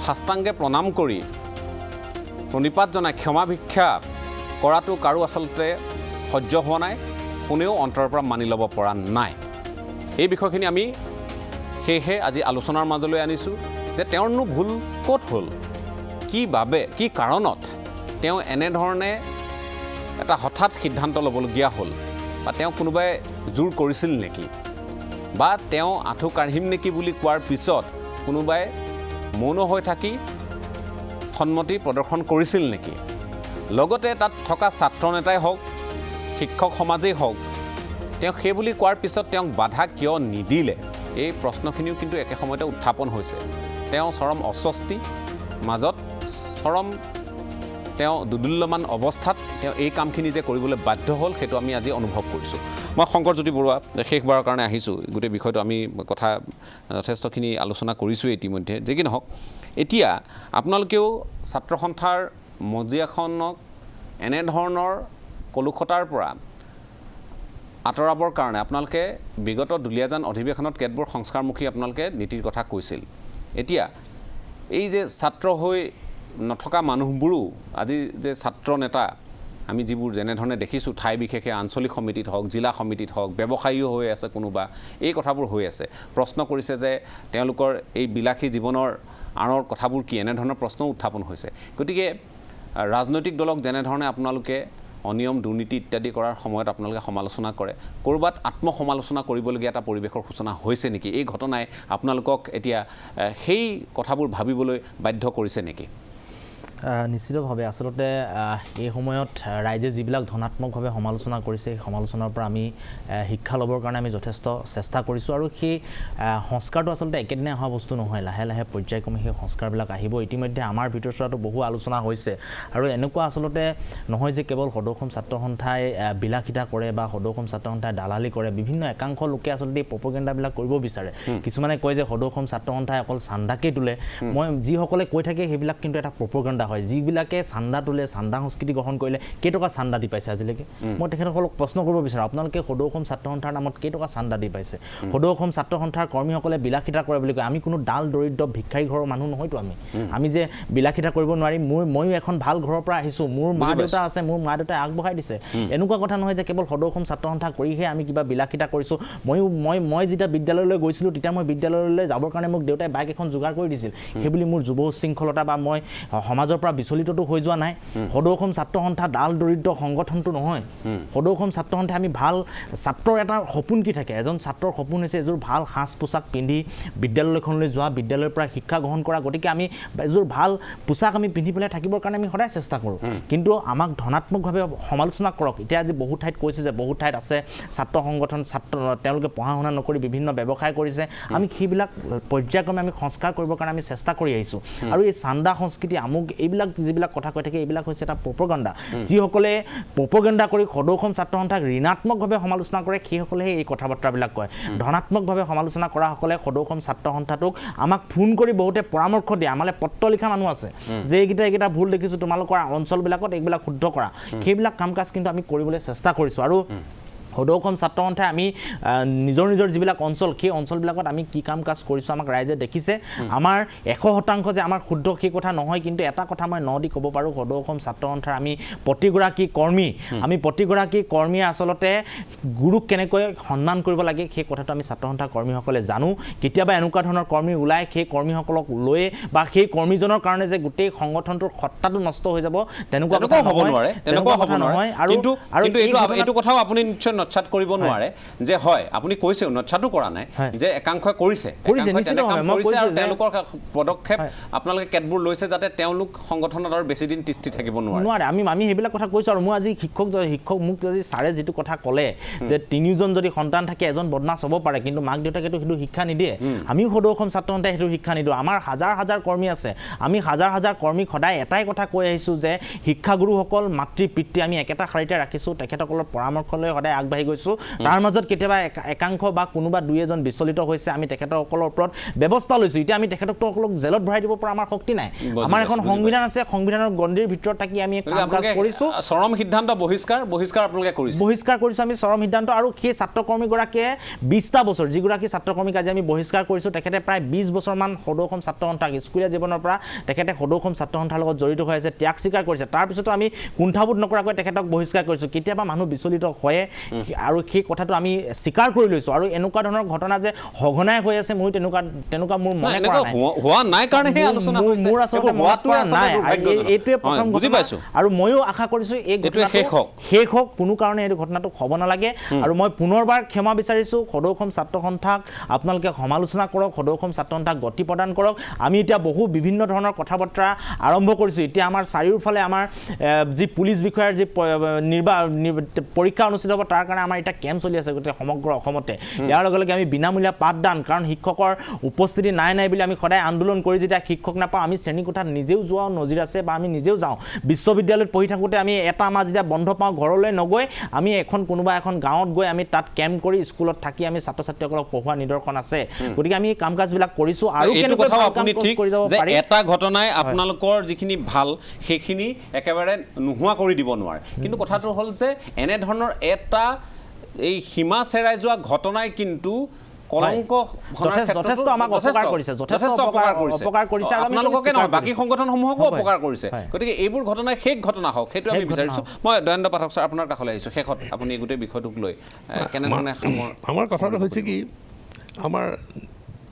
S1: সাষ্টাংগে প্ৰণাম কৰি প্ৰণিপাত জনাই ক্ষমা ভিক্ষা কৰাটো কাৰো আচলতে সহ্য হোৱা নাই, কোনেও অন্তৰৰ পৰা মানি ল'ব পৰা নাই। এই বিষয়খিনি আমি সেয়েহে আজি আলোচনাৰ মাজলৈ আনিছোঁ যে তেওঁৰনো ভুল ক'ত হ'ল, কি বাবে, কি কাৰণত তেওঁ এনেধৰণে এটা হঠাৎ সিদ্ধান্ত ল'বলগীয়া হ'ল, বা তেওঁ কোনোবাই জোৰ কৰিছিল নেকি, বা তেওঁ আঁঠু কাঢ়িম নেকি বুলি কোৱাৰ পিছত কোনোবাই মৌন হৈ থাকি সন্মতি প্ৰদৰ্শন কৰিছিল নেকি, লগতে তাত থকা ছাত্ৰ নেতাই হওক, শিক্ষক সমাজেই হওক, তেওঁ সেই বুলি কোৱাৰ পিছত তেওঁক বাধা কিয় নিদিলে, এই প্ৰশ্নখিনিও কিন্তু একে সময়তে উত্থাপন হৈছে। তেওঁ চৰম অস্বস্তি মাজত, চৰম তেওঁ দুদুল্যমান অৱস্থাত তেওঁ এই কামখিনি যে কৰিবলৈ বাধ্য হ'ল, সেইটো আমি আজি অনুভৱ কৰিছোঁ। মই শংকৰজ্যোতি বৰুৱা শেষবাৰৰ কাৰণে আহিছোঁ। গোটেই বিষয়টো আমি কথা যথেষ্টখিনি আলোচনা কৰিছোঁৱেই ইতিমধ্যে। যি কি নহওক, এতিয়া আপোনালোকেও ছাত্ৰ সন্থাৰ মজিয়াখনক এনেধৰণৰ কলুষতাৰ পৰা আঁতৰাবৰ কাৰণে আপোনালোকে বিগত দুলীয়াজান অধিৱেশনত কেতবোৰ সংস্কাৰমুখী আপোনালোকে নীতিৰ কথা কৈছিল। এতিয়া এই যে ছাত্ৰ হৈ নথকা মানুহবোৰো আজি যে ছাত্ৰ নেতা আমি যিবোৰ যেনেধৰণে দেখিছোঁ, ঠাই বিশেষে আঞ্চলিক সমিতিত হওক, জিলা সমিতিত হওক, ব্যৱসায়ীও হৈ আছে কোনোবা, এই কথাবোৰ হৈ আছে। প্ৰশ্ন কৰিছে যে তেওঁলোকৰ এই বিলাসী জীৱনৰ আঁৰৰ কথাবোৰ কি, এনেধৰণৰ প্ৰশ্নও উত্থাপন হৈছে। গতিকে ৰাজনৈতিক দলক যেনেধৰণে আপোনালোকে অনিয়ম, দুৰ্নীতি ইত্যাদি কৰাৰ সময়ত আপোনালোকে সমালোচনা কৰে, ক'ৰবাত আত্মসমালোচনা কৰিবলগীয়া এটা পৰিৱেশৰ সূচনা হৈছে নেকি? এই ঘটনাই আপোনালোকক এতিয়া সেই কথাবোৰ ভাবিবলৈ বাধ্য কৰিছে নেকি?
S4: নিশ্চিতভাৱে আচলতে এই সময়ত ৰাইজে যিবিলাক ধনাত্মকভাৱে সমালোচনা কৰিছে, সেই সমালোচনাৰ পৰা আমি শিক্ষা ল'বৰ কাৰণে আমি যথেষ্ট চেষ্টা কৰিছোঁ। আৰু সেই সংস্কাৰটো আচলতে একেদিনাই অহা বস্তু নহয়, লাহে লাহে পৰ্যায়ক্ৰমে সেই সংস্কাৰবিলাক আহিব। ইতিমধ্যে আমাৰ ভিতৰচোৱাতো বহু আলোচনা হৈছে। আৰু এনেকুৱা আচলতে নহয় যে কেৱল সদৌ অসম ছাত্ৰ সন্থাই বিলাসিতা কৰে বা সদৌ অসম ছাত্ৰ সন্থাই দালালি কৰে। বিভিন্ন একাংশ লোকে আচলতে এই প্ৰপগেণ্ডাবিলাক কৰিব বিচাৰে। কিছুমানে কয় যে সদৌ অসম ছাত্ৰ সন্থাই অকল চান্দাকেই তোলে। মই যিসকলে কৈ থাকে সেইবিলাক কিন্তু এটা প্ৰপগেণ্ডা হয়। যিবিলাকে চান্দা তোলে, চান্দা সংস্কৃতি গ্ৰহণ কৰিলে কেইটকা চান্দা দি পাইছে আজিলৈকে? মই তেখেতসকলক প্ৰশ্ন কৰিব বিচাৰোঁ, আপোনালোকে সদৌ অসম ছাত্ৰ সন্থাৰ নামত কেইটকা চান্দা দি পাইছে? সদৌ অসম ছাত্ৰ সন্থাৰ কৰ্মীসকলে বিলাসিতা কৰে বুলি কয়। আমি কোনো ডাল দৰিদ্ৰ ভিক্ষাৰী ঘৰৰ মানুহ নহয়তো। আমি যে বিলাসিতা কৰিব নোৱাৰিম, ময়ো এখন ভাল ঘৰৰ পৰা আহিছোঁ, মোৰ মা দেউতা আছে, মোৰ মা দেউতাই আগবঢ়াই দিছে। এনেকুৱা কথা নহয় যে কেৱল সদৌ অসম ছাত্ৰ সন্থা কৰিহে আমি কিবা বিলাসিতা কৰিছোঁ। মই যেতিয়া বিদ্যালয়লৈ গৈছিলোঁ, তেতিয়া মই বিদ্যালয়লৈ যাবৰ কাৰণে মোক দেউতাই বাইক এখন যোগাৰ কৰি দিছিল। সেইবুলি মোৰ যুৱ উশৃংখলতা বা মই সমাজৰ পৰা বিচলিতটো হৈ যোৱা নাই। সদৌ অসম ছাত্ৰ সন্থা ডাল দৰিদ্ৰ সংগঠনটো নহয়। সদৌ অসম ছাত্ৰ সন্থাই আমি ভাল ছাত্ৰৰ এটা সপোন কি থাকে? এজন ছাত্ৰৰ সপোন হৈছে এযোৰ ভাল সাজ পোছাক পিন্ধি বিদ্যালয়খনলৈ যোৱা, বিদ্যালয়ৰ পৰা শিক্ষা গ্ৰহণ কৰা। গতিকে আমি এযোৰ ভাল পোছাক আমি পিন্ধি পেলাই থাকিবৰ কাৰণে আমি সদায় চেষ্টা কৰোঁ। কিন্তু আমাক ধনাত্মকভাৱে সমালোচনা কৰক। এতিয়া আজি বহু ঠাইত কৈছে যে বহু ঠাইত আছে ছাত্ৰ সংগঠন, তেওঁলোকে পঢ়া শুনা নকৰি বিভিন্ন ব্যৱসায় কৰিছে। আমি সেইবিলাক পৰ্যায়ক্ৰমে আমি সংস্কাৰ কৰিবৰ কাৰণে আমি চেষ্টা কৰি আহিছোঁ। আৰু এই চান্দা সংস্কৃতি, আমুক, এইবিলাক যিবিলাক কথা কৈ থাকে, এইবিলাক হৈছে এটা প্ৰপগেণ্ডা। যিসকলে প্ৰপগেণ্ডা কৰি সদৌ অসম ছাত্ৰ সন্থাক ঋণাত্মকভাৱে সমালোচনা কৰে, সেইসকলেহে এই কথা বাৰ্তাবিলাক কয়। ধনাত্মকভাৱে সমালোচনা কৰাসকলে সদৌ অসম ছাত্ৰ সন্থাটোক আমাক ফোন কৰি বহুতে পৰামৰ্শ দিয়ে। আমালৈ পত্ৰ লিখা মানুহ আছে যে এইকেইটা ভুল দেখিছোঁ, তোমালোকৰ অঞ্চলবিলাকত এইবিলাক শুদ্ধ কৰা। সেইবিলাক কাম কাজ কিন্তু আমি কৰিবলৈ চেষ্টা কৰিছোঁ। আৰু সদৌ অসম ছাত্ৰ সন্থাই আমি নিজৰ যিবিলাক অঞ্চল, সেই অঞ্চলবিলাকত আমি কি কাম কাজ কৰিছোঁ আমাক ৰাইজে দেখিছে। আমাৰ 100% যে আমাৰ শুদ্ধ সেই কথা নহয়, কিন্তু এটা কথা মই ন দি ক'ব পাৰোঁ, সদৌ অসম ছাত্ৰ সন্থাৰ আমি প্ৰতিগৰাকী কৰ্মীয়ে আচলতে গুৰুক কেনেকৈ সন্মান কৰিব লাগে সেই কথাটো আমি ছাত্ৰ সন্থাৰ কৰ্মীসকলে জানো। কেতিয়াবা এনেকুৱা ধৰণৰ কৰ্মী ওলায়, সেই কৰ্মীসকলক লৈ বা সেই কৰ্মীজনৰ কাৰণে যে গোটেই সংগঠনটোৰ সত্তাটো নষ্ট হৈ যাব, তেনেকুৱা হ'ব নোৱাৰে। আৰু
S1: এইটো কথাও আপুনি নিশ্চয় নচ্ছাত কৰিব নোৱাৰে যে হয়, আপুনি কৈছেও নচ্ছাতো কৰা নাই যে একাংশই কৰিছে, আৰু তেওঁলোকৰ পদক্ষেপ আপোনালোকে কেতবোৰ লৈছে যাতে তেওঁলোক সংগঠনত আৰু বেছি দিন তিষ্ঠি থাকিব নোৱাৰে।
S4: আমি সেইবিলাক কথা কৈছোঁ। আৰু মই আজি শিক্ষক মোক যদি ছাৰে যিটো কথা ক'লে যে 3জন যদি সন্তান থাকে এজন বদমাছ হ'ব পাৰে, কিন্তু মাক দেউতাকেতো সেইটো শিক্ষা নিদিয়ে। আমিও সদৌ অসম ছাত্ৰ সন্থাই সেইটো শিক্ষা নিদিওঁ। আমাৰ হাজাৰ কৰ্মী আছে। আমি হাজাৰ কৰ্মীক সদায় এটাই কথা কৈ আহিছোঁ যে শিক্ষাগুৰুসকল, মাতৃ পিতৃ আমি একেটা শাৰীতে ৰাখিছোঁ। তেখেতসকলৰ পৰামৰ্শ লৈ সদায় আগবাঢ়ি আগবাঢ়ি গৈছোঁ তাৰ মাজত কেতিয়াবা একাংশ বা কোনোবা দুই এজন বিচলিত হৈছে আমি তেখেতসকলৰ ওপৰত ব্যৱস্থা লৈছোঁ এতিয়া আমি তেখেতসকলক জেলত ভৰাই দিব পৰা আমাৰ শক্তি নাই আমাৰ এখন সংবিধান আছে সংবিধানৰ গণ্ডিৰ ভিতৰত থাকি আমি কাম কাজ কৰিছোঁ
S1: চৰম সিদ্ধান্ত বহিষ্কাৰ আপোনালোকে কৰিছে
S4: বহিষ্কাৰ কৰিছোঁ আমি চৰম সিদ্ধান্ত আৰু সেই ছাত্ৰকৰ্মীগৰাকীয়ে 20টা বছৰ যিগৰাকী ছাত্ৰকৰ্মীক আজি আমি বহিষ্কাৰ কৰিছোঁ তেখেতে প্ৰায় 20 বছৰমান সদৌ অসম ছাত্ৰ সন্থাক স্কুলীয়া জীৱনৰ পৰা তেখেতে সদৌ অসম ছাত্ৰ সন্থাৰ লগত জড়িত হৈ আছে ত্যাগ স্বীকাৰ কৰিছে তাৰপিছতো আমি কুণ্ঠাবোধ নকৰাকৈ তেখেতক বহিষ্কাৰ কৰিছোঁ কেতিয়াবা মানুহ বিচলিত হয় আৰু সেই কথাটো আমি স্বীকাৰ কৰি লৈছোঁ আৰু এনেকুৱা ধৰণৰ ঘটনা যে সঘনাই হৈ আছে মই তেনেকুৱা মোৰ মনে কৰা নাই
S1: হোৱা নাই কাৰণেহে আলোচনা হৈছে
S4: মোৰ আচলতে মনত পৰা নাই এইটোৱে প্ৰথম ঘটনা আৰু ময়ো আশা কৰিছোঁ এই ঘটনাটো শেষ হওক কোনো কাৰণে এই ঘটনাটো হ'ব নালাগে আৰু মই পুনৰবাৰ ক্ষমা বিচাৰিছোঁ সদৌ অসম ছাত্ৰ সন্থাক আপোনালোকে সমালোচনা কৰক সদৌ অসম ছাত্ৰ সন্থাক গতি প্ৰদান কৰক আমি এতিয়া বহু বিভিন্ন ধৰণৰ কথা বতৰা আৰম্ভ কৰিছোঁ এতিয়া আমাৰ চাৰিওফালে আমাৰ যি পুলিচ বিষয়াৰ যি পৰীক্ষা অনুষ্ঠিত হ'ব তাৰ কাৰণে আমাৰ এতিয়া কেম্প চলি আছে গোটেই সমগ্ৰ অসমতে ইয়াৰ লগে লগে আমি বিনামূলীয়া পাঠদান কাৰণ শিক্ষকৰ উপস্থিতি নাই বুলি আমি সদায় আন্দোলন কৰি যেতিয়া শিক্ষক নাপাওঁ আমি শ্ৰেণীকোঠাত নিজেও যোৱা নজিৰ আছে বা আমি নিজেও যাওঁ বিশ্ববিদ্যালয়ত পঢ়ি থাকোঁতে আমি এটা মাহ যেতিয়া বন্ধ পাওঁ ঘৰলৈ নগৈ আমি কোনোবা এখন গাঁৱত গৈ আমি তাত কেম্প কৰি স্কুলত থাকি আমি ছাত্ৰ ছাত্ৰীসকলক পঢ়োৱা নিদৰ্শন আছে গতিকে আমি কাম কাজবিলাক কৰিছোঁ আৰু
S1: এটা ঘটনাই আপোনালোকৰ যিখিনি ভাল সেইখিনি একেবাৰে নোহোৱা কৰি দিব নোৱাৰে কিন্তু কথাটো হ'ল যে এনেধৰণৰ এটা এই সীমা চেৰাই যোৱা ঘটনাই কিন্তু কলংক
S4: যথেষ্ট আমাক অপকাৰ কৰিছে আৰু
S1: আপোনালোককে নহয় বাকী সংগঠনসমূহকো অপকাৰ কৰিছে গতিকে এইবোৰ ঘটনাই শেষ ঘটনা হওক সেইটো আমি বিচাৰিছোঁ মই দয়ানন্দ পাঠক ছাৰ আপোনাৰ কাষলৈ আহিছোঁ শেষত আপুনি এই গোটেই বিষয়টোক লৈ কেনেধৰণে
S5: আমাৰ কথাটো হৈছে কি আমাৰ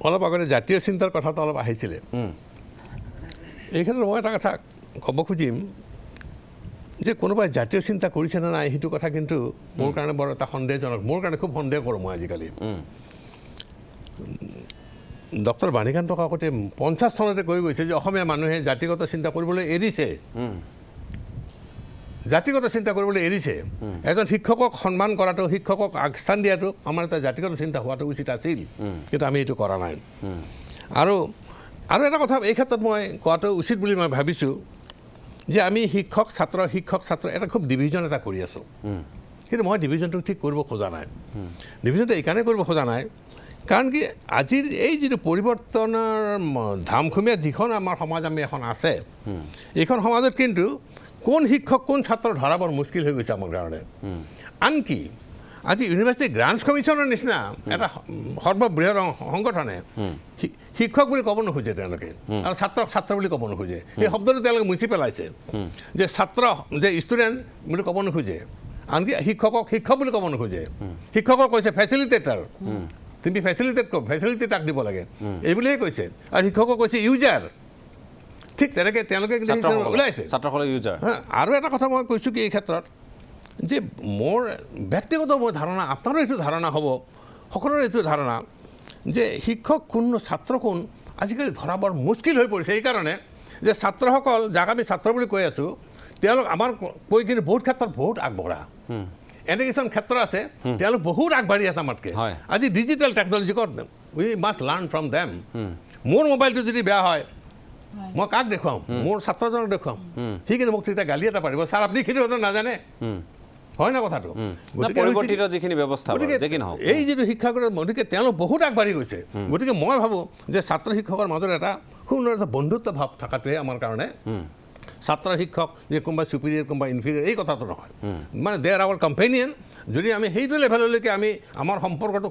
S5: অলপ আগতে জাতীয় চিন্তাৰ কথাটো অলপ আহিছিলে এই ক্ষেত্ৰত মই এটা কথা ক'ব খুজিম যে কোনোবাই জাতীয় চিন্তা কৰিছে নে নাই সেইটো কথা কিন্তু মোৰ কাৰণে বৰ এটা সন্দেহজনক মোৰ কাৰণে খুব সন্দেহ কৰোঁ মই আজিকালি ডক্টৰ বাণীকান্ত কাকতে 50 চনতে কৈ গৈছে যে অসমীয়া মানুহে জাতিগত চিন্তা কৰিবলৈ এৰিছে এজন শিক্ষকক সন্মান কৰাটো শিক্ষকক আগস্থান দিয়াটো আমাৰ এটা জাতিগত চিন্তা হোৱাটো উচিত আছিল কিন্তু আমি এইটো কৰা নাই আৰু এটা কথা এই ক্ষেত্ৰত মই কোৱাটো উচিত বুলি মই ভাবিছোঁ যে আমি শিক্ষক ছাত্ৰ এটা খুব ডিভিজন এটা কৰি আছোঁ কিন্তু মই ডিভিজনটো ঠিক কৰিব খোজা নাই ডিভিজনটো এইকাৰণে কৰিব খোজা নাই কাৰণ কি আজিৰ এই যিটো পৰিৱৰ্তনৰ ধামখুমীয়া যিখন আমাৰ সমাজ আমি এখন আছে এইখন সমাজত কিন্তু কোন শিক্ষক কোন ছাত্ৰ ধৰা বৰ মুস্কিল হৈ গৈছে আমাৰ কাৰণে আনকি আজি ইউনিভাৰ্চিটি গ্ৰাণ্টছ কমিশ্যনৰ নিচিনা এটা সৰ্ববৃহৎ সংগঠনে শিক্ষক বুলি ক'ব নোখোজে তেওঁলোকে আৰু ছাত্ৰ বুলি ক'ব নোখোজে এই শব্দটো তেওঁলোকে মুচি পেলাইছে যে ষ্টুডেণ্ট বুলি ক'ব নোখোজে আনকি শিক্ষক বুলি ক'ব নোখোজে শিক্ষকক কৈছে ফেচিলিটেটাৰ তুমি ফেচিলিটেটাক দিব লাগে এইবুলিয়ে কৈছে আৰু শিক্ষকক কৈছে ইউজাৰ ঠিক তেনেকৈ তেওঁলোকে ওলাইছে আৰু এটা কথা মই কৈছোঁ কি এই ক্ষেত্ৰত যে মোৰ ব্যক্তিগত ধাৰণা আপোনাৰো এইটো ধাৰণা হ'ব সকলোৰে এইটো ধাৰণা যে শিক্ষক কোন ছাত্ৰ কোন আজিকালি ধৰা বৰ মুস্কিল হৈ পৰিছে এইকাৰণে যে ছাত্ৰসকল যাক আমি ছাত্ৰ বুলি কৈ আছোঁ তেওঁলোক আমাৰ কৈ কিন্তু বহুত ক্ষেত্ৰত বহুত আগবঢ়া এনে কিছুমান ক্ষেত্ৰ আছে তেওঁলোক বহুত আগবাঢ়ি আছে আমাতকৈ আজি ডিজিটেল টেকন'লজিকত we must learn from them মোৰ মোবাইলটো যদি বেয়া হয় মই কাক দেখুৱাম মোৰ ছাত্ৰজনক দেখুৱাম সি কিন্তু মোক তেতিয়া গালি এটা পাৰিব ছাৰ আপুনি সেইটো নাজানে হয় না কথাটো এই যিটো শিক্ষাগত গতিকে তেওঁলোক বহুত আগবাঢ়ি গৈছে গতিকে মই ভাবোঁ যে ছাত্ৰ শিক্ষকৰ মাজত এটা সুন্দৰ এটা বন্ধুত্ব ভাৱ থকাটোৱে আমাৰ কাৰণে ছাত্ৰ শিক্ষক যে কোনোবা চুপিৰিয়ৰ কোনোবা ইনফিৰিয়ৰ এই কথাটো নহয় মানে দে আৰ আৱাৰ কম্পেনিয়ন যদি আমি সেইটো লেভেললৈকে আমি আমাৰ সম্পৰ্কটো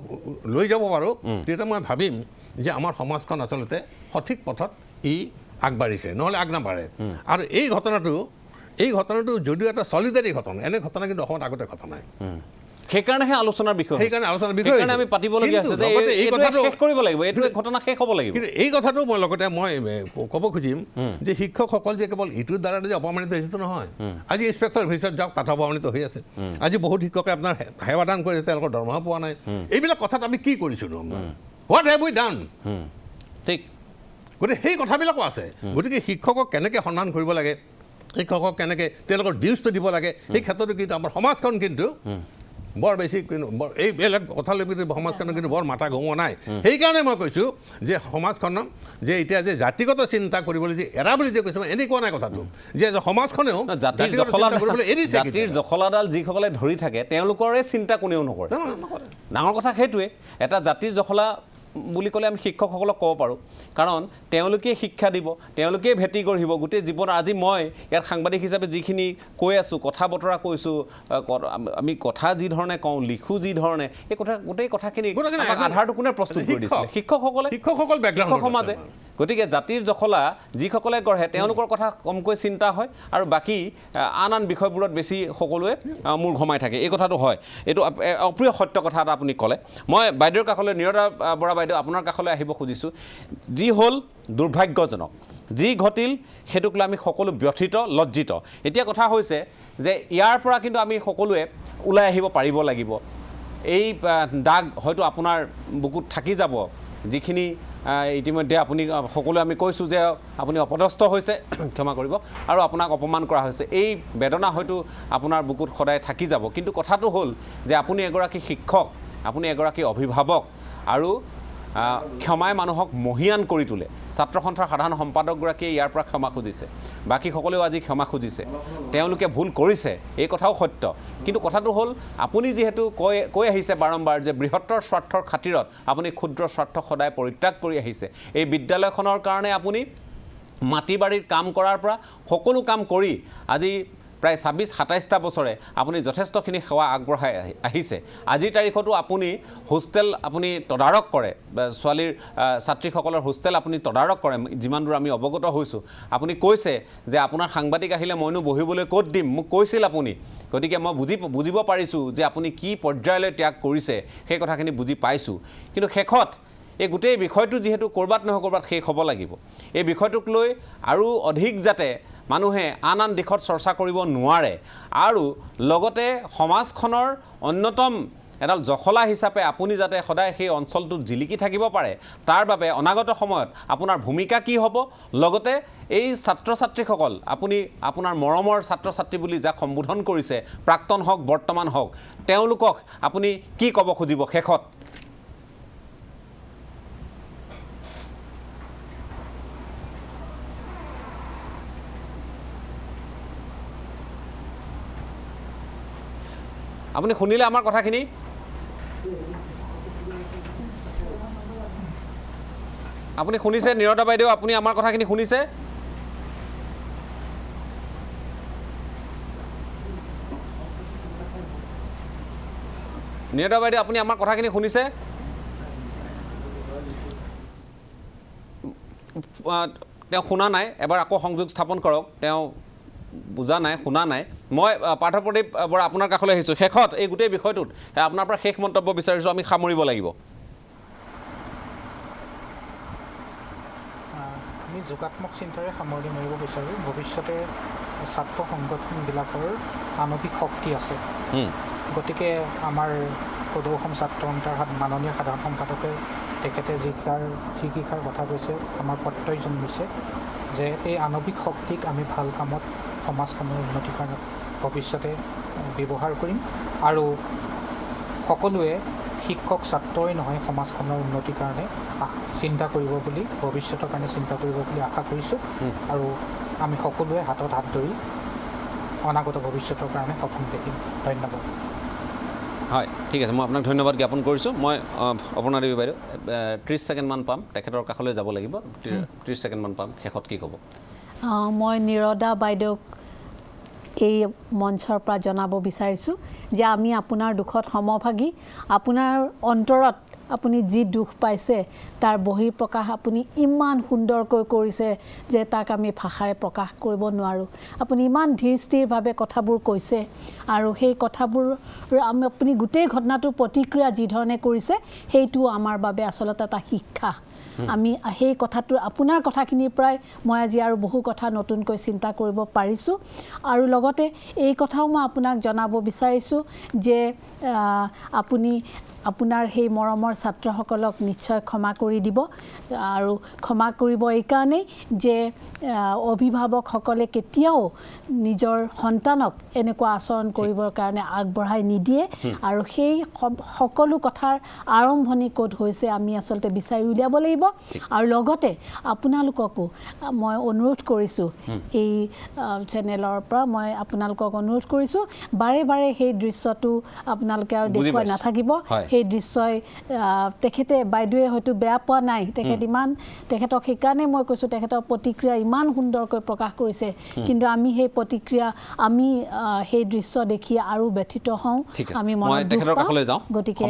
S5: লৈ যাব পাৰোঁ তেতিয়া মই ভাবিম যে আমাৰ সমাজখন আচলতে সঠিক পথত আগবাঢ়িছে নহ'লে আগ নাবাঢ়ে আৰু এই ঘটনাটো যদিও এটা চলিদাৰী ঘটনা এনে ঘটনা কিন্তু অসমত আগতে ঘটা নাই
S1: সেইকাৰণেহে আলোচনাৰ বিষয় আমি পাতিবলগীয়া আছে যে এই কথাটো শেষ কৰিব লাগিব এইটো ঘটনা শেষ হ'ব লাগিব
S5: কিন্তু এই কথাটো মই লগতে মই ক'ব খুজিম যে শিক্ষকসকল যে কেৱল ইটোৰ দ্বাৰা যে অপমানিত হৈছেতো নহয় আজি ইনস্পেক্টৰ অফিচত যাওক তাত অপমানিত হৈ আছে আজি বহুত শিক্ষকে আপোনাৰ সেৱাদান কৰিছে তেওঁলোকৰ দৰমহা পোৱা নাই এইবিলাক কথাত আমি কি কৰিছোঁ হোৱাট হেভ উই ডান
S1: ঠিক
S5: গতিকে সেই কথাবিলাকো আছে গতিকে শিক্ষকক কেনেকৈ সন্মান কৰিব লাগে শিক্ষকক কেনেকৈ তেওঁলোকৰ ডিউজটো দিব লাগে সেই ক্ষেত্ৰতো কিন্তু আমাৰ সমাজখন কিন্তু বৰ বেছি এই বেলেগ কথালৈ সমাজখনৰ কিন্তু বৰ মাথা ঘুমোৱা নাই সেইকাৰণে মই কৈছোঁ যে সমাজখনক যে এতিয়া যে জাতিগত চিন্তা কৰিবলৈ যে এৰা বুলি যে কৈছোঁ এনেকুৱা নাই কথাটো যে সমাজখনেও
S1: জাতিৰ জখলাডাল যিসকলে ধৰি থাকে তেওঁলোকৰে চিন্তা কোনেও নকৰে ডাঙৰ কথা সেইটোৱে এটা জাতিৰ জখলা বুলি ক'লে আমি শিক্ষকসকলক ক'ব পাৰোঁ কাৰণ তেওঁলোকে শিক্ষা দিব তেওঁলোকে ভেটি গঢ়িব গোটেই জীৱন আজি মই ইয়াত সাংবাদিক হিচাপে যিখিনি কৈ আছোঁ কথা বতৰা কৈছোঁ আমি কথা যি ধৰণে কওঁ লিখোঁ যি ধৰণে এই কথা গোটেই কথাখিনি আধাৰটো কোনে প্ৰস্তুত কৰি দিছিলে শিক্ষকসকল শিক্ষক সমাজে গতিকে জাতিৰ জখলা যিসকলে গঢ়ে তেওঁলোকৰ কথা কমকৈ চিন্তা হয় আৰু বাকী আন বিষয়বোৰত বেছি সকলোৱে মূৰ ঘমাই থাকে এই কথাটো হয় এইটো অপ্ৰিয় সত্য কথা এটা আপুনি ক'লে মই বাইদেউৰ কাষলৈ নিৰদা বৰা বাইদেউ আপোনাৰ কাষলৈ আহিব খুজিছোঁ যি হ'ল দুৰ্ভাগ্যজনক যি ঘটিল সেইটোক লৈ আমি সকলো ব্যথিত লজ্জিত এতিয়া কথা হৈছে যে ইয়াৰ পৰা কিন্তু আমি সকলোৱে ওলাই আহিব পাৰিব লাগিব এই দাগ হয়তো আপোনাৰ বুকুত থাকি যাব যিখিনি ইতিমধ্যে আপুনি সকলোৱে আমি কৈছোঁ যে আপুনি অপদস্থ হৈছে ক্ষমা কৰিব আৰু আপোনাক অপমান কৰা হৈছে এই বেদনা হয়তো আপোনাৰ বুকুত সদায় থাকি যাব কিন্তু কথাটো হ'ল যে আপুনি এগৰাকী শিক্ষক আপুনি এগৰাকী অভিভাৱক আৰু ক্ষমাই মানুহক মহিয়ান কৰি তোলে ছাত্ৰ সন্থাৰ সাধাৰণ সম্পাদকগৰাকীয়ে ইয়াৰ পৰা ক্ষমা খুজিছে বাকীসকলেও আজি ক্ষমা খুজিছে তেওঁলোকে ভুল কৰিছে এই কথাও সত্য কিন্তু কথাটো হ'ল আপুনি যিহেতু কৈ আহিছে বাৰম্বাৰ যে বৃহত্তৰ স্বাৰ্থৰ খাতিৰত আপুনি ক্ষুদ্ৰ স্বাৰ্থ সদায় পৰিত্যাগ কৰি আহিছে এই বিদ্যালয়খনৰ কাৰণে আপুনি মাটি বাৰীৰ কাম কৰাৰ পৰা সকলো কাম কৰি আজি প্ৰায় ২৬-২৭টা বছৰে আপুনি যথেষ্টখিনি সেৱা আগবঢ়াই আহিছে আজিৰ তাৰিখতো আপুনি হোষ্টেল আপুনি তদাৰক কৰে ছোৱালীৰ ছাত্ৰীসকলৰ হোষ্টেল আপুনি তদাৰক কৰে যিমান দূৰ আমি অৱগত হৈছোঁ আপুনি কৈছে যে আপোনাৰ সাংবাদিক আহিলে মইনো বহিবলৈ ক'ত দিম মোক কৈছিল আপুনি গতিকে মই বুজিব পাৰিছোঁ যে আপুনি কি পৰ্যায়লৈ ত্যাগ কৰিছে সেই কথাখিনি বুজি পাইছোঁ কিন্তু শেষত এই গোটেই বিষয়টো যিহেতু ক'ৰবাত নহয় ক'ৰবাত শেষ হ'ব লাগিব এই বিষয়টোক লৈ আৰু অধিক যাতে মানুহে আন দিশত চৰ্চা কৰিব নোৱাৰে আৰু লগতে সমাজখনৰ অন্যতম এডাল জখলা হিচাপে আপুনি যাতে সদায় সেই অঞ্চলটোত জিলিকি থাকিব পাৰে তাৰ বাবে অনাগত সময়ত আপোনাৰ ভূমিকা কি হ'ব লগতে এই ছাত্ৰ ছাত্ৰীসকল আপুনি আপোনাৰ মৰমৰ ছাত্ৰ ছাত্ৰী বুলি যাক সম্বোধন কৰিছে প্ৰাক্তন হওক বৰ্তমান হওক তেওঁলোকক আপুনি কি ক'ব খুজিব শেষত আপুনি শুনিলে আমাৰ কথাখিনি আপুনি শুনিছে নিৰদা বাইদেউ আপুনি আমাৰ কথাখিনি শুনিছে নিৰদা বাইদেউ আপুনি আমাৰ কথাখিনি শুনিছে তেওঁ শুনা নাই এবাৰ আকৌ সংযোগ স্থাপন কৰক তেওঁ বুজা নাই শুনা নাই মই পাৰ্থপ্ৰদীপ বৰা আপোনাৰ কাষলৈ আহিছোঁ শেষত এই গোটেই বিষয়টোত আপোনাৰ পৰা শেষ মন্তব্য বিচাৰিছোঁ আমি সামৰিব লাগিব
S6: আমি যোগাত্মক চিন্তাৰে সামৰণি মাৰিব বিচাৰোঁ ভৱিষ্যতে ছাত্ৰ সংগঠনবিলাকৰ মানৱিক শক্তি আছে গতিকে আমাৰ সদৌ অসম ছাত্ৰ সন্থাৰ মাননীয় সাধাৰণ সম্পাদকে তেখেতে যিকেইষাৰ কথা কৈছে আমাৰ প্ৰত্যয় জন্মিছে যে এই আণৱিক শক্তিক আমি ভাল কামত সমাজখনৰ উন্নতিৰ কাৰণে ভৱিষ্যতে ব্যৱহাৰ কৰিম আৰু সকলোৱে শিক্ষক ছাত্ৰই নহয় সমাজখনৰ উন্নতিৰ কাৰণে চিন্তা কৰিব বুলি ভৱিষ্যতৰ কাৰণে চিন্তা কৰিব বুলি আশা কৰিছোঁ আৰু আমি সকলোৱে হাতত হাত ধৰি অনাগত ভৱিষ্যতৰ কাৰণে সপোন দেখিম ধন্যবাদ
S1: হয় ঠিক আছে মই আপোনাক ধন্যবাদ জ্ঞাপন কৰিছোঁ মই অপৰ্ণা দেৱী বাইদেউ 30 ছেকেণ্ডমান পাম তেখেতৰ কাষলৈ যাব লাগিব 30 ছেকেণ্ডমান পাম শেষত কি ক'ব
S3: মই নিৰদা বাইদেউক এই মঞ্চৰ পৰা জনাব বিচাৰিছোঁ যে আমি আপোনাৰ দুখত সমভাগী আপোনাৰ অন্তৰত আপুনি যি দুখ পাইছে তাৰ বহিঃপ্ৰকাশ আপুনি ইমান সুন্দৰকৈ কৰিছে যে তাক আমি ভাষাৰে প্ৰকাশ কৰিব নোৱাৰোঁ আপুনি ইমান ধীৰ স্থিৰভাৱে কথাবোৰ কৈছে আৰু সেই কথাবোৰ আপুনি গোটেই ঘটনাটোৰ প্ৰতিক্ৰিয়া যি ধৰণে কৰিছে সেইটো আমাৰ বাবে আচলতে এটা শিক্ষা আমি সেই কথাটো আপোনাৰ কথাখিনিৰ পৰাই মই আজি আৰু বহু কথা নতুনকৈ চিন্তা কৰিব পাৰিছোঁ আৰু লগতে এই কথাও মই আপোনাক জনাব বিচাৰিছোঁ যে আপুনি আপোনাৰ সেই মৰমৰ ছাত্ৰসকলক নিশ্চয় ক্ষমা কৰি দিব আৰু ক্ষমা কৰিব এই কাৰণেই যে অভিভাৱকসকলে কেতিয়াও নিজৰ সন্তানক এনেকুৱা আচৰণ কৰিবৰ কাৰণে আগবঢ়াই নিদিয়ে আৰু সেই সকলো কথাৰ আৰম্ভণি ক'ত হৈছে আমি আচলতে বিচাৰি উলিয়াব লাগিব আৰু লগতে আপোনালোককো মই অনুৰোধ কৰিছোঁ এই চেনেলৰ পৰা মই আপোনালোকক অনুৰোধ কৰিছোঁ বাৰে বাৰে সেই দৃশ্যটো আপোনালোকে আৰু দেখুৱাই নাথাকিব সেই দৃশ্যই তেখেতে বাইদেৱে হয়তো বেয়া পোৱা নাই তেখেতক সেইকাৰণে মই কৈছোঁ তেখেতৰ প্ৰতিক্ৰিয়া ইমান সুন্দৰকৈ প্ৰকাশ কৰিছে কিন্তু আমি সেই প্ৰতিক্ৰিয়া আমি সেই দৃশ্য দেখি আৰু ব্যথিত হওঁ আমি
S1: মই তেখেতৰ কাষলৈ যাওঁ
S3: গতিকে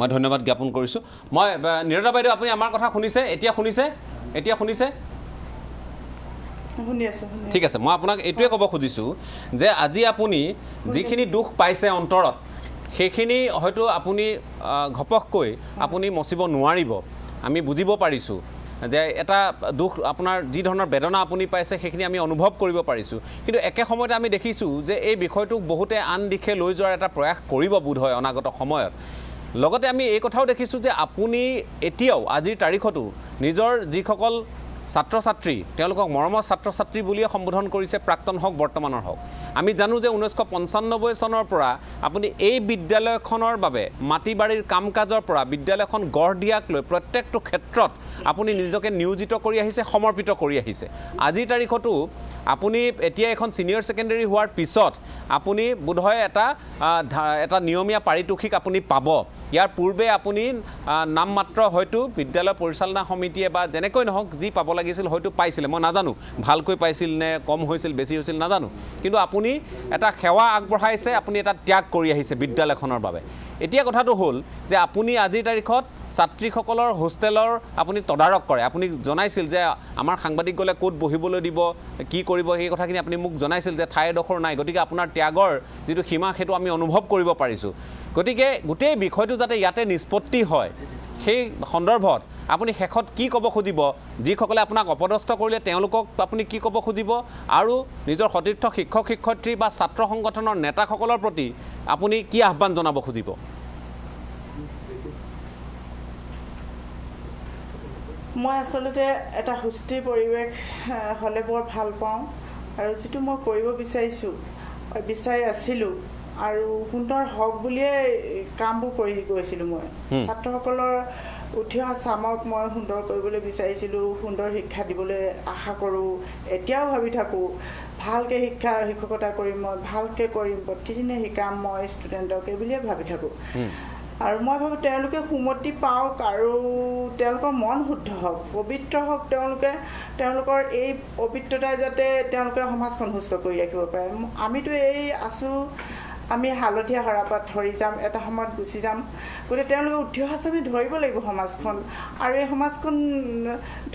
S1: মই ধন্যবাদ জ্ঞাপন কৰিছোঁ মই নিৰতা বাইদেউ আপুনি আমাৰ কথা শুনিছে এতিয়া শুনিছে ঠিক আছে মই আপোনাক এইটোৱে ক'ব খুজিছোঁ যে আজি আপুনি যিখিনি দুখ পাইছে অন্তৰত সেইখিনি হয়তো আপুনি ঘপককৈ আপুনি মচিব নোৱাৰিব আমি বুজিব পাৰিছোঁ যে এটা দুখ আপোনাৰ যি ধৰণৰ বেদনা আপুনি পাইছে সেইখিনি আমি অনুভৱ কৰিব পাৰিছোঁ কিন্তু একে সময়তে আমি দেখিছোঁ যে এই বিষয়টোক বহুতে আন দিশে লৈ যোৱাৰ এটা প্ৰয়াস কৰিব বোধ হয় অনাগত সময়ত লগতে আমি এই কথাও দেখিছোঁ যে আপুনি এতিয়াও আজিৰ তাৰিখতো নিজৰ যিসকল ছাত্ৰ ছাত্ৰী তেওঁলোকক মৰমৰ ছাত্ৰ ছাত্ৰী বুলিয়ে সম্বোধন কৰিছে প্ৰাক্তন হওক বৰ্তমানৰ হওক আমি জানো যে 1995 চনৰ পৰা আপুনি এই বিদ্যালয়খনৰ বাবে মাটি বাৰীৰ কাম কাজৰ পৰা বিদ্যালয়খন গঢ় দিয়াক লৈ প্ৰত্যেকটো ক্ষেত্ৰত আপুনি নিজকে নিয়োজিত কৰি আহিছে সমৰ্পিত কৰি আহিছে আজিৰ তাৰিখতো আপুনি এতিয়া এখন ছিনিয়ৰ ছেকেণ্ডেৰী হোৱাৰ পিছত আপুনি বোধহয় এটা নিয়মীয়া পাৰিতোষিক আপুনি পাব ইয়াৰ পূৰ্বে আপুনি নামমাত্ৰ হয়তো বিদ্যালয় পৰিচালনা সমিতিয়ে বা যেনেকৈ নহওক যি পাব লাগিছিল হয়তো পাইছিলে মই নাজানো ভালকৈ পাইছিল নে কম হৈছিল বেছি হৈছিল নাজানো কিন্তু আপুনি এটা সেৱা আগবঢ়াইছে আপুনি এটা ত্যাগ কৰি আহিছে বিদ্যালয়খনৰ বাবে এতিয়া কথাটো হ'ল যে আপুনি আজিৰ তাৰিখত ছাত্ৰীসকলৰ হোষ্টেলৰ আপুনি তদাৰক কৰে আপুনি জনাইছিল যে আমাৰ সাংবাদিক গ'লে ক'ত বহিবলৈ দিব কি কৰিব সেই কথাখিনি আপুনি মোক জনাইছিল যে ঠাই এডোখৰ নাই গতিকে আপোনাৰ ত্যাগৰ যিটো সীমা সেইটো আমি অনুভৱ কৰিব পাৰিছোঁ গতিকে গোটেই বিষয়টো যাতে ইয়াতে নিষ্পত্তি হয় সেই সন্দৰ্ভত আপুনি শেষত কি ক'ব খুজিব যিসকলে আপোনাক অপদস্থ কৰিলে তেওঁলোকক আপুনি কি ক'ব খুজিব আৰু নিজৰ সতীৰ্থ শিক্ষক শিক্ষয়িত্ৰী বা ছাত্ৰ সংগঠনৰ নেতাসকলৰ প্ৰতি আপুনি কি আহ্বান জনাব খুজিব
S2: মই আচলতে এটা সুস্থিৰ পৰিৱেশ হ'লে বৰ ভাল পাওঁ আৰু যিটো মই কৰিব বিচাৰি আছিলোঁ আৰু সুন্দৰ হওক বুলিয়ে কামবোৰ কৰি গৈছিলোঁ মই ছাত্ৰসকলৰ উঠি অহা চামক মই সুন্দৰ কৰিবলৈ বিচাৰিছিলোঁ সুন্দৰ শিক্ষা দিবলৈ আশা কৰোঁ এতিয়াও ভাবি থাকোঁ ভালকৈ শিক্ষকতা কৰিম মই ভালকৈ কৰিম প্ৰতিদিনে শিকাম মই ষ্টুডেণ্টক এই বুলিয়ে ভাবি থাকোঁ আৰু মই ভাবোঁ তেওঁলোকে সুমতি পাওক আৰু তেওঁলোকৰ মন শুদ্ধ হওক পবিত্ৰ হওক তেওঁলোকৰ এই পবিত্ৰতাই যাতে তেওঁলোকে সমাজখন সুস্থ কৰি ৰাখিব পাৰে আমিতো এই আছোঁ আমি হালধীয়া সৰাপাত ধৰি যাম এটা সময়ত গুচি যাম গতিকে তেওঁলোকে উঠি অহা চামে ধৰিব লাগিব সমাজখন আৰু এই সমাজখন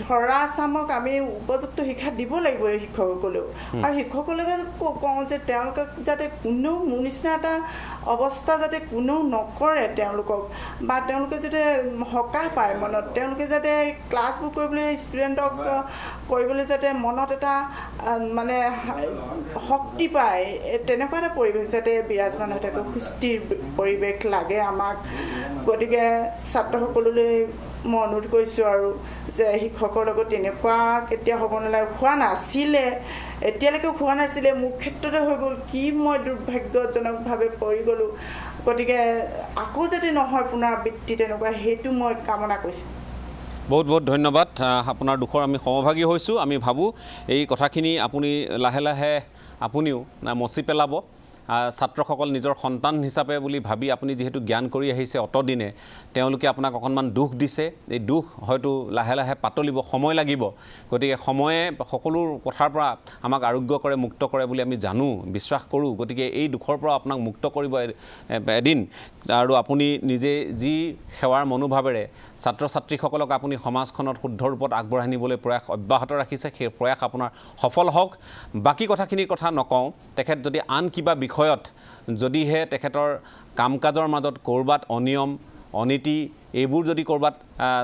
S2: ধৰা চামক আমি উপযুক্ত শিক্ষা দিব লাগিব এই শিক্ষকসকলেও আৰু শিক্ষকসকলে কওঁ যে তেওঁলোকক যাতে কোনেও মোৰ নিচিনা এটা অৱস্থা যাতে কোনেও নকৰে তেওঁলোকক বা তেওঁলোকে যাতে সকাহ পায় মনত তেওঁলোকে যাতে ক্লাছবোৰ কৰিবলৈ ষ্টুডেণ্টক কৰিবলৈ যাতে মনত এটা মানে শক্তি পায় তেনেকুৱা এটা পৰিৱেশ যাতে বিৰাজমান হৈ থাকে সুস্থিৰ পৰিৱেশ লাগে আমাক গতিকে ছাত্ৰসকললৈ মই অনুৰোধ কৰিছোঁ আৰু যে শিক্ষকৰ লগত তেনেকুৱা কেতিয়া হ'ব নালাগে হোৱা নাছিলে এতিয়ালৈকে হোৱা নাছিলে মোৰ ক্ষেত্ৰতে হৈ গ'ল কি মই দুৰ্ভাগ্যজনকভাৱে পৰি গ'লোঁ গতিকে আকৌ যাতে নহয় পুনৰাবৃত্তি তেনেকুৱা সেইটো মই কামনা কৰিছোঁ
S1: বহুত বহুত ধন্যবাদ আপোনাৰ দুখৰ আমি সমভাগী হৈছোঁ আমি ভাবোঁ এই কথাখিনি আপুনি লাহে লাহে আপুনিও মচি পেলাব ছাত্ৰসকল নিজৰ সন্তান হিচাপে বুলি ভাবি আপুনি যিহেতু জ্ঞান কৰি আহিছে অতদিনে তেওঁলোকে আপোনাক অকণমান দুখ দিছে এই দুখ হয়তো লাহে লাহে পাতলিব সময় লাগিব গতিকে সময়ে সকলো কথাৰ পৰা আমাক আৰোগ্য কৰে মুক্ত কৰে বুলি আমি জানো বিশ্বাস কৰোঁ গতিকে এই দুখৰ পৰা আপোনাক মুক্ত কৰিব এদিন আৰু আপুনি নিজে যি সেৱাৰ মনোভাৱেৰে ছাত্ৰ ছাত্ৰীসকলক আপুনি সমাজখনত শুদ্ধ ৰূপত আগবঢ়াই নিবলৈ প্ৰয়াস অব্যাহত ৰাখিছে সেই প্ৰয়াস আপোনাৰ সফল হওক বাকী কথাখিনিৰ কথা নকওঁ তেখেত যদি আন কিবা বিষয়ত যদিহে তেখেতৰ কাম কাজৰ মাজত ক'ৰবাত অনিয়ম অনীতি এইবোৰ যদি ক'ৰবাত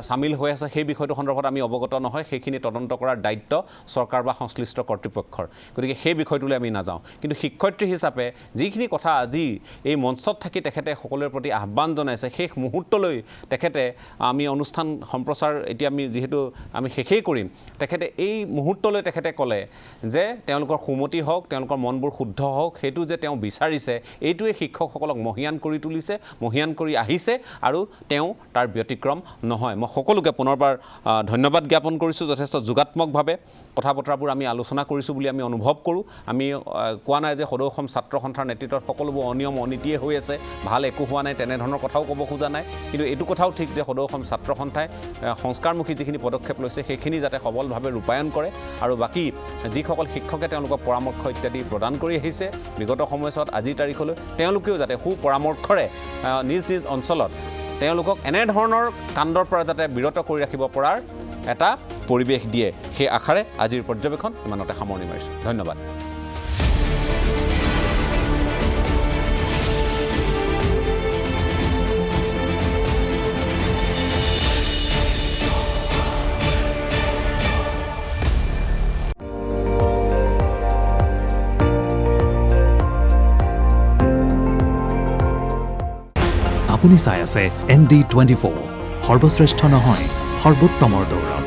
S1: চামিল হৈ আছে সেই বিষয়টো সন্দৰ্ভত আমি অৱগত নহয়, সেইখিনি তদন্ত কৰাৰ দায়িত্ব চৰকাৰ বা সংশ্লিষ্ট কৰ্তৃপক্ষৰ। গতিকে সেই বিষয়টোলৈ আমি নাযাওঁ। কিন্তু শিক্ষয়িত্ৰী হিচাপে যিখিনি কথা আজি এই মঞ্চত থাকি তেখেতে সকলোৰে প্ৰতি আহ্বান জনাইছে, শেষ মুহূৰ্তলৈ তেখেতে আমি অনুষ্ঠান সম্প্ৰচাৰ এতিয়া আমি যিহেতু আমি শেষেই কৰিম, তেখেতে এই মুহূৰ্তলৈ তেখেতে ক'লে যে তেওঁলোকৰ সুমতি হওক, তেওঁলোকৰ মনবোৰ শুদ্ধ হওক, সেইটো যে তেওঁ বিচাৰিছে, এইটোৱে শিক্ষকসকলক মহিয়ান কৰি তুলিছে, মহিয়ান কৰি আহিছে আৰু তেওঁ তাৰ ব্যতিক্ৰম নহয়। মই সকলোকে পুনৰবাৰ ধন্যবাদ জ্ঞাপন কৰিছোঁ। যথেষ্ট যোগাত্মকভাৱে কথা বতৰাবোৰ আমি আলোচনা কৰিছোঁ বুলি আমি অনুভৱ কৰোঁ। আমি কোৱা নাই যে সদৌ অসম ছাত্ৰ সন্থাৰ নেতৃত্বত সকলোবোৰ অনিয়ম অনীতিয়ে হৈ আছে, ভাল একো হোৱা নাই, তেনেধৰণৰ কথাও ক'ব খোজা নাই। কিন্তু এইটো কথাও ঠিক যে সদৌ অসম ছাত্ৰ সন্থাই সংস্কাৰমুখী যিখিনি পদক্ষেপ লৈছে সেইখিনি যাতে সবলভাৱে ৰূপায়ণ কৰে আৰু বাকী যিসকল শিক্ষকে তেওঁলোকক পৰামৰ্শ ইত্যাদি প্ৰদান কৰি আহিছে বিগত সময়ছোৱাত আজিৰ তাৰিখলৈ, তেওঁলোকেও যাতে সুপৰামৰ্শৰে নিজ নিজ অঞ্চলত তেওঁলোকক এনেধৰণৰ কাণ্ডৰ পৰা যাতে বিৰত কৰি ৰাখিব পৰাৰ এটা পৰিৱেশ দিয়ে, সেই আশাৰে আজিৰ পৰ্যবেক্ষণ ইমানতে সামৰণি মাৰিছোঁ। ধন্যবাদ।
S7: আপুনি চাই আছে ND24, সৰ্বশ্ৰেষ্ঠ নহয় সৰ্বোত্তমৰ দৌৰ।